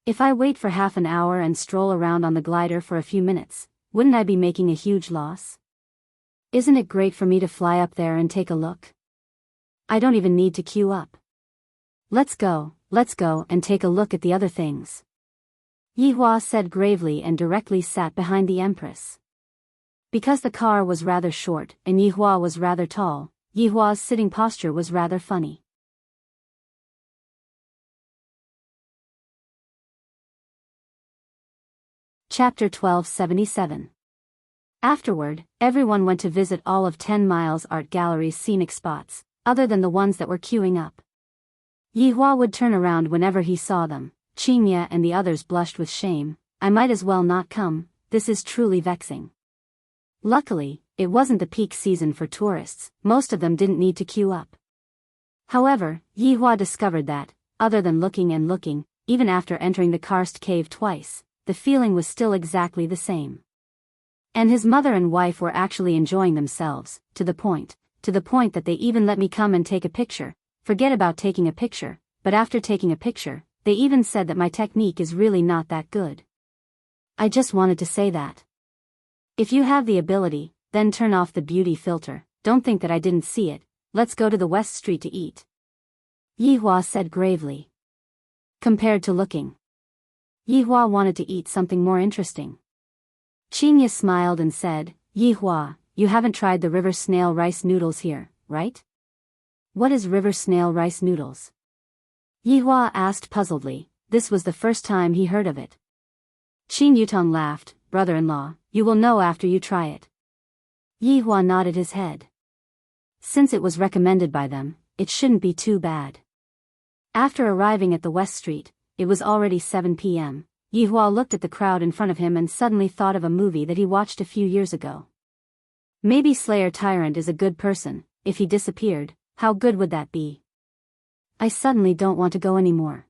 if I wait for half an hour and stroll around on the glider for a few minutes, wouldn't I be making a huge loss? Isn't it great for me to fly up there and take a look? I don't even need to queue up. Let's go and take a look at the other things. Yihua said gravely and directly sat behind the Empress. Because the car was rather short and Yihua was rather tall, Yihua's sitting posture was rather funny. Chapter 1277. Afterward, everyone went to visit all of 10 Miles Art Gallery's scenic spots, other than the ones that were queuing up. Yihua would turn around whenever he saw them. Qingye and the others blushed with shame. I might as well not come, this is truly vexing. Luckily, it wasn't the peak season for tourists, most of them didn't need to queue up. However, Yihua discovered that, other than looking and looking, even after entering the karst cave twice, the feeling was still exactly the same. And his mother and wife were actually enjoying themselves, to the point that they even let me come and take a picture. Forget about taking a picture, but after taking a picture, they even said that my technique is really not that good. I just wanted to say that. If you have the ability, then turn off the beauty filter, don't think that I didn't see it, let's go to the West Street to eat. Yihua said gravely. Compared to looking, Yihua wanted to eat something more interesting. Qingye smiled and said, Yihua, you haven't tried the river snail rice noodles here, right? What is river snail rice noodles? Yihua asked puzzledly. This was the first time he heard of it. Qin Yutong laughed. Brother-in-law, you will know after you try it. Yihua nodded his head. Since it was recommended by them, it shouldn't be too bad. After arriving at the West Street, it was already 7 p.m. Yihua looked at the crowd in front of him and suddenly thought of a movie that he watched a few years ago. Maybe Slayer Tyrant is a good person. If he disappeared, how good would that be? I suddenly don't want to go anymore.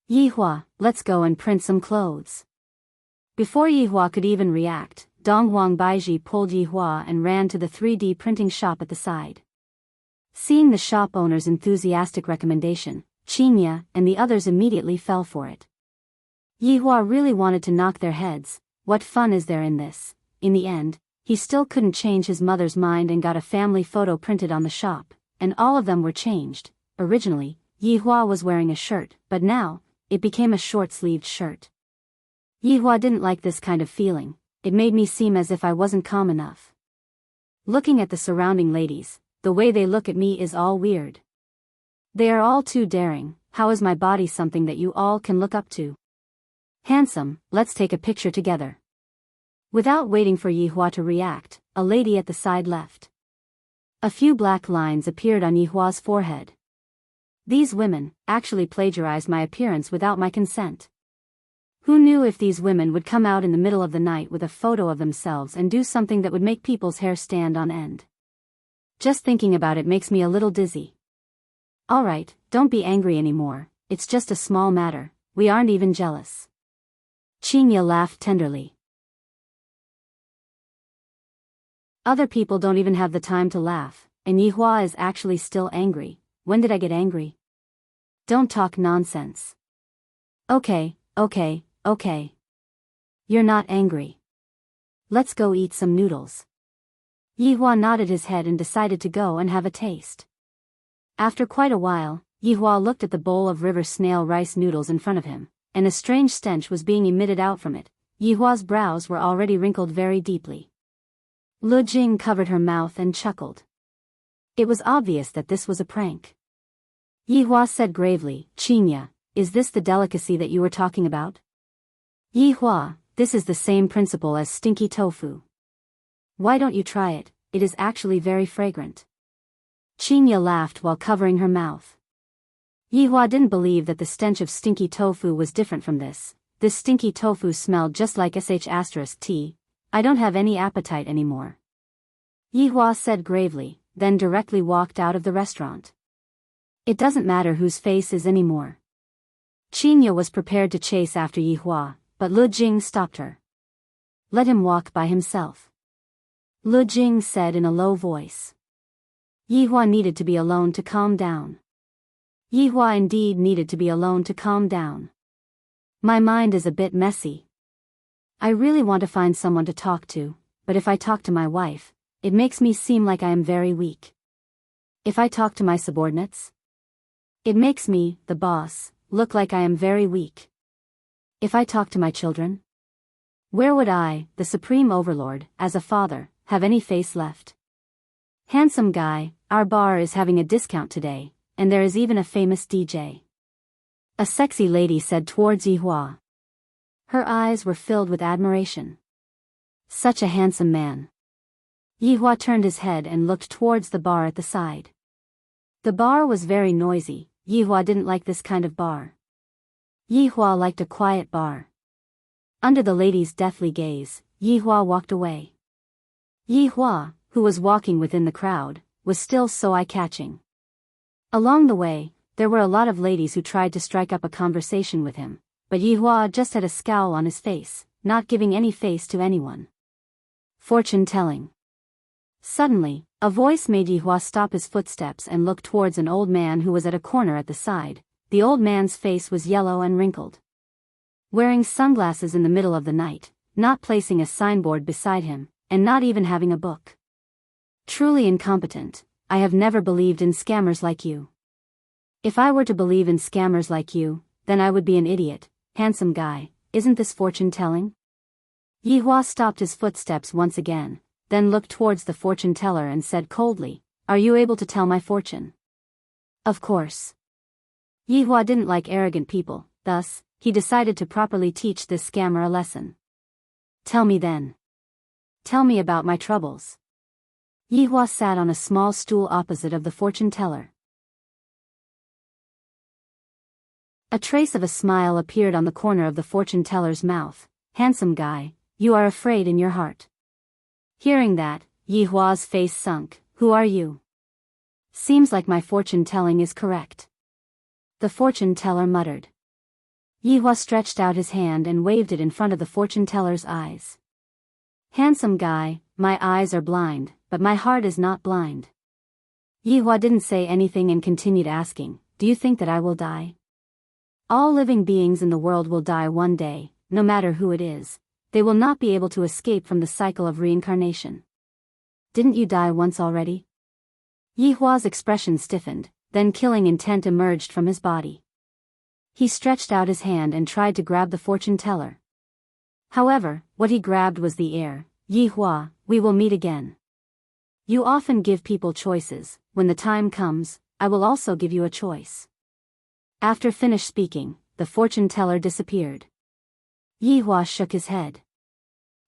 Yihua, let's go and print some clothes. Before Yihua could even react, Donghuang Baiji pulled Yihua and ran to the 3D printing shop at the side. Seeing the shop owner's enthusiastic recommendation, Qingye and the others immediately fell for it. Yihua really wanted to knock their heads. What fun is there in this? In the end, he still couldn't change his mother's mind and got a family photo printed on the shop, and all of them were changed. Originally, Yihua was wearing a shirt, but now, it became a short-sleeved shirt. Yihua didn't like this kind of feeling, it made me seem as if I wasn't calm enough. Looking at the surrounding ladies, the way they look at me is all weird. They are all too daring. How is my body something that you all can look up to? Handsome, let's take a picture together. Without waiting for Yihua to react, a lady at the side left. A few black lines appeared on Yihua's forehead. These women actually plagiarized my appearance without my consent. Who knew if these women would come out in the middle of the night with a photo of themselves and do something that would make people's hair stand on end? Just thinking about it makes me a little dizzy. Alright, don't be angry anymore, it's just a small matter, we aren't even jealous. Qingya laughed tenderly. Other people don't even have the time to laugh, and Yihua is actually still angry. When did I get angry? Don't talk nonsense. Okay. You're not angry. Let's go eat some noodles. Yihua nodded his head and decided to go and have a taste. After quite a while, Yihua looked at the bowl of river snail rice noodles in front of him, and a strange stench was being emitted out from it. Yihua's brows were already wrinkled very deeply. Lu Jing covered her mouth and chuckled. It was obvious that this was a prank. Yihua said gravely, Qingya, is this the delicacy that you were talking about? Yihua, this is the same principle as stinky tofu. Why don't you try it? It is actually very fragrant. Qingya laughed while covering her mouth. Yihua didn't believe that the stench of stinky tofu was different from this. This stinky tofu smelled just like sh*t. I don't have any appetite anymore. Yihua said gravely, then directly walked out of the restaurant. It doesn't matter whose face is anymore. Qingya was prepared to chase after Yihua, but Lu Jing stopped her. Let him walk by himself. Lu Jing said in a low voice. Yihua needed to be alone to calm down. Yihua indeed needed to be alone to calm down. My mind is a bit messy. I really want to find someone to talk to, but if I talk to my wife, it makes me seem like I am very weak. If I talk to my subordinates, it makes me, the boss, look like I am very weak. If I talk to my children, where would I, the supreme overlord, as a father, have any face left? Handsome guy, our bar is having a discount today, and there is even a famous DJ. A sexy lady said towards Yihua. Her eyes were filled with admiration. Such a handsome man. Yihua turned his head and looked towards the bar at the side. The bar was very noisy. Yihua didn't like this kind of bar. Yihua liked a quiet bar. Under the lady's deathly gaze, Yihua walked away. Yihua, who was walking within the crowd, was still so eye-catching. Along the way, there were a lot of ladies who tried to strike up a conversation with him, but Yihua just had a scowl on his face, not giving any face to anyone. Fortune-telling. Suddenly, a voice made Yihua stop his footsteps and look towards an old man who was at a corner at the side. The old man's face was yellow and wrinkled. Wearing sunglasses in the middle of the night, not placing a signboard beside him, and not even having a book. Truly incompetent. I have never believed in scammers like you. If I were to believe in scammers like you, then I would be an idiot. Handsome guy, isn't this fortune-telling? Yihua stopped his footsteps once again, then looked towards the fortune-teller and said coldly, Are you able to tell my fortune? Of course. Yihua didn't like arrogant people, thus, he decided to properly teach this scammer a lesson. Tell me then. Tell me about my troubles. Yihua sat on a small stool opposite of the fortune-teller. A trace of a smile appeared on the corner of the fortune-teller's mouth. Handsome guy, you are afraid in your heart. Hearing that, Yihua's face sunk. Who are you? Seems like my fortune-telling is correct. The fortune-teller muttered. Yihua stretched out his hand and waved it in front of the fortune-teller's eyes. Handsome guy, my eyes are blind, but my heart is not blind. Yihua didn't say anything and continued asking, Do you think that I will die? All living beings in the world will die one day, no matter who it is. They will not be able to escape from the cycle of reincarnation. Didn't you die once already? Yihua's expression stiffened, then killing intent emerged from his body. He stretched out his hand and tried to grab the fortune-teller. However, what he grabbed was the air. Yihua, we will meet again. You often give people choices. When the time comes, I will also give you a choice. After finished speaking, the fortune-teller disappeared. Yihua shook his head.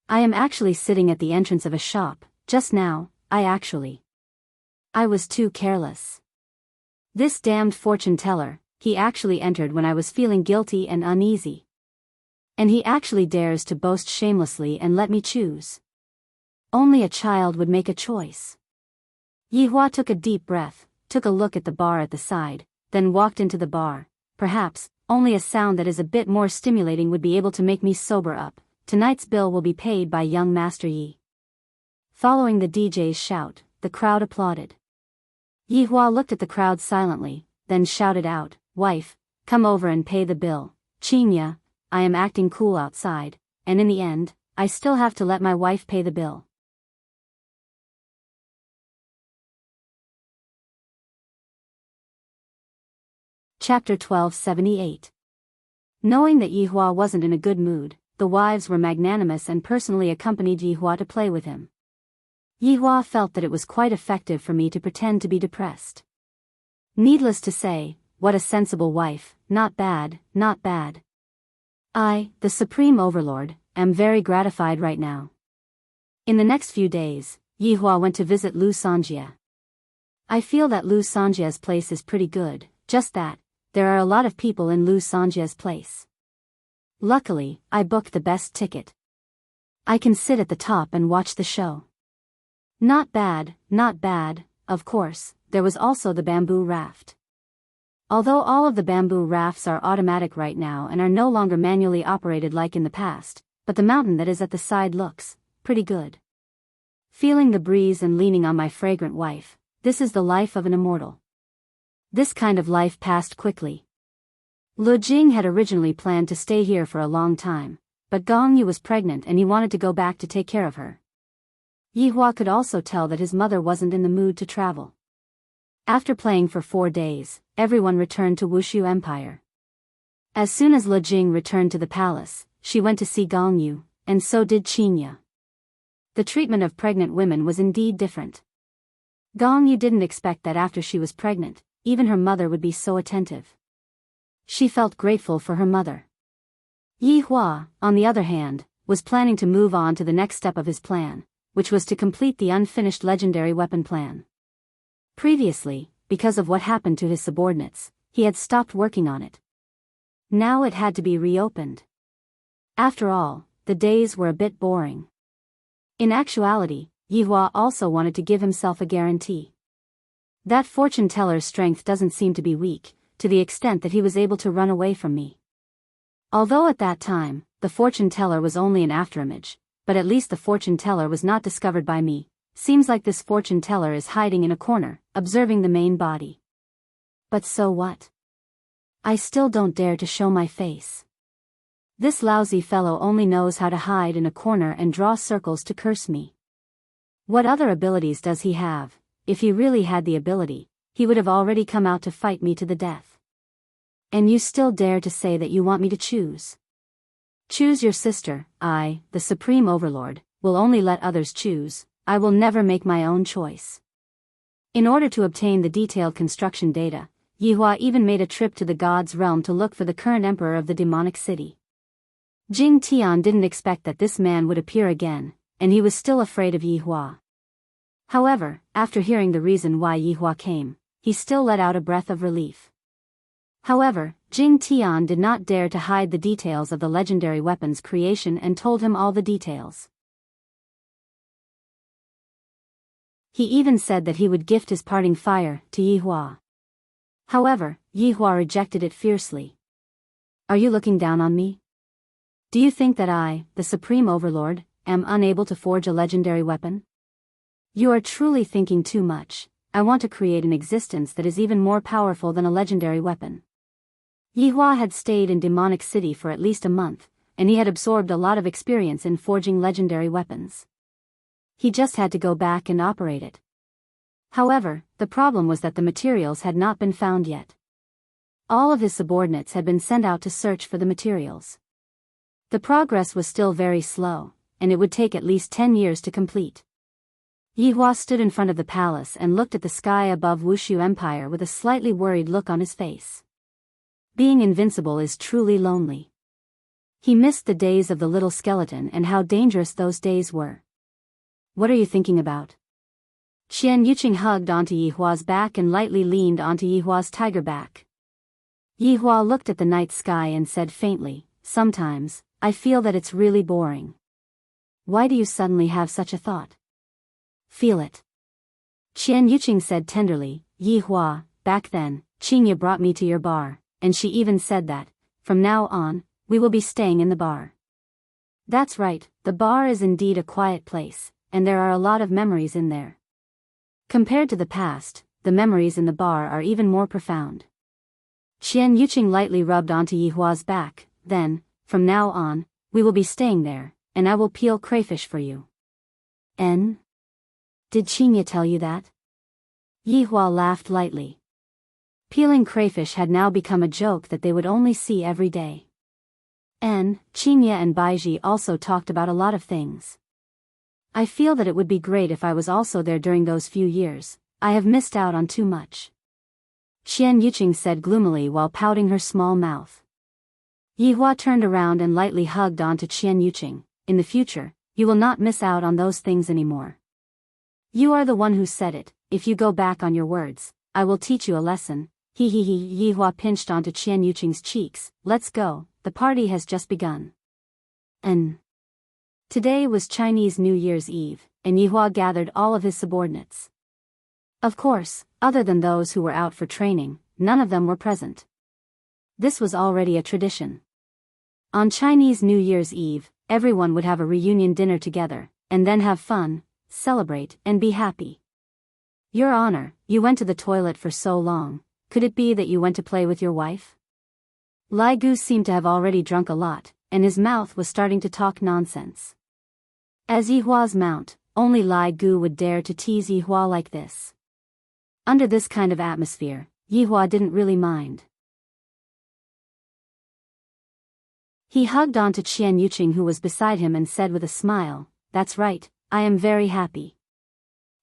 I am actually sitting at the entrance of a shop. Just now, I was too careless. This damned fortune-teller, he actually entered when I was feeling guilty and uneasy. And he actually dares to boast shamelessly and let me choose. Only a child would make a choice. Yihua took a deep breath, took a look at the bar at the side, then walked into the bar. Perhaps, only a sound that is a bit more stimulating would be able to make me sober up. Tonight's bill will be paid by young Master Yi. Following the DJ's shout, the crowd applauded. Yihua looked at the crowd silently, then shouted out, "Wife, come over and pay the bill." "Qinya, I am acting cool outside, and in the end, I still have to let my wife pay the bill." Chapter 1278. Knowing that Yihua wasn't in a good mood, the wives were magnanimous and personally accompanied Yihua to play with him. Yihua felt that it was quite effective for me to pretend to be depressed. Needless to say, what a sensible wife, not bad, not bad. I, the Supreme Overlord, am very gratified right now. In the next few days, Yihua went to visit Lu Sanjia. I feel that Lu Sanjia's place is pretty good, just that, there are a lot of people in Lu Sanjia's place. Luckily, I booked the best ticket. I can sit at the top and watch the show. Not bad, not bad. Of course, there was also the bamboo raft. Although all of the bamboo rafts are automatic right now and are no longer manually operated like in the past, but the mountain that is at the side looks pretty good. Feeling the breeze and leaning on my fragrant wife, this is the life of an immortal. This kind of life passed quickly. Lu Jing had originally planned to stay here for a long time, but Gong Yu was pregnant and he wanted to go back to take care of her. Yihua could also tell that his mother wasn't in the mood to travel. After playing for 4 days, everyone returned to Wushu Empire. As soon as Lu Jing returned to the palace, she went to see Gong Yu, and so did Qinya. The treatment of pregnant women was indeed different. Gong Yu didn't expect that after she was pregnant, even her mother would be so attentive. She felt grateful for her mother. Yihua, on the other hand, was planning to move on to the next step of his plan, which was to complete the unfinished legendary weapon plan. Previously, because of what happened to his subordinates, he had stopped working on it. Now it had to be reopened. After all, the days were a bit boring. In actuality, Yihua also wanted to give himself a guarantee. That fortune teller's strength doesn't seem to be weak, to the extent that he was able to run away from me. Although at that time, the fortune teller was only an afterimage, but at least the fortune teller was not discovered by me. Seems like this fortune teller is hiding in a corner, observing the main body. But so what? I still don't dare to show my face. This lousy fellow only knows how to hide in a corner and draw circles to curse me. What other abilities does he have? If he really had the ability, he would have already come out to fight me to the death. And you still dare to say that you want me to choose? Choose your sister. I, the Supreme Overlord, will only let others choose. I will never make my own choice. In order to obtain the detailed construction data, Yihua even made a trip to the God's realm to look for the current emperor of the demonic city. Jing Tian didn't expect that this man would appear again, and he was still afraid of Yihua. However, after hearing the reason why Yihua came, he still let out a breath of relief. However, Jing Tian did not dare to hide the details of the legendary weapon's creation and told him all the details. He even said that he would gift his parting fire to Yihua. However, Yihua rejected it fiercely. Are you looking down on me? Do you think that I, the Supreme Overlord, am unable to forge a legendary weapon? You are truly thinking too much. I want to create an existence that is even more powerful than a legendary weapon. Yihua had stayed in Demonic City for at least a month, and he had absorbed a lot of experience in forging legendary weapons. He just had to go back and operate it. However, the problem was that the materials had not been found yet. All of his subordinates had been sent out to search for the materials. The progress was still very slow, and it would take at least 10 years to complete. Yihua stood in front of the palace and looked at the sky above Wushu Empire with a slightly worried look on his face. Being invincible is truly lonely. He missed the days of the little skeleton and how dangerous those days were. What are you thinking about? Qian Yuqing hugged onto Yihua's back and lightly leaned onto Yihua's tiger back. Yihua looked at the night sky and said faintly, sometimes, I feel that it's really boring. Why do you suddenly have such a thought? Feel it. Qian Yuqing said tenderly, Yi Hua, back then, Qingya brought me to your bar, and she even said that, from now on, we will be staying in the bar. That's right, the bar is indeed a quiet place, and there are a lot of memories in there. Compared to the past, the memories in the bar are even more profound. Qian Yuqing lightly rubbed onto Yi Hua's back, then, from now on, we will be staying there, and I will peel crayfish for you. Did Qingya tell you that? Yi Hua laughed lightly. Peeling crayfish had now become a joke that they would only see every day. Qingya and Baiji also talked about a lot of things. I feel that it would be great if I was also there during those few years. I have missed out on too much. Qian Yuqing said gloomily while pouting her small mouth. Yi Hua turned around and lightly hugged onto Qian Yuqing. In the future, you will not miss out on those things anymore. You are the one who said it. If you go back on your words, I will teach you a lesson. Yi Hua pinched onto Qian Yuqing's cheeks. Let's go, the party has just begun. Today was Chinese New Year's Eve, and Yi Hua gathered all of his subordinates. Of course, other than those who were out for training, none of them were present. This was already a tradition. On Chinese New Year's Eve, everyone would have a reunion dinner together, and then have fun, celebrate, and be happy. Your Honor, you went to the toilet for so long, could it be that you went to play with your wife? Lai Gu seemed to have already drunk a lot, and his mouth was starting to talk nonsense. As Yi Hua's mount, only Lai Gu would dare to tease Yi Hua like this. Under this kind of atmosphere, Yi Hua didn't really mind. He hugged onto Qian Yuqing who was beside him and said with a smile, That's right, I am very happy.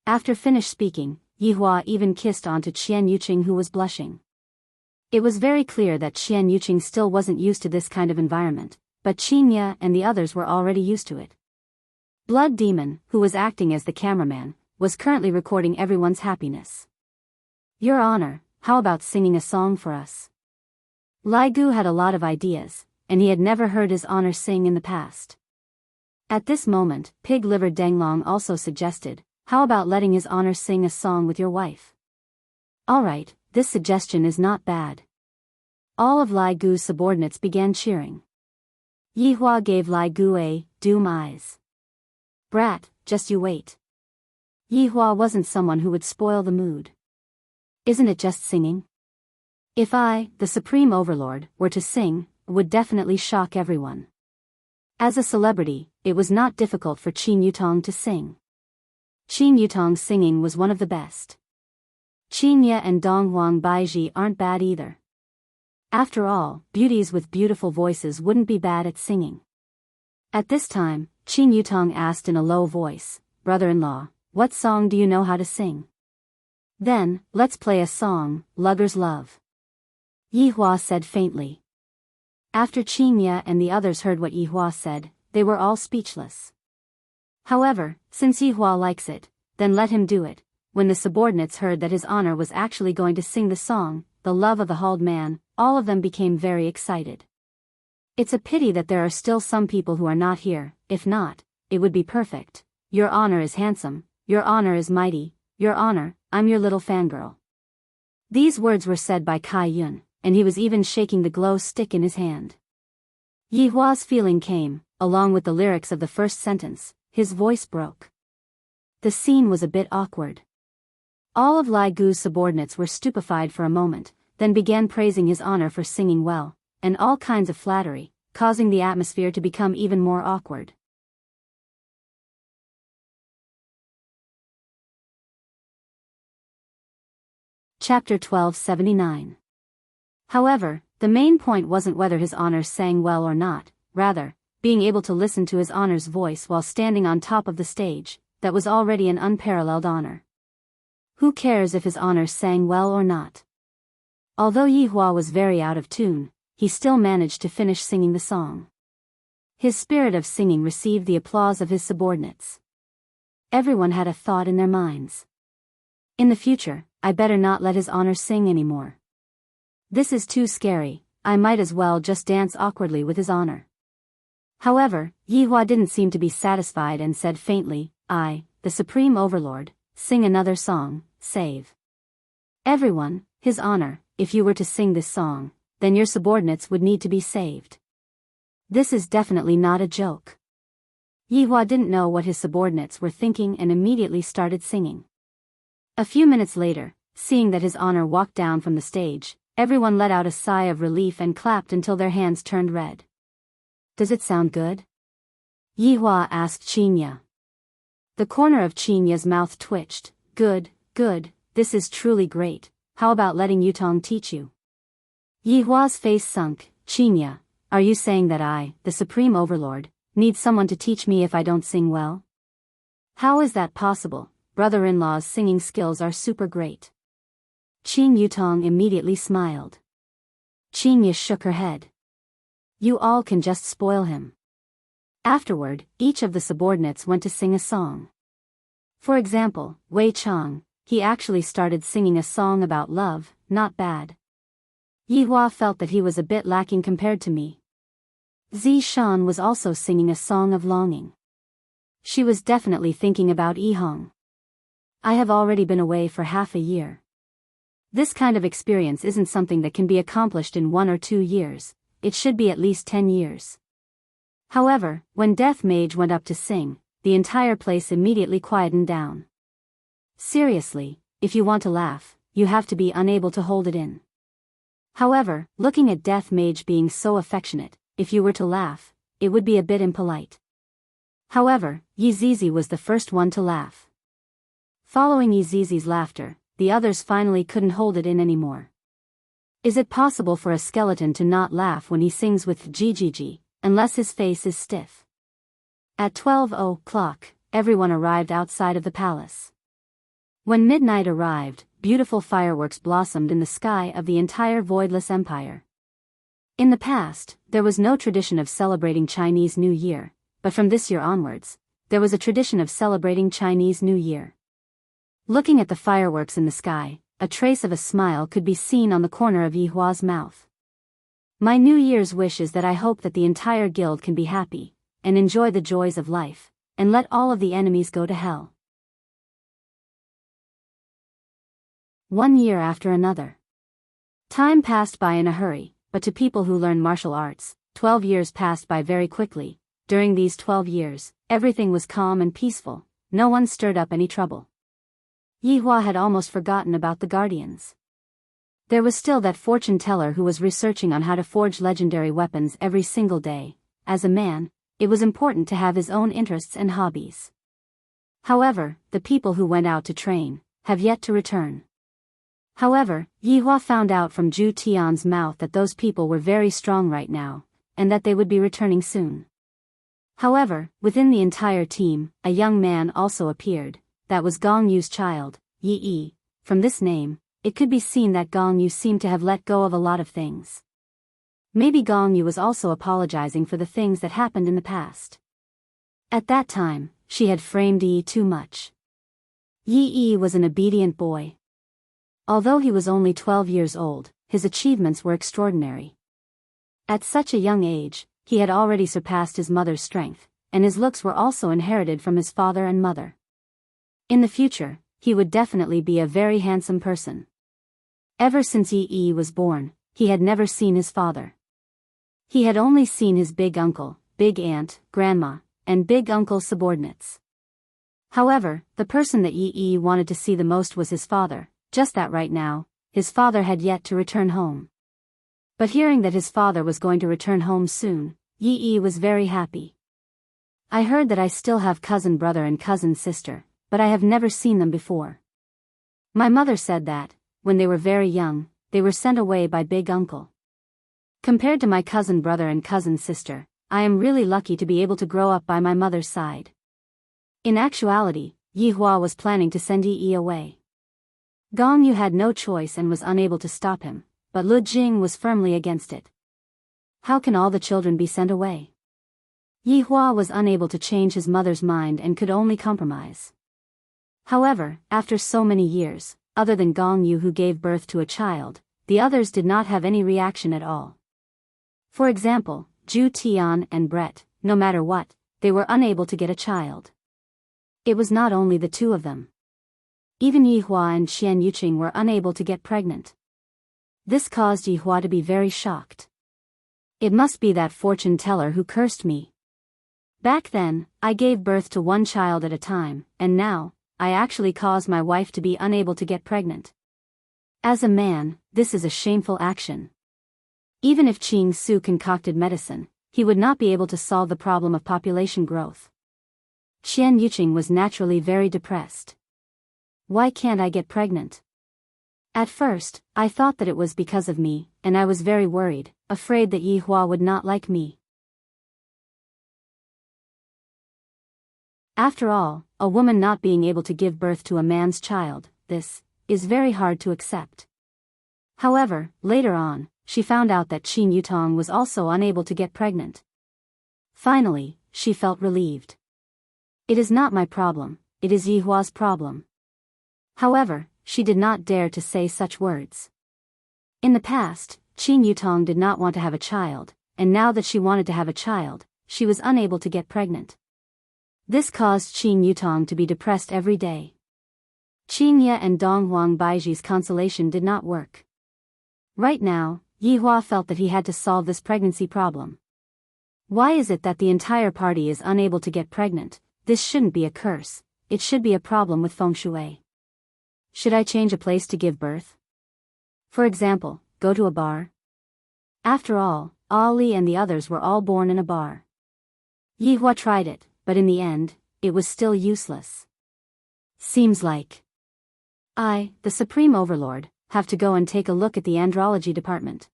After finished speaking, Yi Hua even kissed onto Qian Yuqing who was blushing. It was very clear that Qian Yuqing still wasn't used to this kind of environment, but Qingya and the others were already used to it. Blood Demon, who was acting as the cameraman, was currently recording everyone's happiness. Your Honor, how about singing a song for us? Lai Gu had a lot of ideas, and he had never heard his Honor sing in the past. At this moment, Pig Liver Denglong also suggested, how about letting his Honor sing a song with your wife? Alright, this suggestion is not bad. All of Lai Gu's subordinates began cheering. Yi Hua gave Lai Gu a doom eyes. Brat, just you wait. Yi Hua wasn't someone who would spoil the mood. Isn't it just singing? If I, the Supreme Overlord, were to sing, it would definitely shock everyone. As a celebrity, it was not difficult for Qin Yutong to sing. Qin Yutong's singing was one of the best. Qingya and Donghuang Baiji aren't bad either. After all, beauties with beautiful voices wouldn't be bad at singing. At this time, Qin Yutong asked in a low voice, Brother-in-law, what song do you know how to sing? Then, let's play a song, Lugger's Love. Yi Hua said faintly. After Qingya and the others heard what Yi Hua said, they were all speechless. However, since Yi Hua likes it, then let him do it. When the subordinates heard that his Honor was actually going to sing the song, The Love of the Hauled Man, all of them became very excited. It's a pity that there are still some people who are not here. If not, it would be perfect. Your Honor is handsome, your Honor is mighty, your Honor, I'm your little fangirl. These words were said by Kai Yun, and he was even shaking the glow stick in his hand. Yi Hua's feeling came, along with the lyrics of the first sentence, his voice broke. The scene was a bit awkward. All of Lai Gu's subordinates were stupefied for a moment, then began praising his Honor for singing well, and all kinds of flattery, causing the atmosphere to become even more awkward. Chapter 1279. However, the main point wasn't whether his Honor sang well or not, rather, being able to listen to his Honor's voice while standing on top of the stage, that was already an unparalleled honor. Who cares if his Honor sang well or not? Although Yi Hua was very out of tune, he still managed to finish singing the song. His spirit of singing received the applause of his subordinates. Everyone had a thought in their minds. In the future, I better not let his Honor sing anymore. This is too scary, I might as well just dance awkwardly with his Honor. However, Yihua didn't seem to be satisfied and said faintly, "I, the Supreme Overlord, sing another song, save everyone, His Honor. If you were to sing this song, then your subordinates would need to be saved. This is definitely not a joke." Yihua didn't know what his subordinates were thinking and immediately started singing. A few minutes later, seeing that His Honor walked down from the stage, everyone let out a sigh of relief and clapped until their hands turned red. "Does it sound good?" Yihua asked Qinya. The corner of Qinya's mouth twitched. "Good, good, this is truly great. How about letting Yutong teach you?" Yihua's face sunk. "Qinya, are you saying that I, the Supreme Overlord, need someone to teach me if I don't sing well? How is that possible? Brother-in-law's singing skills are super great." Qin Yutong immediately smiled. Qinya shook her head. "You all can just spoil him." Afterward, each of the subordinates went to sing a song. For example, Wei Chang, he actually started singing a song about love. Not bad. Yihua felt that he was a bit lacking compared to me. Zi Shan was also singing a song of longing. She was definitely thinking about Yihong. I have already been away for half a year. This kind of experience isn't something that can be accomplished in 1 or 2 years, it should be at least 10 years. However, when Death Mage went up to sing, the entire place immediately quietened down. Seriously, if you want to laugh, you have to be unable to hold it in. However, looking at Death Mage being so affectionate, if you were to laugh, it would be a bit impolite. However, Yizizi was the first one to laugh. Following Yizizi's laughter, the others finally couldn't hold it in anymore. Is it possible for a skeleton to not laugh when he sings with Jijiji, unless his face is stiff? At 12 o'clock, everyone arrived outside of the palace. When midnight arrived, beautiful fireworks blossomed in the sky of the entire voidless empire. In the past, there was no tradition of celebrating Chinese New Year, but from this year onwards, there was a tradition of celebrating Chinese New Year. Looking at the fireworks in the sky, a trace of a smile could be seen on the corner of Yihua's mouth. My New Year's wish is that I hope that the entire guild can be happy, and enjoy the joys of life, and let all of the enemies go to hell. 1 year after another. Time passed by in a hurry, but to people who learn martial arts, 12 years passed by very quickly. During these 12 years, everything was calm and peaceful, no one stirred up any trouble. Yihua had almost forgotten about the guardians. There was still that fortune teller who was researching on how to forge legendary weapons every single day. As a man, it was important to have his own interests and hobbies. However, the people who went out to train have yet to return. However, Yihua found out from Zhu Tian's mouth that those people were very strong right now, and that they would be returning soon. However, within the entire team, a young man also appeared. That was Gong Yu's child, Yi. From this name, it could be seen that Gong Yu seemed to have let go of a lot of things. Maybe Gong Yu was also apologizing for the things that happened in the past. At that time, she had framed Yi too much. Yi was an obedient boy. Although he was only 12 years old, his achievements were extraordinary. At such a young age, he had already surpassed his mother's strength, and his looks were also inherited from his father and mother. In the future, he would definitely be a very handsome person. Ever since Yi was born, he had never seen his father. He had only seen his big uncle, big aunt, grandma, and big uncle's subordinates. However, the person that Yi wanted to see the most was his father, just that right now, his father had yet to return home. But hearing that his father was going to return home soon, Yi was very happy. I heard that I still have cousin brother and cousin sister, but I have never seen them before. My mother said that, when they were very young, they were sent away by big uncle. Compared to my cousin brother and cousin sister, I am really lucky to be able to grow up by my mother's side. In actuality, Yihua was planning to send Yi away. Gong Yu had no choice and was unable to stop him, but Lu Jing was firmly against it. How can all the children be sent away? Yihua was unable to change his mother's mind and could only compromise. However, after so many years, other than Gong Yu who gave birth to a child, the others did not have any reaction at all. For example, Zhu Tian and Brett, no matter what, they were unable to get a child. It was not only the two of them. Even Yihua and Qian Yuqing were unable to get pregnant. This caused Yihua to be very shocked. It must be that fortune teller who cursed me. Back then, I gave birth to one child at a time, and now, I actually caused my wife to be unable to get pregnant. As a man, this is a shameful action. Even if Qing Su concocted medicine, he would not be able to solve the problem of population growth. Qian Yuqing was naturally very depressed. Why can't I get pregnant? At first, I thought that it was because of me, and I was very worried, afraid that Yihua would not like me. After all, a woman not being able to give birth to a man's child, this is very hard to accept. However, later on, she found out that Qin Yutong was also unable to get pregnant. Finally, she felt relieved. It is not my problem, it is Yihua's problem. However, she did not dare to say such words. In the past, Qin Yutong did not want to have a child, and now that she wanted to have a child, she was unable to get pregnant. This caused Qin Yutong to be depressed every day. Qingye and Dong Huang Baiji's consolation did not work. Right now, Yihua felt that he had to solve this pregnancy problem. Why is it that the entire party is unable to get pregnant? This shouldn't be a curse, it should be a problem with feng shui. Should I change a place to give birth? For example, go to a bar? After all, Ali and the others were all born in a bar. Yihua tried it, but in the end, it was still useless. Seems like I, the Supreme Overlord, have to go and take a look at the andrology department.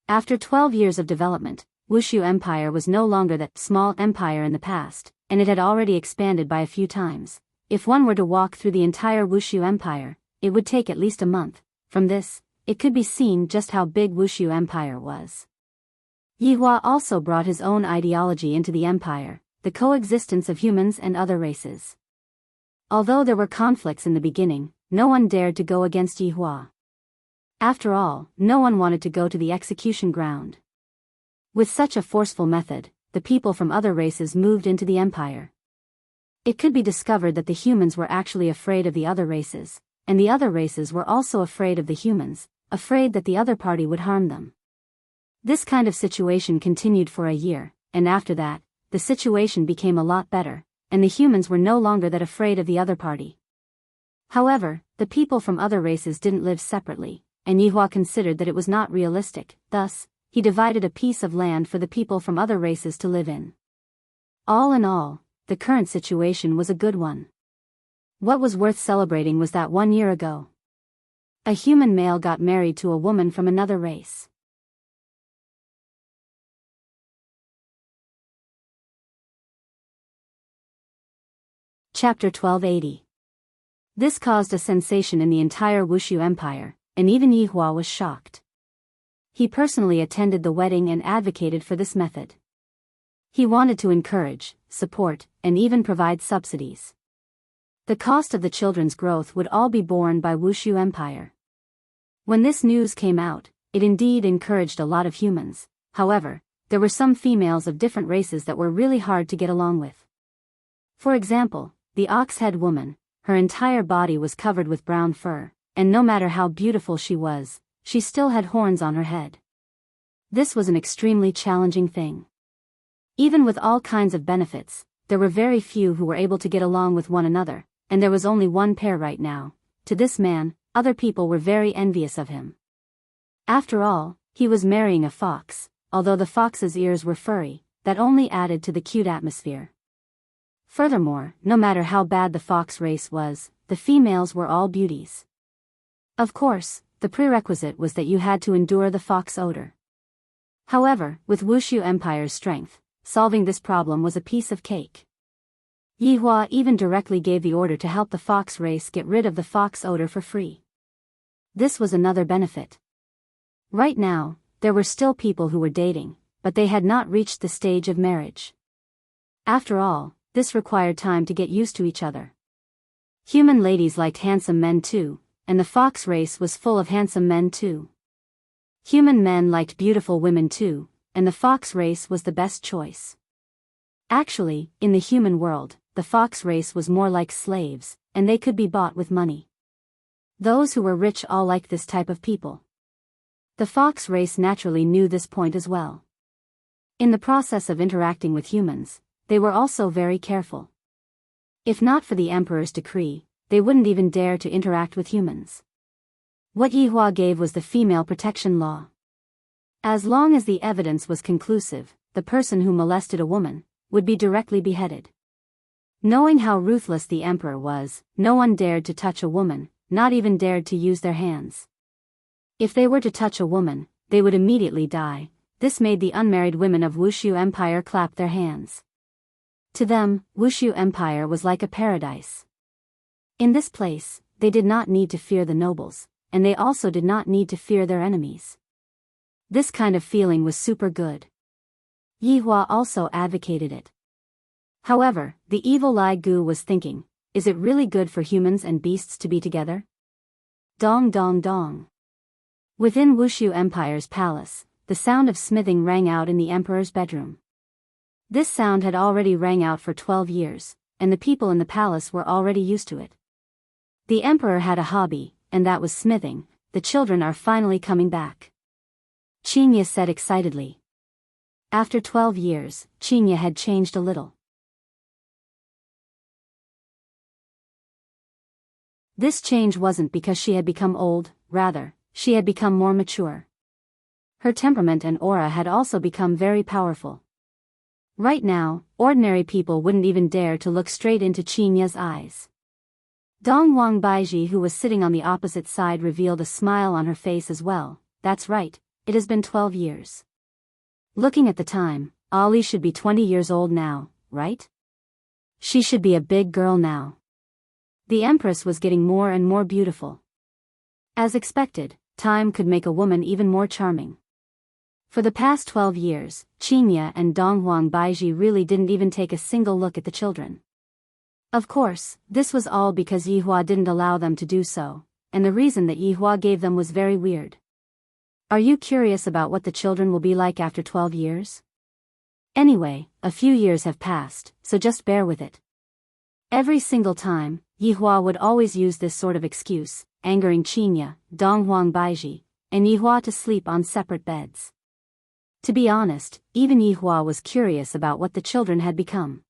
After 12 years of development, Wushu Empire was no longer that small empire in the past, and it had already expanded by a few times. If one were to walk through the entire Wushu Empire, it would take at least a month. From this, it could be seen just how big Wushu Empire was. Yihua also brought his own ideology into the empire, the coexistence of humans and other races. Although there were conflicts in the beginning, no one dared to go against Yihua. After all, no one wanted to go to the execution ground. With such a forceful method, the people from other races moved into the empire. It could be discovered that the humans were actually afraid of the other races, and the other races were also afraid of the humans, afraid that the other party would harm them. This kind of situation continued for a year, and after that, the situation became a lot better, and the humans were no longer that afraid of the other party. However, the people from other races didn't live separately, and Yihua considered that it was not realistic, thus, he divided a piece of land for the people from other races to live in. All in all, the current situation was a good one. What was worth celebrating was that 1 year ago, a human male got married to a woman from another race. Chapter 1280. This caused a sensation in the entire Wushu Empire, and even Yihua was shocked. He personally attended the wedding and advocated for this method. He wanted to encourage, support, and even provide subsidies. The cost of the children's growth would all be borne by Wushu Empire. When this news came out, it indeed encouraged a lot of humans. However, there were some females of different races that were really hard to get along with. For example, the ox-head woman, her entire body was covered with brown fur, and no matter how beautiful she was, she still had horns on her head. This was an extremely challenging thing. Even with all kinds of benefits, there were very few who were able to get along with one another, and there was only one pair right now. To this man, other people were very envious of him. After all, he was marrying a fox, although the fox's ears were furry, that only added to the cute atmosphere. Furthermore, no matter how bad the fox race was, the females were all beauties. Of course, the prerequisite was that you had to endure the fox odor. However, with Wushu Empire's strength, solving this problem was a piece of cake. Yihua even directly gave the order to help the fox race get rid of the fox odor for free. This was another benefit. Right now, there were still people who were dating, but they had not reached the stage of marriage. After all, this required time to get used to each other. Human ladies liked handsome men too, and the fox race was full of handsome men too. Human men liked beautiful women too, and the fox race was the best choice. Actually, in the human world, the fox race was more like slaves, and they could be bought with money. Those who were rich all liked this type of people. The fox race naturally knew this point as well. In the process of interacting with humans, they were also very careful. If not for the emperor's decree, they wouldn't even dare to interact with humans. What Yihua gave was the female protection law. As long as the evidence was conclusive, the person who molested a woman would be directly beheaded. Knowing how ruthless the emperor was, no one dared to touch a woman, not even dared to use their hands. If they were to touch a woman, they would immediately die. This made the unmarried women of Wushu Empire clap their hands. To them, Wushu Empire was like a paradise. In this place, they did not need to fear the nobles, and they also did not need to fear their enemies. This kind of feeling was super good. Yihua also advocated it. However, the evil Lai Gu was thinking, is it really good for humans and beasts to be together? Dong dong dong. Within Wushu Empire's palace, the sound of smithing rang out in the emperor's bedroom. This sound had already rang out for 12 years, and the people in the palace were already used to it. The emperor had a hobby, and that was smithing. The children are finally coming back. Qinya said excitedly. After 12 years, Qinya had changed a little. This change wasn't because she had become old, rather, she had become more mature. Her temperament and aura had also become very powerful. Right now, ordinary people wouldn't even dare to look straight into Qinya's eyes. Dong Wang Baiji, who was sitting on the opposite side, revealed a smile on her face as well. That's right, it has been 12 years. Looking at the time, Ali should be 20 years old now, right? She should be a big girl now. The Empress was getting more and more beautiful. As expected, time could make a woman even more charming. For the past 12 years, Qinya and Donghuang Baiji really didn't even take a single look at the children. Of course, this was all because Yihua didn't allow them to do so, and the reason that Yihua gave them was very weird. Are you curious about what the children will be like after 12 years? Anyway, a few years have passed, so just bear with it. Every single time, Yihua would always use this sort of excuse, angering Qinya, Donghuang Baiji, and Yihua to sleep on separate beds. To be honest, even Yihua was curious about what the children had become.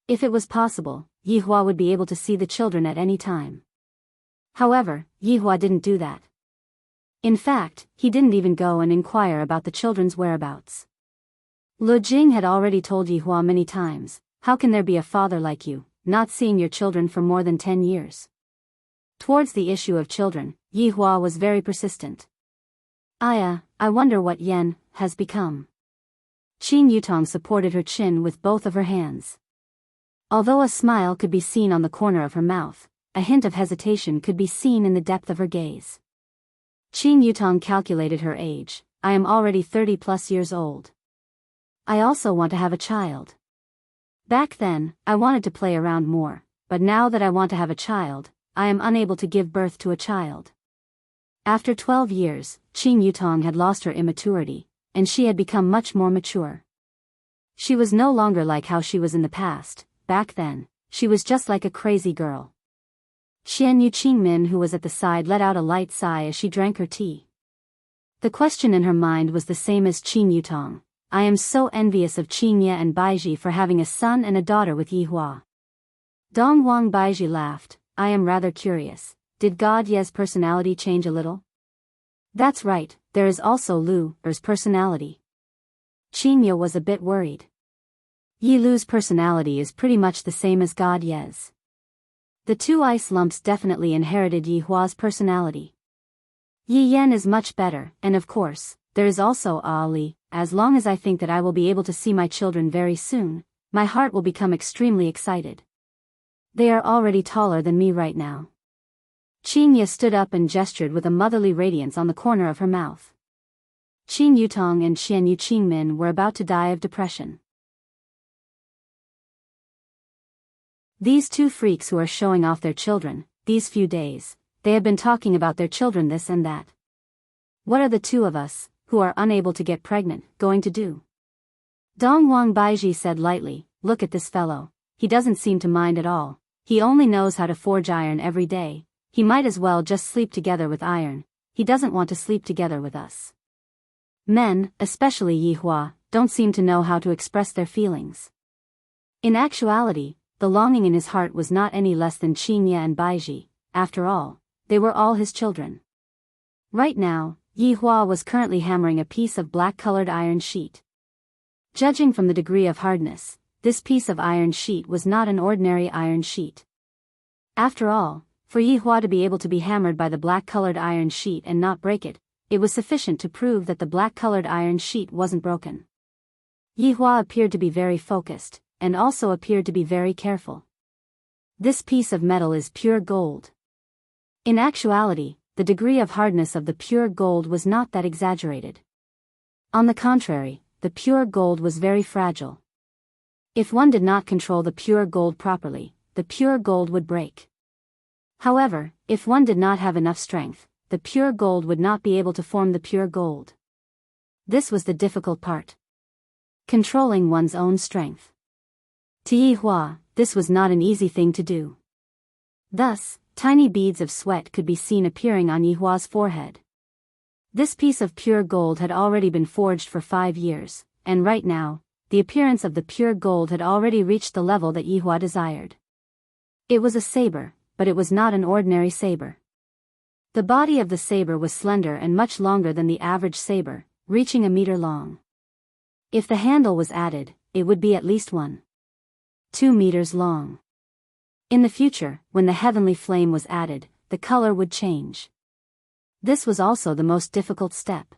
If it was possible, Yihua would be able to see the children at any time. However, Yihua didn't do that. In fact, he didn't even go and inquire about the children's whereabouts. Lu Jing had already told Yihua many times, how can there be a father like you, not seeing your children for more than 10 years? Towards the issue of children, Yihua was very persistent. I wonder what Yen has become. Qin Yutong supported her chin with both of her hands. Although a smile could be seen on the corner of her mouth, a hint of hesitation could be seen in the depth of her gaze. Qin Yutong calculated her age. I am already 30+ years old. I also want to have a child. Back then, I wanted to play around more, but now that I want to have a child, I am unable to give birth to a child. After 12 years, Qin Yutong had lost her immaturity, and she had become much more mature. She was no longer like how she was in the past. Back then, she was just like a crazy girl. Xian Yu Qingmin, who was at the side, let out a light sigh as she drank her tea. The question in her mind was the same as Qin Yutong. I am so envious of Qinya and Baiji for having a son and a daughter with Yihua. Donghuang Baiji laughed. I am rather curious. Did God Ye's personality change a little? That's right, there is also Lu Er's personality. Qinya was a bit worried. Yi Lu's personality is pretty much the same as God Ye's. The two ice lumps definitely inherited Yihua's personality. Yi Yan is much better, and of course, there is also Ali. As long as I think that I will be able to see my children very soon, my heart will become extremely excited. They are already taller than me right now. Qinya stood up and gestured with a motherly radiance on the corner of her mouth. Qin Yutong and Xian Yu Qingmin were about to die of depression. These two freaks who are showing off their children, these few days, they have been talking about their children this and that. What are the two of us, who are unable to get pregnant, going to do? Donghuang Baiji said lightly, look at this fellow. He doesn't seem to mind at all. He only knows how to forge iron every day. He might as well just sleep together with iron. He doesn't want to sleep together with us. Men, especially Yihua, don't seem to know how to express their feelings. In actuality, the longing in his heart was not any less than Qingye and Baiji. After all, they were all his children. Right now, Yihua was currently hammering a piece of black-colored iron sheet. Judging from the degree of hardness, this piece of iron sheet was not an ordinary iron sheet. After all, for Yihua to be able to be hammered by the black-colored iron sheet and not break it, it was sufficient to prove that the black-colored iron sheet wasn't broken. Yihua appeared to be very focused, and also appeared to be very careful. This piece of metal is pure gold. In actuality, the degree of hardness of the pure gold was not that exaggerated. On the contrary, the pure gold was very fragile. If one did not control the pure gold properly, the pure gold would break. However, if one did not have enough strength, the pure gold would not be able to form the pure gold. This was the difficult part. Controlling one's own strength. To Yihua, this was not an easy thing to do. Thus, tiny beads of sweat could be seen appearing on Yihua's forehead. This piece of pure gold had already been forged for 5 years, and right now, the appearance of the pure gold had already reached the level that Yihua desired. It was a saber, but it was not an ordinary saber. The body of the saber was slender and much longer than the average saber, reaching 1 meter long. If the handle was added, it would be at least 2 meters long. In the future, when the heavenly flame was added, the color would change. This was also the most difficult step.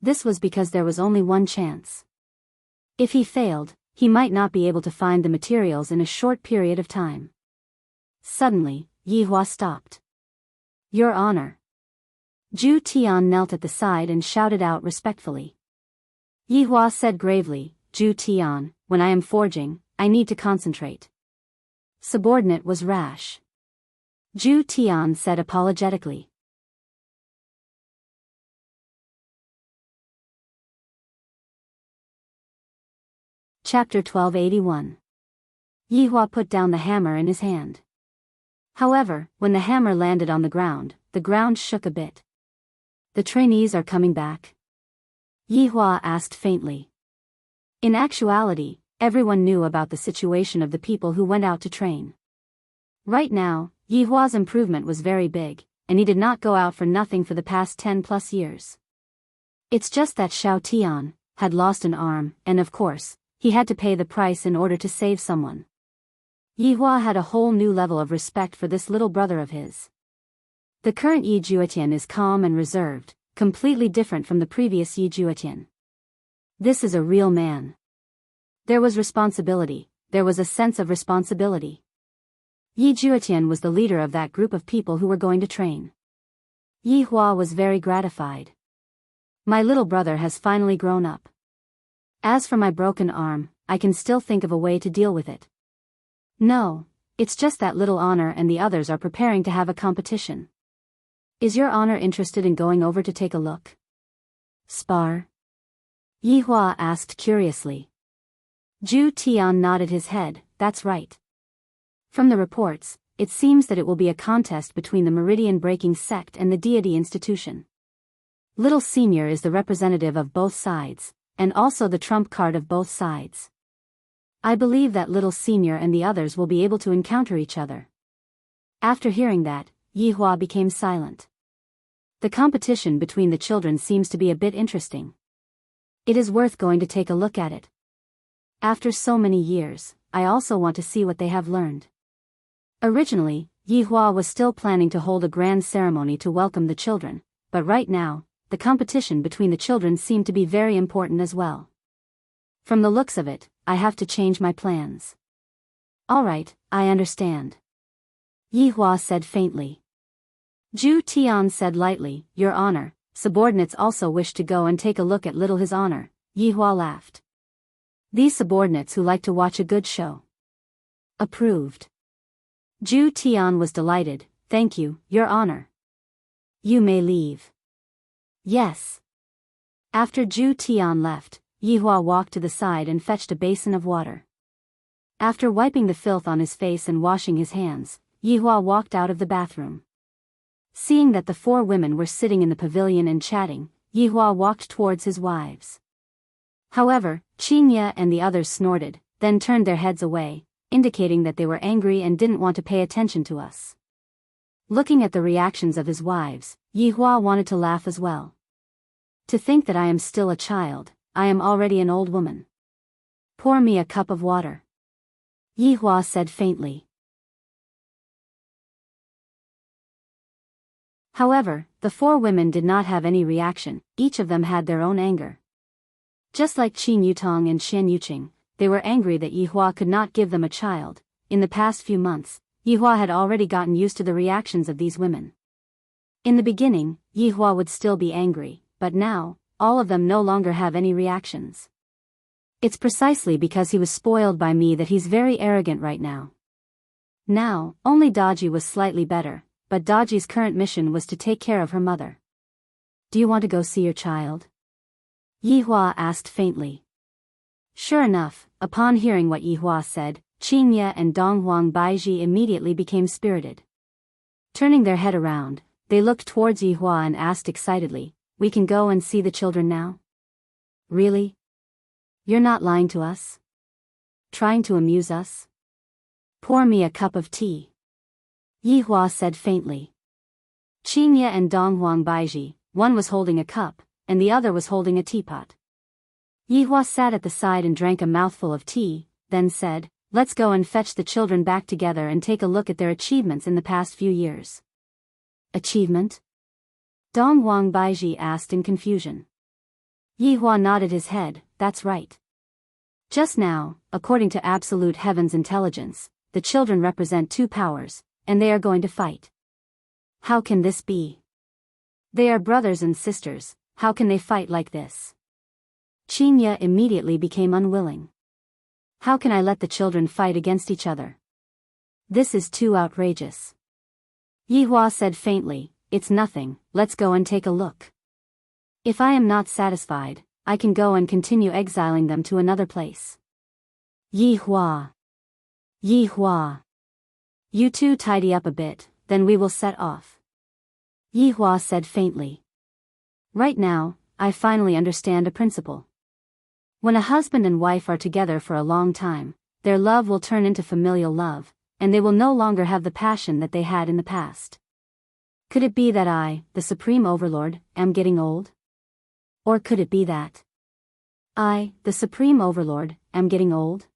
This was because there was only one chance. If he failed, he might not be able to find the materials in a short period of time. Suddenly, Yihua stopped. Your Honor. Zhu Tian knelt at the side and shouted out respectfully. Yihua said gravely, Zhu Tian, when I am forging, I need to concentrate. Subordinate was rash. Zhu Tian said apologetically. Chapter 1281. Yihua put down the hammer in his hand. However, when the hammer landed on the ground shook a bit. The trainees are coming back? Yihua asked faintly. In actuality, everyone knew about the situation of the people who went out to train. Right now, Yihua's improvement was very big, and he did not go out for nothing for the past 10+ years. It's just that Xiao Tian had lost an arm, and of course, he had to pay the price in order to save someone. Yihua had a whole new level of respect for this little brother of his. The current Yi Juetian is calm and reserved, completely different from the previous Yi Juetian. This is a real man. There was responsibility, there was a sense of responsibility. Yi Juetian was the leader of that group of people who were going to train. Yihua was very gratified. My little brother has finally grown up. As for my broken arm, I can still think of a way to deal with it. No, it's just that little Honor and the others are preparing to have a competition. Is your Honor interested in going over to take a look? Spar? Yihua asked curiously. Zhu Tian nodded his head, that's right. From the reports, it seems that it will be a contest between the meridian-breaking sect and the deity institution. Little Senior is the representative of both sides, and also the trump card of both sides. I believe that Little Senior and the others will be able to encounter each other. After hearing that, Yihua became silent. The competition between the children seems to be a bit interesting. It is worth going to take a look at it. After so many years, I also want to see what they have learned. Originally, Yihua was still planning to hold a grand ceremony to welcome the children, but right now, the competition between the children seemed to be very important as well. From the looks of it, I have to change my plans. Alright, I understand. Yihua said faintly. Zhu Tian said lightly, Your Honor, subordinates also wish to go and take a look at little His Honor. Yihua laughed. These subordinates who like to watch a good show. Approved. Zhu Tian was delighted, Thank you, Your Honor. You may leave. Yes. After Zhu Tian left, Yihua walked to the side and fetched a basin of water. After wiping the filth on his face and washing his hands, Yihua walked out of the bathroom. Seeing that the 4 women were sitting in the pavilion and chatting, Yihua walked towards his wives. However, Qingye and the others snorted, then turned their heads away, indicating that they were angry and didn't want to pay attention to us. Looking at the reactions of his wives, Yihua wanted to laugh as well. To think that I am still a child, I am already an old woman. Pour me a cup of water. Yihua said faintly. However, the 4 women did not have any reaction, each of them had their own anger. Just like Qin Yutong and Shen Yuqing, they were angry that Yihua could not give them a child. In the past few months, Yihua had already gotten used to the reactions of these women. In the beginning, Yihua would still be angry, but now, all of them no longer have any reactions. It's precisely because he was spoiled by me that he's very arrogant right now. Now, only Daji was slightly better, but Daji's current mission was to take care of her mother. Do you want to go see your child? Yihua asked faintly. Sure enough, upon hearing what Yihua said, Qingye and Donghuang Baiji immediately became spirited. Turning their head around, they looked towards Yihua and asked excitedly, "We can go and see the children now?" Really? You're not lying to us? Trying to amuse us? Pour me a cup of tea. Yihua said faintly. Qingye and Donghuang Baiji, one was holding a cup, and the other was holding a teapot. Yihua sat at the side and drank a mouthful of tea, then said, "Let's go and fetch the children back together and take a look at their achievements in the past few years." Achievement? Donghuang Baiji asked in confusion. Yihua nodded his head, "That's right. Just now, according to absolute heaven's intelligence, the children represent 2 powers, and they are going to fight. How can this be? They are brothers and sisters, how can they fight like this?" Qingye immediately became unwilling. How can I let the children fight against each other? This is too outrageous. Yihua said faintly, "It's nothing, let's go and take a look. If I am not satisfied, I can go and continue exiling them to another place." Yihua. Yihua. You two tidy up a bit, then we will set off. Yihua said faintly. Right now, I finally understand a principle. When a husband and wife are together for a long time, their love will turn into familial love, and they will no longer have the passion that they had in the past. Could it be that I, the Supreme Overlord, am getting old? Or could it be that I, the Supreme Overlord, am getting old?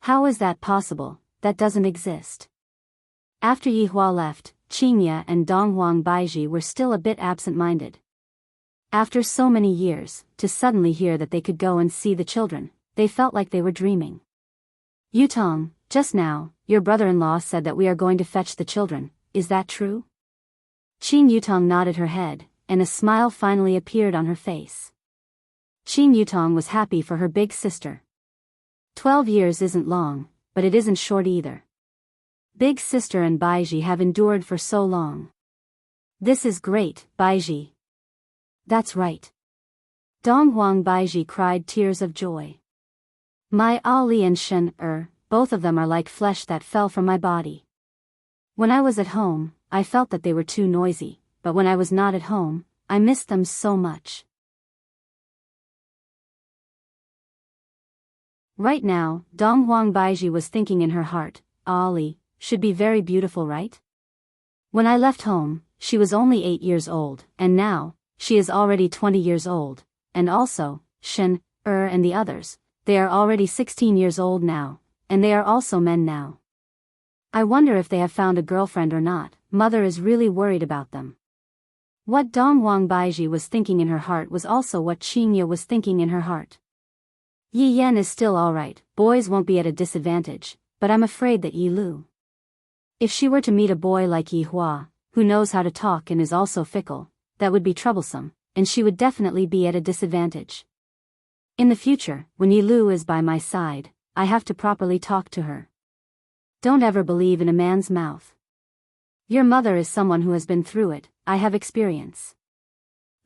How is that possible? That doesn't exist. After Yihua left, Qingye and Donghuang Baiji were still a bit absent-minded. After so many years, to suddenly hear that they could go and see the children, they felt like they were dreaming. Yutong, just now, your brother-in-law said that we are going to fetch the children, is that true? Qin Yutong nodded her head, and a smile finally appeared on her face. Qin Yutong was happy for her big sister. 12 years isn't long, but it isn't short either. Big sister and Baiji have endured for so long. This is great, Baiji. That's right. Donghuang Baiji cried tears of joy. My Ali and Shen both of them are like flesh that fell from my body. When I was at home, I felt that they were too noisy, but when I was not at home, I missed them so much. Right now, Donghuang Baiji was thinking in her heart, Ali should be very beautiful, right? When I left home, she was only 8 years old, and now, she is already 20 years old, and also, Shen, and the others, they are already 16 years old now, and they are also men now. I wonder if they have found a girlfriend or not. Mother is really worried about them. What Donghuang Baiji was thinking in her heart was also what Qingye was thinking in her heart. Yi Yan is still alright, boys won't be at a disadvantage, but I'm afraid that Yi Lu. If she were to meet a boy like Yi Hua, who knows how to talk and is also fickle, that would be troublesome, and she would definitely be at a disadvantage. In the future, when Yi Lu is by my side, I have to properly talk to her. Don't ever believe in a man's mouth. Your mother is someone who has been through it, I have experience.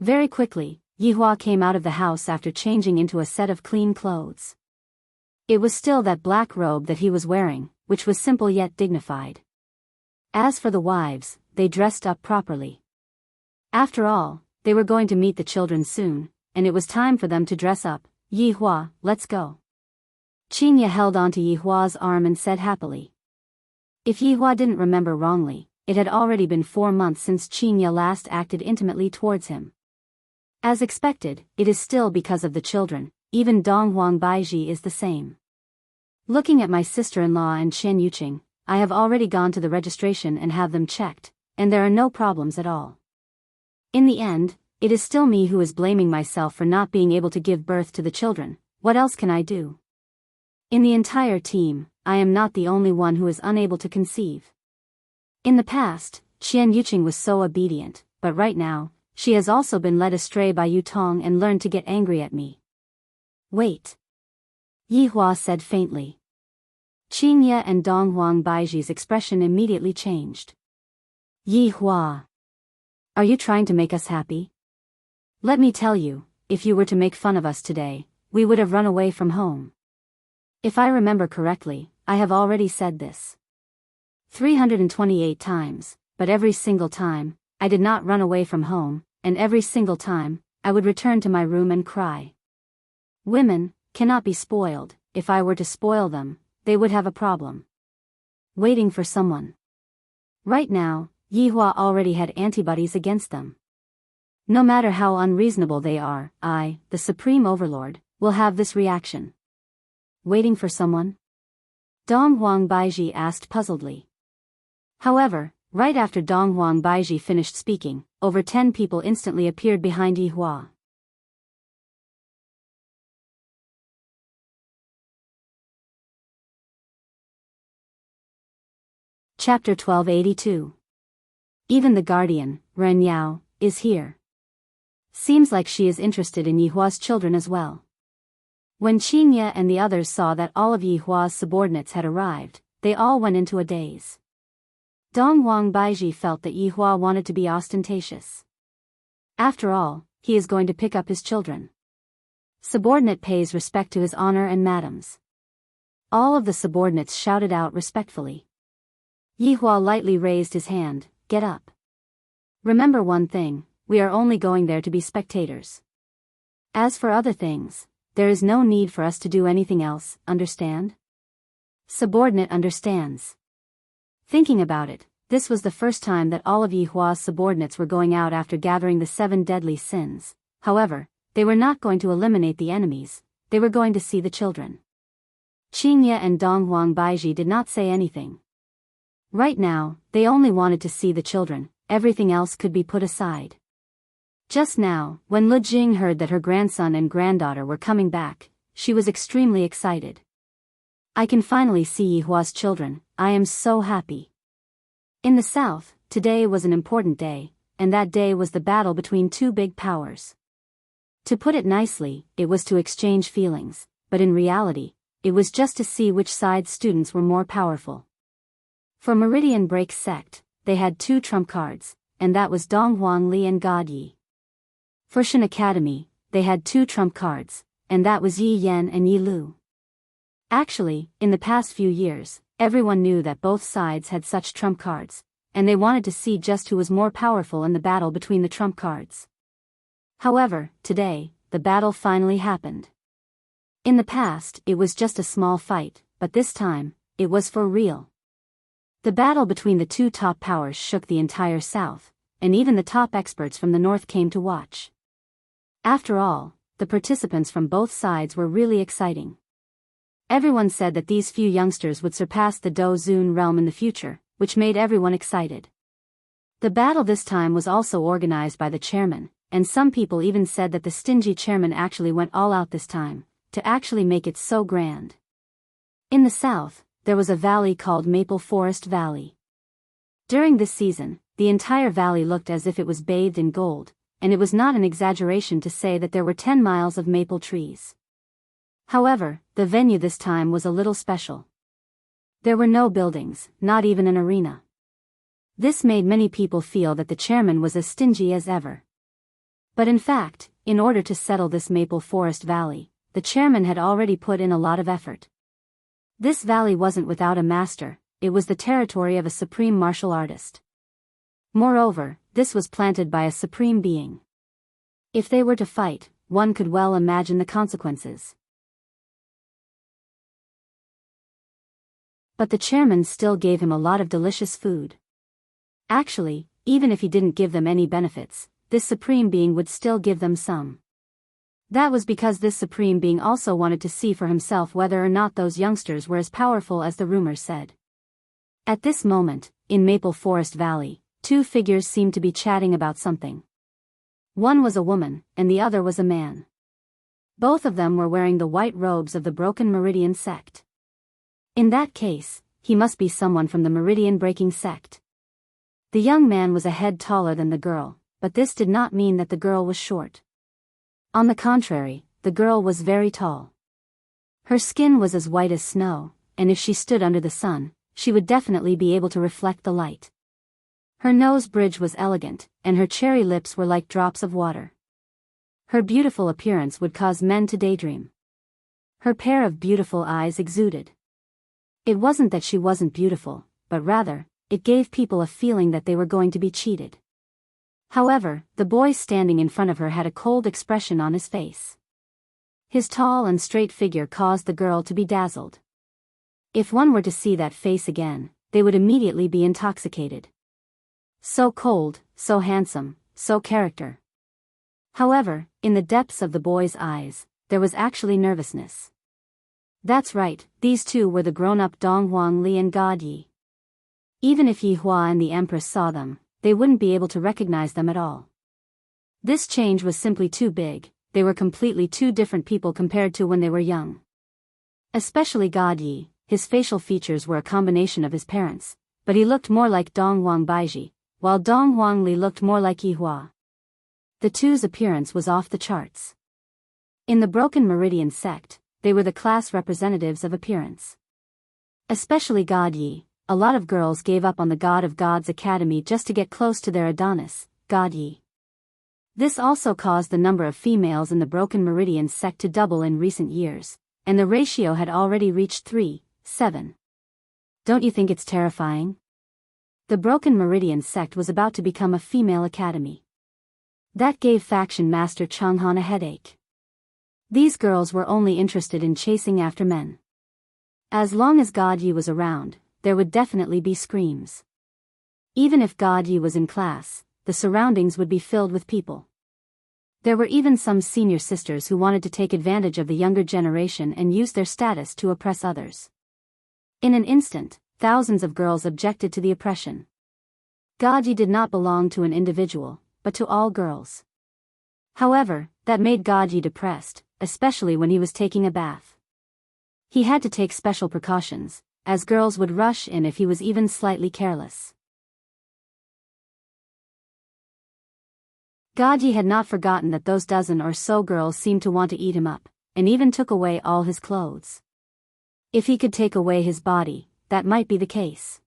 Very quickly, Yi Hua came out of the house after changing into a set of clean clothes. It was still that black robe that he was wearing, which was simple yet dignified. As for the wives, they dressed up properly. After all, they were going to meet the children soon, and it was time for them to dress up. Yi Hua, let's go. Qinya held onto Yi Hua's arm and said happily. If Yi Hua didn't remember wrongly, it had already been 4 months since Qinya last acted intimately towards him. As expected, it is still because of the children. Even Dong Huang Baiji is the same. Looking at my sister-in-law and Chen Yuqing, I have already gone to the registration and have them checked, and there are no problems at all. In the end, it is still me who is blaming myself for not being able to give birth to the children. What else can I do? In the entire team, I am not the only one who is unable to conceive. In the past, Chen Yuqing was so obedient, but right now, she has also been led astray by Yu Tong and learned to get angry at me. Wait. Yi Hua said faintly. Qinya and Dong Huang Baiji's expression immediately changed. Yi Hua. Are you trying to make us happy? Let me tell you, if you were to make fun of us today, we would have run away from home. If I remember correctly, I have already said this 328 times, but every single time, I did not run away from home, and every single time, I would return to my room and cry. Women cannot be spoiled. If I were to spoil them, they would have a problem. Waiting for someone. Right now, Yi Hua already had antibodies against them. No matter how unreasonable they are, I, the Supreme Overlord, will have this reaction. Waiting for someone? Dong Huang Baiji asked puzzledly. However, right after Dong Huang Baiji finished speaking, over 10 people instantly appeared behind Yi Hua. Chapter 1282. Even the guardian, Ren Yao, is here. Seems like she is interested in Yi Hua's children as well. When Qinya and the others saw that all of Yi Hua's subordinates had arrived, they all went into a daze. Dong Huang Baiji felt that Yi Hua wanted to be ostentatious. After all, he is going to pick up his children. Subordinate pays respect to his honor and madams. All of the subordinates shouted out respectfully. Yi Hua lightly raised his hand. Get up. Remember one thing, we are only going there to be spectators. As for other things, there is no need for us to do anything else, understand? Subordinate understands. Thinking about it, this was the first time that all of Yi Hua's subordinates were going out after gathering the 7 deadly sins. However, they were not going to eliminate the enemies, they were going to see the children. Qinya and Dong Huang Baiji did not say anything. Right now, they only wanted to see the children, everything else could be put aside. Just now, when Lu Jing heard that her grandson and granddaughter were coming back, she was extremely excited. I can finally see Yi Hua's children, I am so happy. In the south, today was an important day, and that day was the battle between 2 big powers. To put it nicely, it was to exchange feelings, but in reality, it was just to see which side's students were more powerful. For Meridian Break Sect, they had 2 trump cards, and that was Dong Huang Li and God Yi. For Shen Academy, they had 2 trump cards, and that was Yi Yan and Yi Lu. Actually, in the past few years, everyone knew that both sides had such trump cards, and they wanted to see just who was more powerful in the battle between the trump cards. However, today, the battle finally happened. In the past, it was just a small fight, but this time, it was for real. The battle between the 2 top powers shook the entire South, and even the top experts from the North came to watch. After all, the participants from both sides were really exciting. Everyone said that these few youngsters would surpass the Do Zun realm in the future, which made everyone excited. The battle this time was also organized by the chairman, and some people even said that the stingy chairman actually went all out this time, to actually make it so grand. In the South, there was a valley called Maple Forest Valley. During this season, the entire valley looked as if it was bathed in gold, and it was not an exaggeration to say that there were 10 miles of maple trees. However, the venue this time was a little special. There were no buildings, not even an arena. This made many people feel that the chairman was as stingy as ever. But in fact, in order to settle this Maple Forest Valley, the chairman had already put in a lot of effort. This valley wasn't without a master, it was the territory of a supreme martial artist. Moreover, this was planted by a supreme being. If they were to fight, one could well imagine the consequences. But the chairman still gave him a lot of delicious food. Actually, even if he didn't give them any benefits, this supreme being would still give them some. That was because this supreme being also wanted to see for himself whether or not those youngsters were as powerful as the rumors said. At this moment, in Maple Forest Valley, two figures seemed to be chatting about something. One was a woman, and the other was a man. Both of them were wearing the white robes of the Broken Meridian sect. In that case, he must be someone from the Meridian-breaking sect. The young man was a head taller than the girl, but this did not mean that the girl was short. On the contrary, the girl was very tall. Her skin was as white as snow, and if she stood under the sun, she would definitely be able to reflect the light. Her nose bridge was elegant, and her cherry lips were like drops of water. Her beautiful appearance would cause men to daydream. Her pair of beautiful eyes exuded. It wasn't that she wasn't beautiful, but rather, it gave people a feeling that they were going to be cheated. However, the boy standing in front of her had a cold expression on his face. His tall and straight figure caused the girl to be dazzled. If one were to see that face again, they would immediately be intoxicated. So cold, so handsome, so character. However, in the depths of the boy's eyes, there was actually nervousness. That's right, these two were the grown-up Dong Huang Li and God Yi. Even if Yi Hua and the Empress saw them, they wouldn't be able to recognize them at all. This change was simply too big, they were completely two different people compared to when they were young. Especially God Yi, his facial features were a combination of his parents, but he looked more like Dong Huang Baiji, while Dong Huang Li looked more like Yi Hua. The two's appearance was off the charts. In the Broken Meridian sect, they were the class representatives of appearance. Especially God Yi, a lot of girls gave up on the God of Gods Academy just to get close to their Adonis, God Yi. This also caused the number of females in the Broken Meridian sect to double in recent years, and the ratio had already reached 3:7. Don't you think it's terrifying? The Broken Meridian sect was about to become a female academy. That gave faction master Chung Han a headache. These girls were only interested in chasing after men. As long as God Yi was around, there would definitely be screams. Even if God Yi was in class, the surroundings would be filled with people. There were even some senior sisters who wanted to take advantage of the younger generation and use their status to oppress others. In an instant, thousands of girls objected to the oppression. God Yi did not belong to an individual, but to all girls. However, that made God Yi depressed, especially when he was taking a bath. He had to take special precautions, as girls would rush in if he was even slightly careless. God Yi had not forgotten that those dozen or so girls seemed to want to eat him up, and even took away all his clothes. If he could take away his body, that might be the case.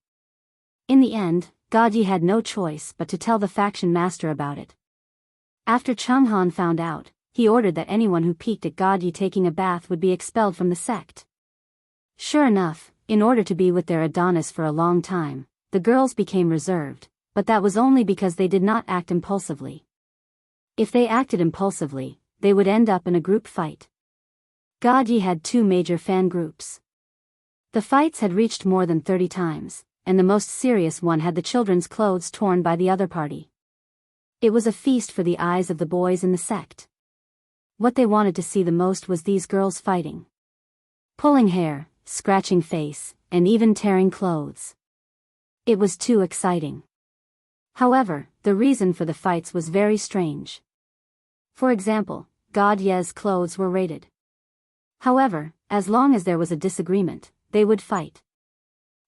In the end, God Yi had no choice but to tell the faction master about it. After Chung Han found out, he ordered that anyone who peeked at God Yi taking a bath would be expelled from the sect. Sure enough, in order to be with their Adonis for a long time, the girls became reserved, but that was only because they did not act impulsively. If they acted impulsively, they would end up in a group fight. God Yi had two major fan groups. The fights had reached more than 30 times, and the most serious one had the children's clothes torn by the other party. It was a feast for the eyes of the boys in the sect. What they wanted to see the most was these girls fighting. Pulling hair, scratching face, and even tearing clothes. It was too exciting. However, the reason for the fights was very strange. For example, God Ye's clothes were raided. However, as long as there was a disagreement, they would fight.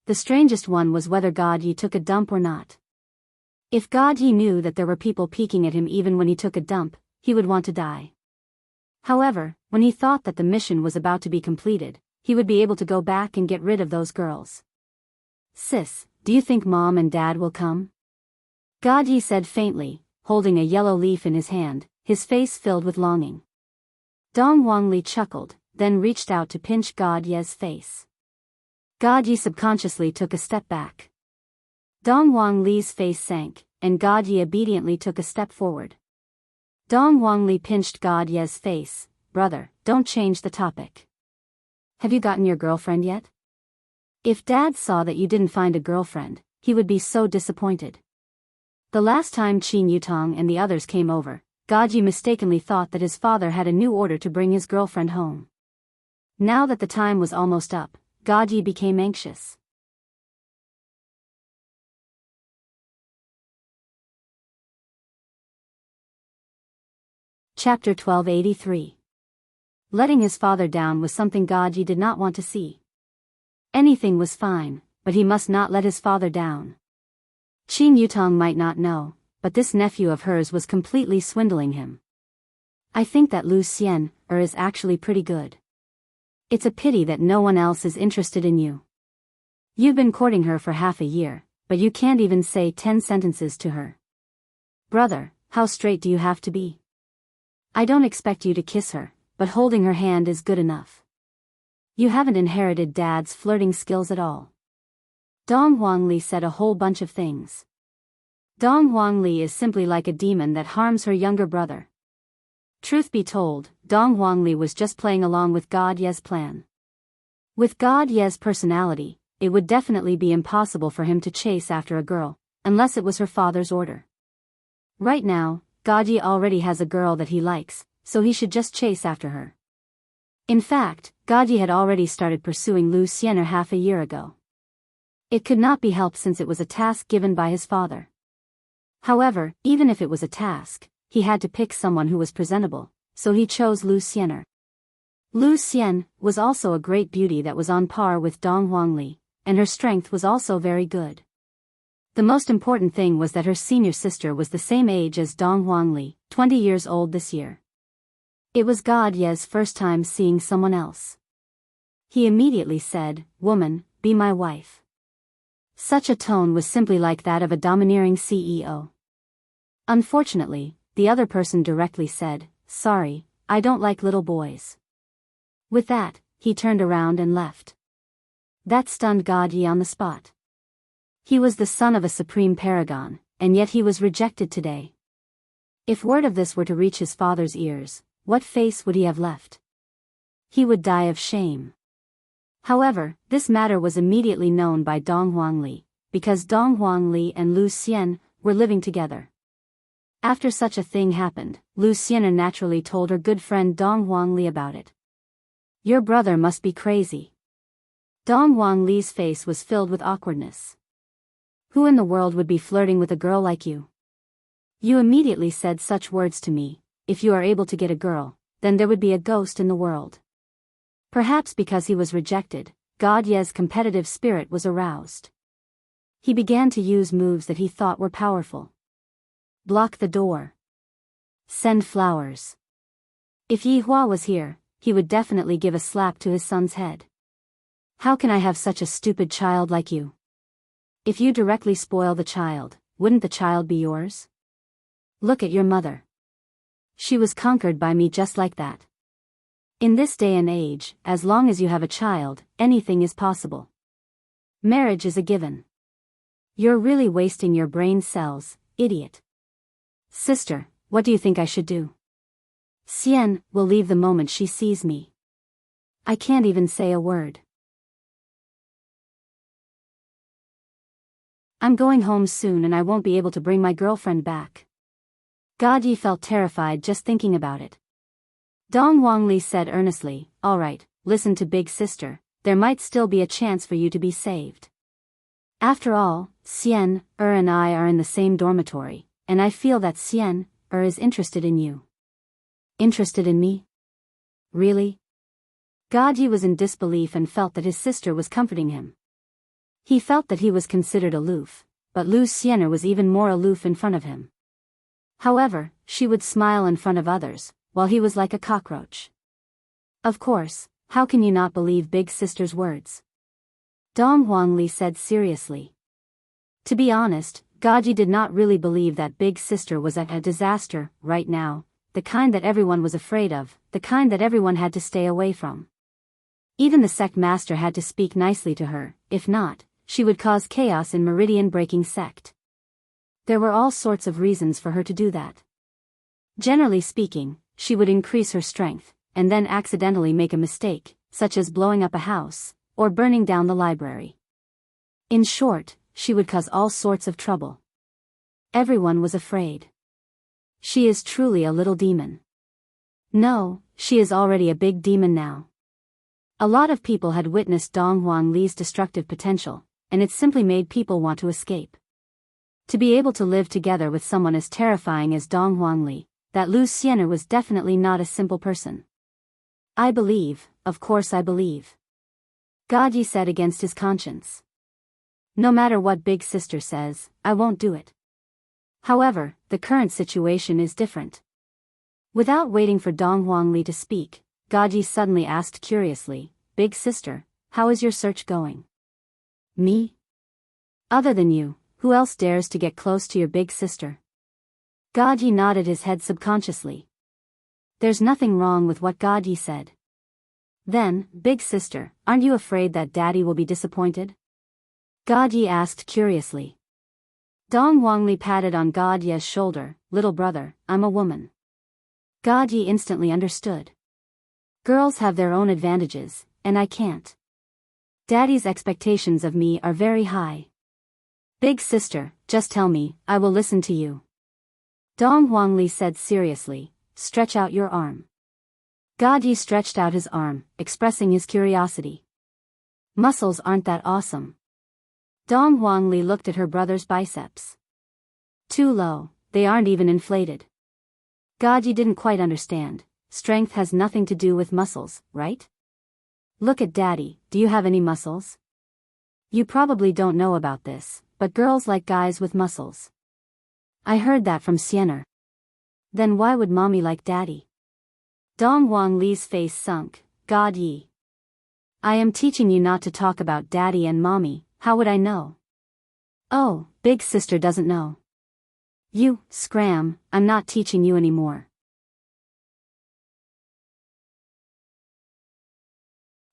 The strangest one was whether God Yi took a dump or not. If God Yi knew that there were people peeking at him even when he took a dump, he would want to die. However, when he thought that the mission was about to be completed, he would be able to go back and get rid of those girls. "Sis, do you think Mom and Dad will come?" God Yi said faintly, holding a yellow leaf in his hand, his face filled with longing. Dong Huangli chuckled, then reached out to pinch God Ye's face. God Yi subconsciously took a step back. Dong Wang Li's face sank, and God Yi obediently took a step forward. Dong Wang Li pinched God Ye's face. Brother, don't change the topic. Have you gotten your girlfriend yet? If Dad saw that you didn't find a girlfriend, he would be so disappointed. The last time Qin Yutong and the others came over, God Yi mistakenly thought that his father had a new order to bring his girlfriend home. Now that the time was almost up, God Yi became anxious. Chapter 1283. Letting his father down was something God Yi did not want to see. Anything was fine, but he must not let his father down. Qin Yutong might not know, but this nephew of hers was completely swindling him. I think that Lu Xian is actually pretty good. It's a pity that no one else is interested in you. You've been courting her for half a year, but you can't even say 10 sentences to her. Brother, how straight do you have to be? I don't expect you to kiss her, but holding her hand is good enough. You haven't inherited Dad's flirting skills at all. Dong Wang Li said a whole bunch of things. Dong Wang Li is simply like a demon that harms her younger brother. Truth be told, Dong Wang Li was just playing along with God Ye's plan. With God Ye's personality, it would definitely be impossible for him to chase after a girl, unless it was her father's order. Right now, God Ye already has a girl that he likes, so he should just chase after her. In fact, God Ye had already started pursuing Lu Xian half a year ago. It could not be helped since it was a task given by his father. However, even if it was a task, he had to pick someone who was presentable, so he chose Lu Xian. Lu Xian was also a great beauty that was on par with Dong Wang Li, and her strength was also very good. The most important thing was that her senior sister was the same age as Dong Wang Li, 20 years old this year. It was God Ye's first time seeing someone else. He immediately said, "Woman, be my wife." Such a tone was simply like that of a domineering CEO. Unfortunately, the other person directly said, "Sorry, I don't like little boys." With that, he turned around and left. That stunned God Ye on the spot. He was the son of a supreme paragon, and yet he was rejected today. If word of this were to reach his father's ears, what face would he have left? He would die of shame. However, this matter was immediately known by Dong Wang Li, because Dong Wang Li and Lu Xian were living together. After such a thing happened, Lu Xian naturally told her good friend Dong Wang Li about it. Your brother must be crazy. Dong Wang Li's face was filled with awkwardness. Who in the world would be flirting with a girl like you? You immediately said such words to me. If you are able to get a girl, then there would be a ghost in the world. Perhaps because he was rejected, God Ye's competitive spirit was aroused. He began to use moves that he thought were powerful. Block the door. Send flowers. If Yi Hua was here, he would definitely give a slap to his son's head. How can I have such a stupid child like you? If you directly spoil the child, wouldn't the child be yours? Look at your mother. She was conquered by me just like that. In this day and age, as long as you have a child, anything is possible. Marriage is a given. You're really wasting your brain cells, idiot. Sister, what do you think I should do? Xian will leave the moment she sees me. I can't even say a word. I'm going home soon and I won't be able to bring my girlfriend back. God Yi felt terrified just thinking about it. Dong Wang Li said earnestly, "All right, listen to big sister, there might still be a chance for you to be saved. After all, Xian and I are in the same dormitory, and I feel that Xian is interested in you." Interested in me? Really? God Yi was in disbelief and felt that his sister was comforting him. He felt that he was considered aloof, but Lu Xian was even more aloof in front of him. However, she would smile in front of others, while he was like a cockroach. Of course, how can you not believe big sister's words? Dong Wang Li said seriously. To be honest, God Yi did not really believe that big sister was a disaster right now, the kind that everyone was afraid of, the kind that everyone had to stay away from. Even the sect master had to speak nicely to her, if not, she would cause chaos in meridian-breaking sect. There were all sorts of reasons for her to do that. Generally speaking, she would increase her strength, and then accidentally make a mistake, such as blowing up a house, or burning down the library. In short, she would cause all sorts of trouble. Everyone was afraid. She is truly a little demon. No, she is already a big demon now. A lot of people had witnessed Dong Huangli's destructive potential, and it simply made people want to escape. To be able to live together with someone as terrifying as Dong Huangli, that Lu Xian'er was definitely not a simple person. I believe, of course I believe. Gaji said against his conscience. No matter what Big Sister says, I won't do it. However, the current situation is different. Without waiting for Dong Huangli to speak, Gaji suddenly asked curiously, Big Sister, how is your search going? Me? Other than you, who else dares to get close to your big sister? Gaji nodded his head subconsciously. There's nothing wrong with what Gaji said. Then, Big Sister, aren't you afraid that Daddy will be disappointed? Gaji asked curiously. Dong Huangli patted on Gaji's shoulder, little brother, I'm a woman. Gaji instantly understood. Girls have their own advantages, and I can't. Daddy's expectations of me are very high. Big Sister, just tell me, I will listen to you. Dong Huangli said seriously, stretch out your arm. Gaji stretched out his arm, expressing his curiosity. Muscles aren't that awesome. Dong Huangli looked at her brother's biceps. Too low, they aren't even inflated. Gaji didn't quite understand. Strength has nothing to do with muscles, right? Look at Daddy, do you have any muscles? You probably don't know about this, but girls like guys with muscles. I heard that from Xian'er. Then why would Mommy like Daddy? Dong Huangli's face sunk. Gaji. I am teaching you not to talk about Daddy and Mommy, how would I know? Oh, Big Sister doesn't know. You, scram, I'm not teaching you anymore.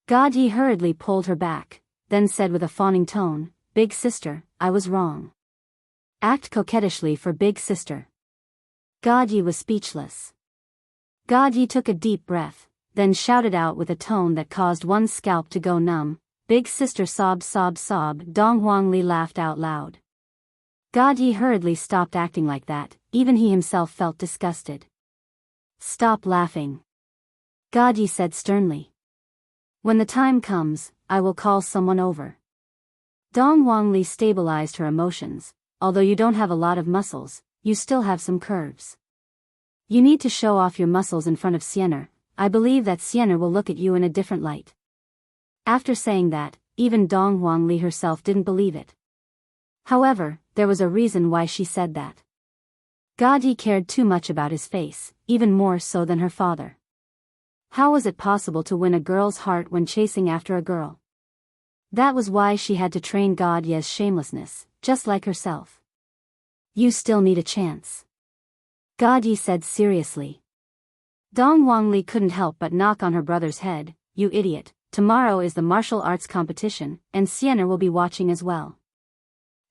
Gaji hurriedly pulled her back, then said with a fawning tone, Big Sister, I was wrong. Act coquettishly for Big Sister. Gaji was speechless. Gaji took a deep breath, then shouted out with a tone that caused one's scalp to go numb, Big Sister sob sob sob. Dong Huangli laughed out loud. Gaji hurriedly stopped acting like that, even he himself felt disgusted. Stop laughing. Gaji said sternly. When the time comes, I will call someone over. Dong Huangli stabilized her emotions. Although you don't have a lot of muscles, you still have some curves. You need to show off your muscles in front of Xian'er. I believe that Xian'er will look at you in a different light. After saying that, even Dong Huangli herself didn't believe it. However, there was a reason why she said that. Gaji cared too much about his face, even more so than her father. How was it possible to win a girl's heart when chasing after a girl? That was why she had to train Gaji's shamelessness, just like herself. You still need a chance. Gaji said seriously. Dong Huangli couldn't help but knock on her brother's head, you idiot, tomorrow is the martial arts competition, and Xian'er will be watching as well.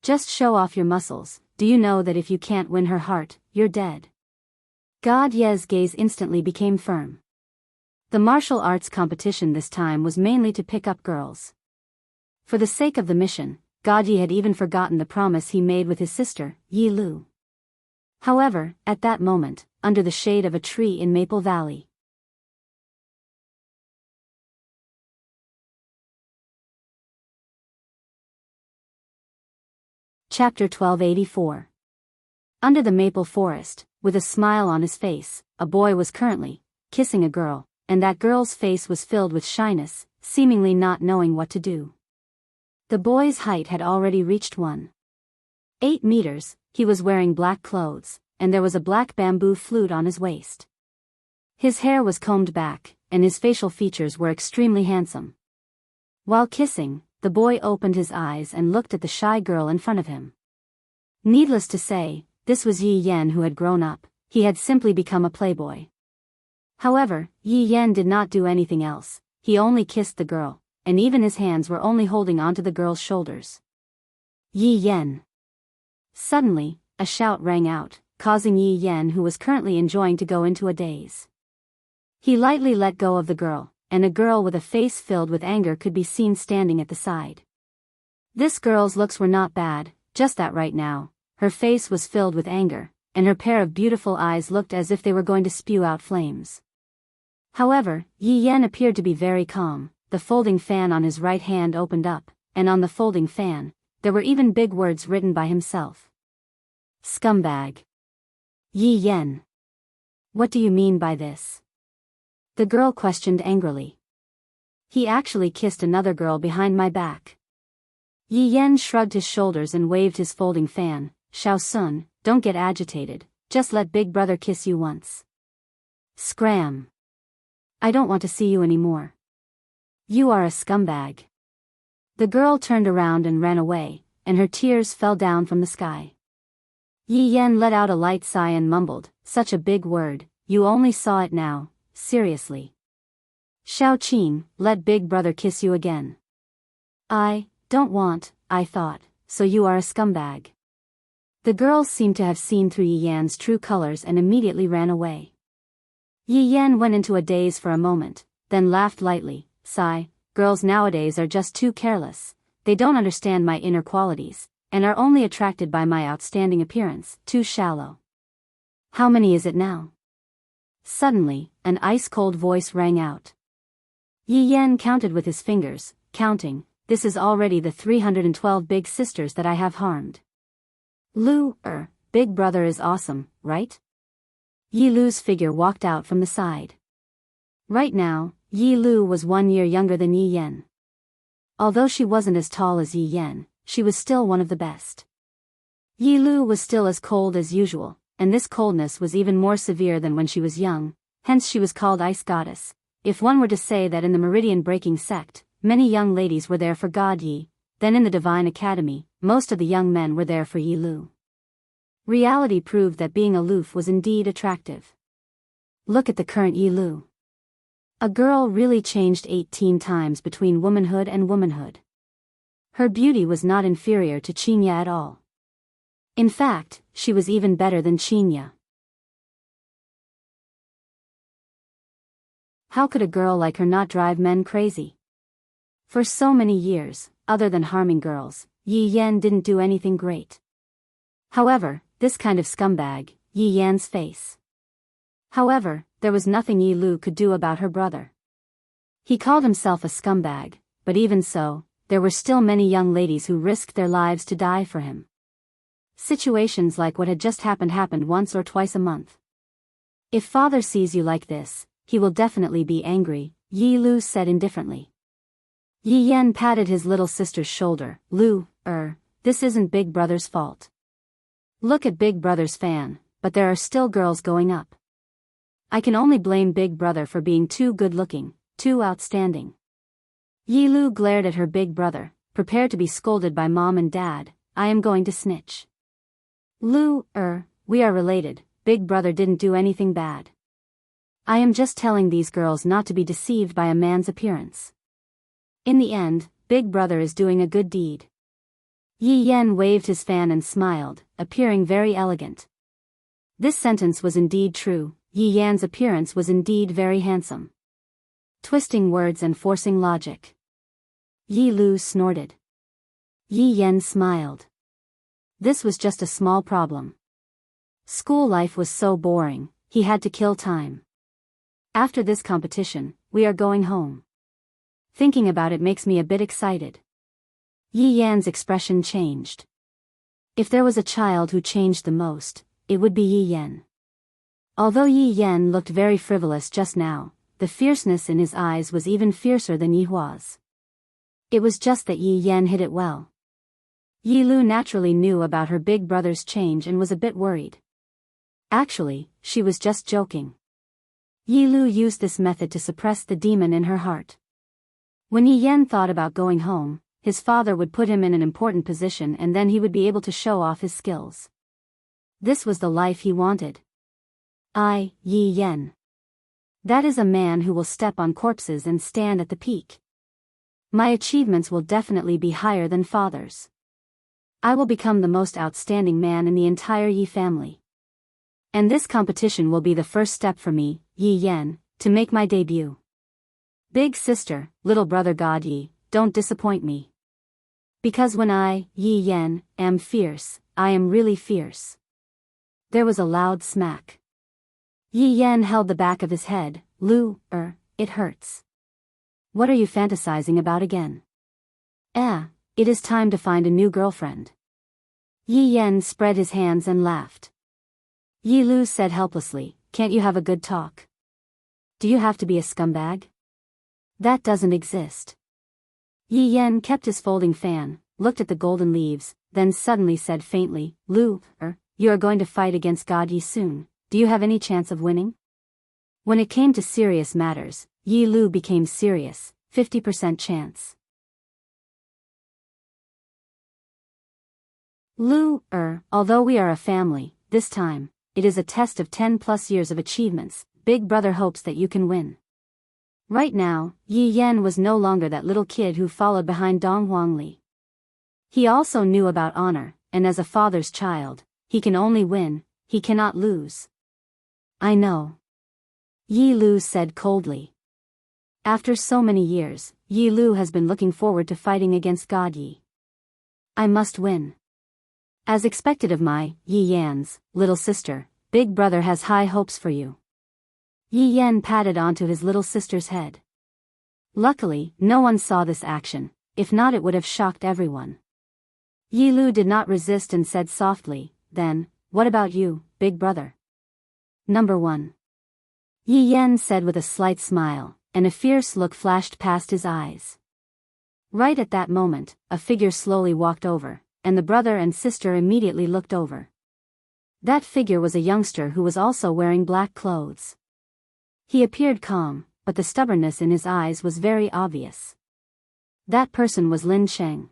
Just show off your muscles, do you know that if you can't win her heart, you're dead? Gaji's gaze instantly became firm. The martial arts competition this time was mainly to pick up girls. For the sake of the mission, Gaji had even forgotten the promise he made with his sister, Yi Lu. However, at that moment, under the shade of a tree in Maple Valley. Chapter 1284. Under the maple forest, with a smile on his face, a boy was currently kissing a girl, and that girl's face was filled with shyness, seemingly not knowing what to do. The boy's height had already reached 1.8 meters, he was wearing black clothes, and there was a black bamboo flute on his waist. His hair was combed back, and his facial features were extremely handsome. While kissing, the boy opened his eyes and looked at the shy girl in front of him. Needless to say, this was Yi Yan who had grown up, he had simply become a playboy. However, Yi Yan did not do anything else, he only kissed the girl, and even his hands were only holding onto the girl's shoulders. Yi Yan. Suddenly, a shout rang out, causing Yi Yan, who was currently enjoying, to go into a daze. He lightly let go of the girl, and a girl with a face filled with anger could be seen standing at the side. This girl's looks were not bad, just that right now, her face was filled with anger, and her pair of beautiful eyes looked as if they were going to spew out flames. However, Yi Yan appeared to be very calm. The folding fan on his right hand opened up, and on the folding fan, there were even big words written by himself. Scumbag. Yi Yan. What do you mean by this? The girl questioned angrily. He actually kissed another girl behind my back. Yi Yan shrugged his shoulders and waved his folding fan. Xiao Sun, don't get agitated, just let Big Brother kiss you once. Scram. I don't want to see you anymore. You are a scumbag. The girl turned around and ran away, and her tears fell down from the sky. Yi Yan let out a light sigh and mumbled, such a big word, you only saw it now, seriously. Xiao Qin, let Big Brother kiss you again. I don't want, I thought, so you are a scumbag. The girl seemed to have seen through Yi Yan's true colors and immediately ran away. Yi Yan went into a daze for a moment, then laughed lightly. Sigh, girls nowadays are just too careless, they don't understand my inner qualities, and are only attracted by my outstanding appearance, too shallow. How many is it now? Suddenly, an ice-cold voice rang out. Yi Yan counted with his fingers, counting, this is already the 312 big sisters that I have harmed. Lu, Big Brother is awesome, right? Yi Lu's figure walked out from the side. Right now, Yi Lu was 1 year younger than Yi Yan. Although she wasn't as tall as Yi Yan, she was still one of the best. Yi Lu was still as cold as usual, and this coldness was even more severe than when she was young, hence she was called Ice Goddess. If one were to say that in the meridian-breaking sect, many young ladies were there for God Yi, then in the Divine Academy, most of the young men were there for Yi Lu. Reality proved that being aloof was indeed attractive. Look at the current Yi Lu. A girl really changed 18 times between womanhood and womanhood. Her beauty was not inferior to Qinya at all. In fact, she was even better than Qinya. How could a girl like her not drive men crazy? For so many years, other than harming girls, Yi Yan didn't do anything great. However, this kind of scumbag, Yi Yan's face. However, there was nothing Yi Lu could do about her brother. He called himself a scumbag, but even so, there were still many young ladies who risked their lives to die for him. Situations like what had just happened once or twice a month. If father sees you like this, he will definitely be angry, Yi Lu said indifferently. Yi Yan patted his little sister's shoulder. Lu, this isn't Big Brother's fault. Look at Big Brother's fan, but there are still girls going up. I can only blame Big Brother for being too good-looking, too outstanding. Yi Lu glared at her big brother, prepared to be scolded by mom and dad. I am going to snitch. Lu, we are related, Big Brother didn't do anything bad. I am just telling these girls not to be deceived by a man's appearance. In the end, Big Brother is doing a good deed. Yi Yan waved his fan and smiled, appearing very elegant. This sentence was indeed true, Yi Yan's appearance was indeed very handsome. Twisting words and forcing logic. Yi Lu snorted. Yi Yan smiled. This was just a small problem. School life was so boring, he had to kill time. After this competition, we are going home. Thinking about it makes me a bit excited. Yi Yan's expression changed. If there was a child who changed the most, it would be Yi Yan. Although Yi Yan looked very frivolous just now, the fierceness in his eyes was even fiercer than Yi Hua's. It was just that Yi Yan hid it well. Yi Lu naturally knew about her big brother's change and was a bit worried. Actually, she was just joking. Yi Lu used this method to suppress the demon in her heart. When Yi Yan thought about going home, his father would put him in an important position and then he would be able to show off his skills. This was the life he wanted. Yi Yan. That is a man who will step on corpses and stand at the peak. My achievements will definitely be higher than father's. I will become the most outstanding man in the entire Yi family. And this competition will be the first step for me, Yi Yan, to make my debut. Big sister, little brother God Yi, don't disappoint me. Because when I, Yi Yan, am fierce, I am really fierce. There was a loud smack. Yi Yan held the back of his head. It hurts. What are you fantasizing about again? It is time to find a new girlfriend. Yi Yan spread his hands and laughed. Yi Lu said helplessly, can't you have a good talk? Do you have to be a scumbag? That doesn't exist. Yi Yan kept his folding fan, looked at the golden leaves, then suddenly said faintly, you are going to fight against God Yi soon. Do you have any chance of winning? When it came to serious matters, Yi Lu became serious, 50% chance. Although we are a family, this time, it is a test of 10+ years of achievements. Big brother hopes that you can win. Right now, Yi Yan was no longer that little kid who followed behind Dong Huangli. He also knew about honor, and as a father's child, he can only win, he cannot lose. I know. Yi Lu said coldly. After so many years, Yi Lu has been looking forward to fighting against God Yi. I must win. As expected of my, Yi Yan's, little sister, big brother has high hopes for you. Yi Yan patted onto his little sister's head. Luckily, no one saw this action, if not it would have shocked everyone. Yi Lu did not resist and said softly, then, what about you, big brother? Number 1. Yi Yan said with a slight smile, and a fierce look flashed past his eyes. Right at that moment, a figure slowly walked over, and the brother and sister immediately looked over. That figure was a youngster who was also wearing black clothes. He appeared calm, but the stubbornness in his eyes was very obvious. That person was Lin Sheng.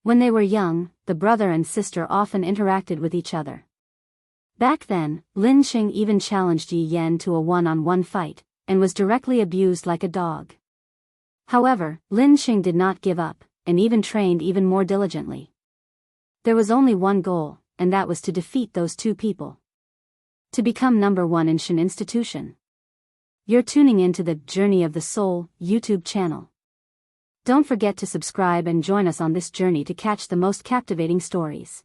When they were young, the brother and sister often interacted with each other. Back then, Lin Sheng even challenged Yi Yan to a one-on-one fight, and was directly abused like a dog. However, Lin Sheng did not give up, and even trained even more diligently. There was only one goal, and that was to defeat those two people. To become number 1 in Shen Institution. You're tuning into the Journey of the Soul YouTube channel. Don't forget to subscribe and join us on this journey to catch the most captivating stories.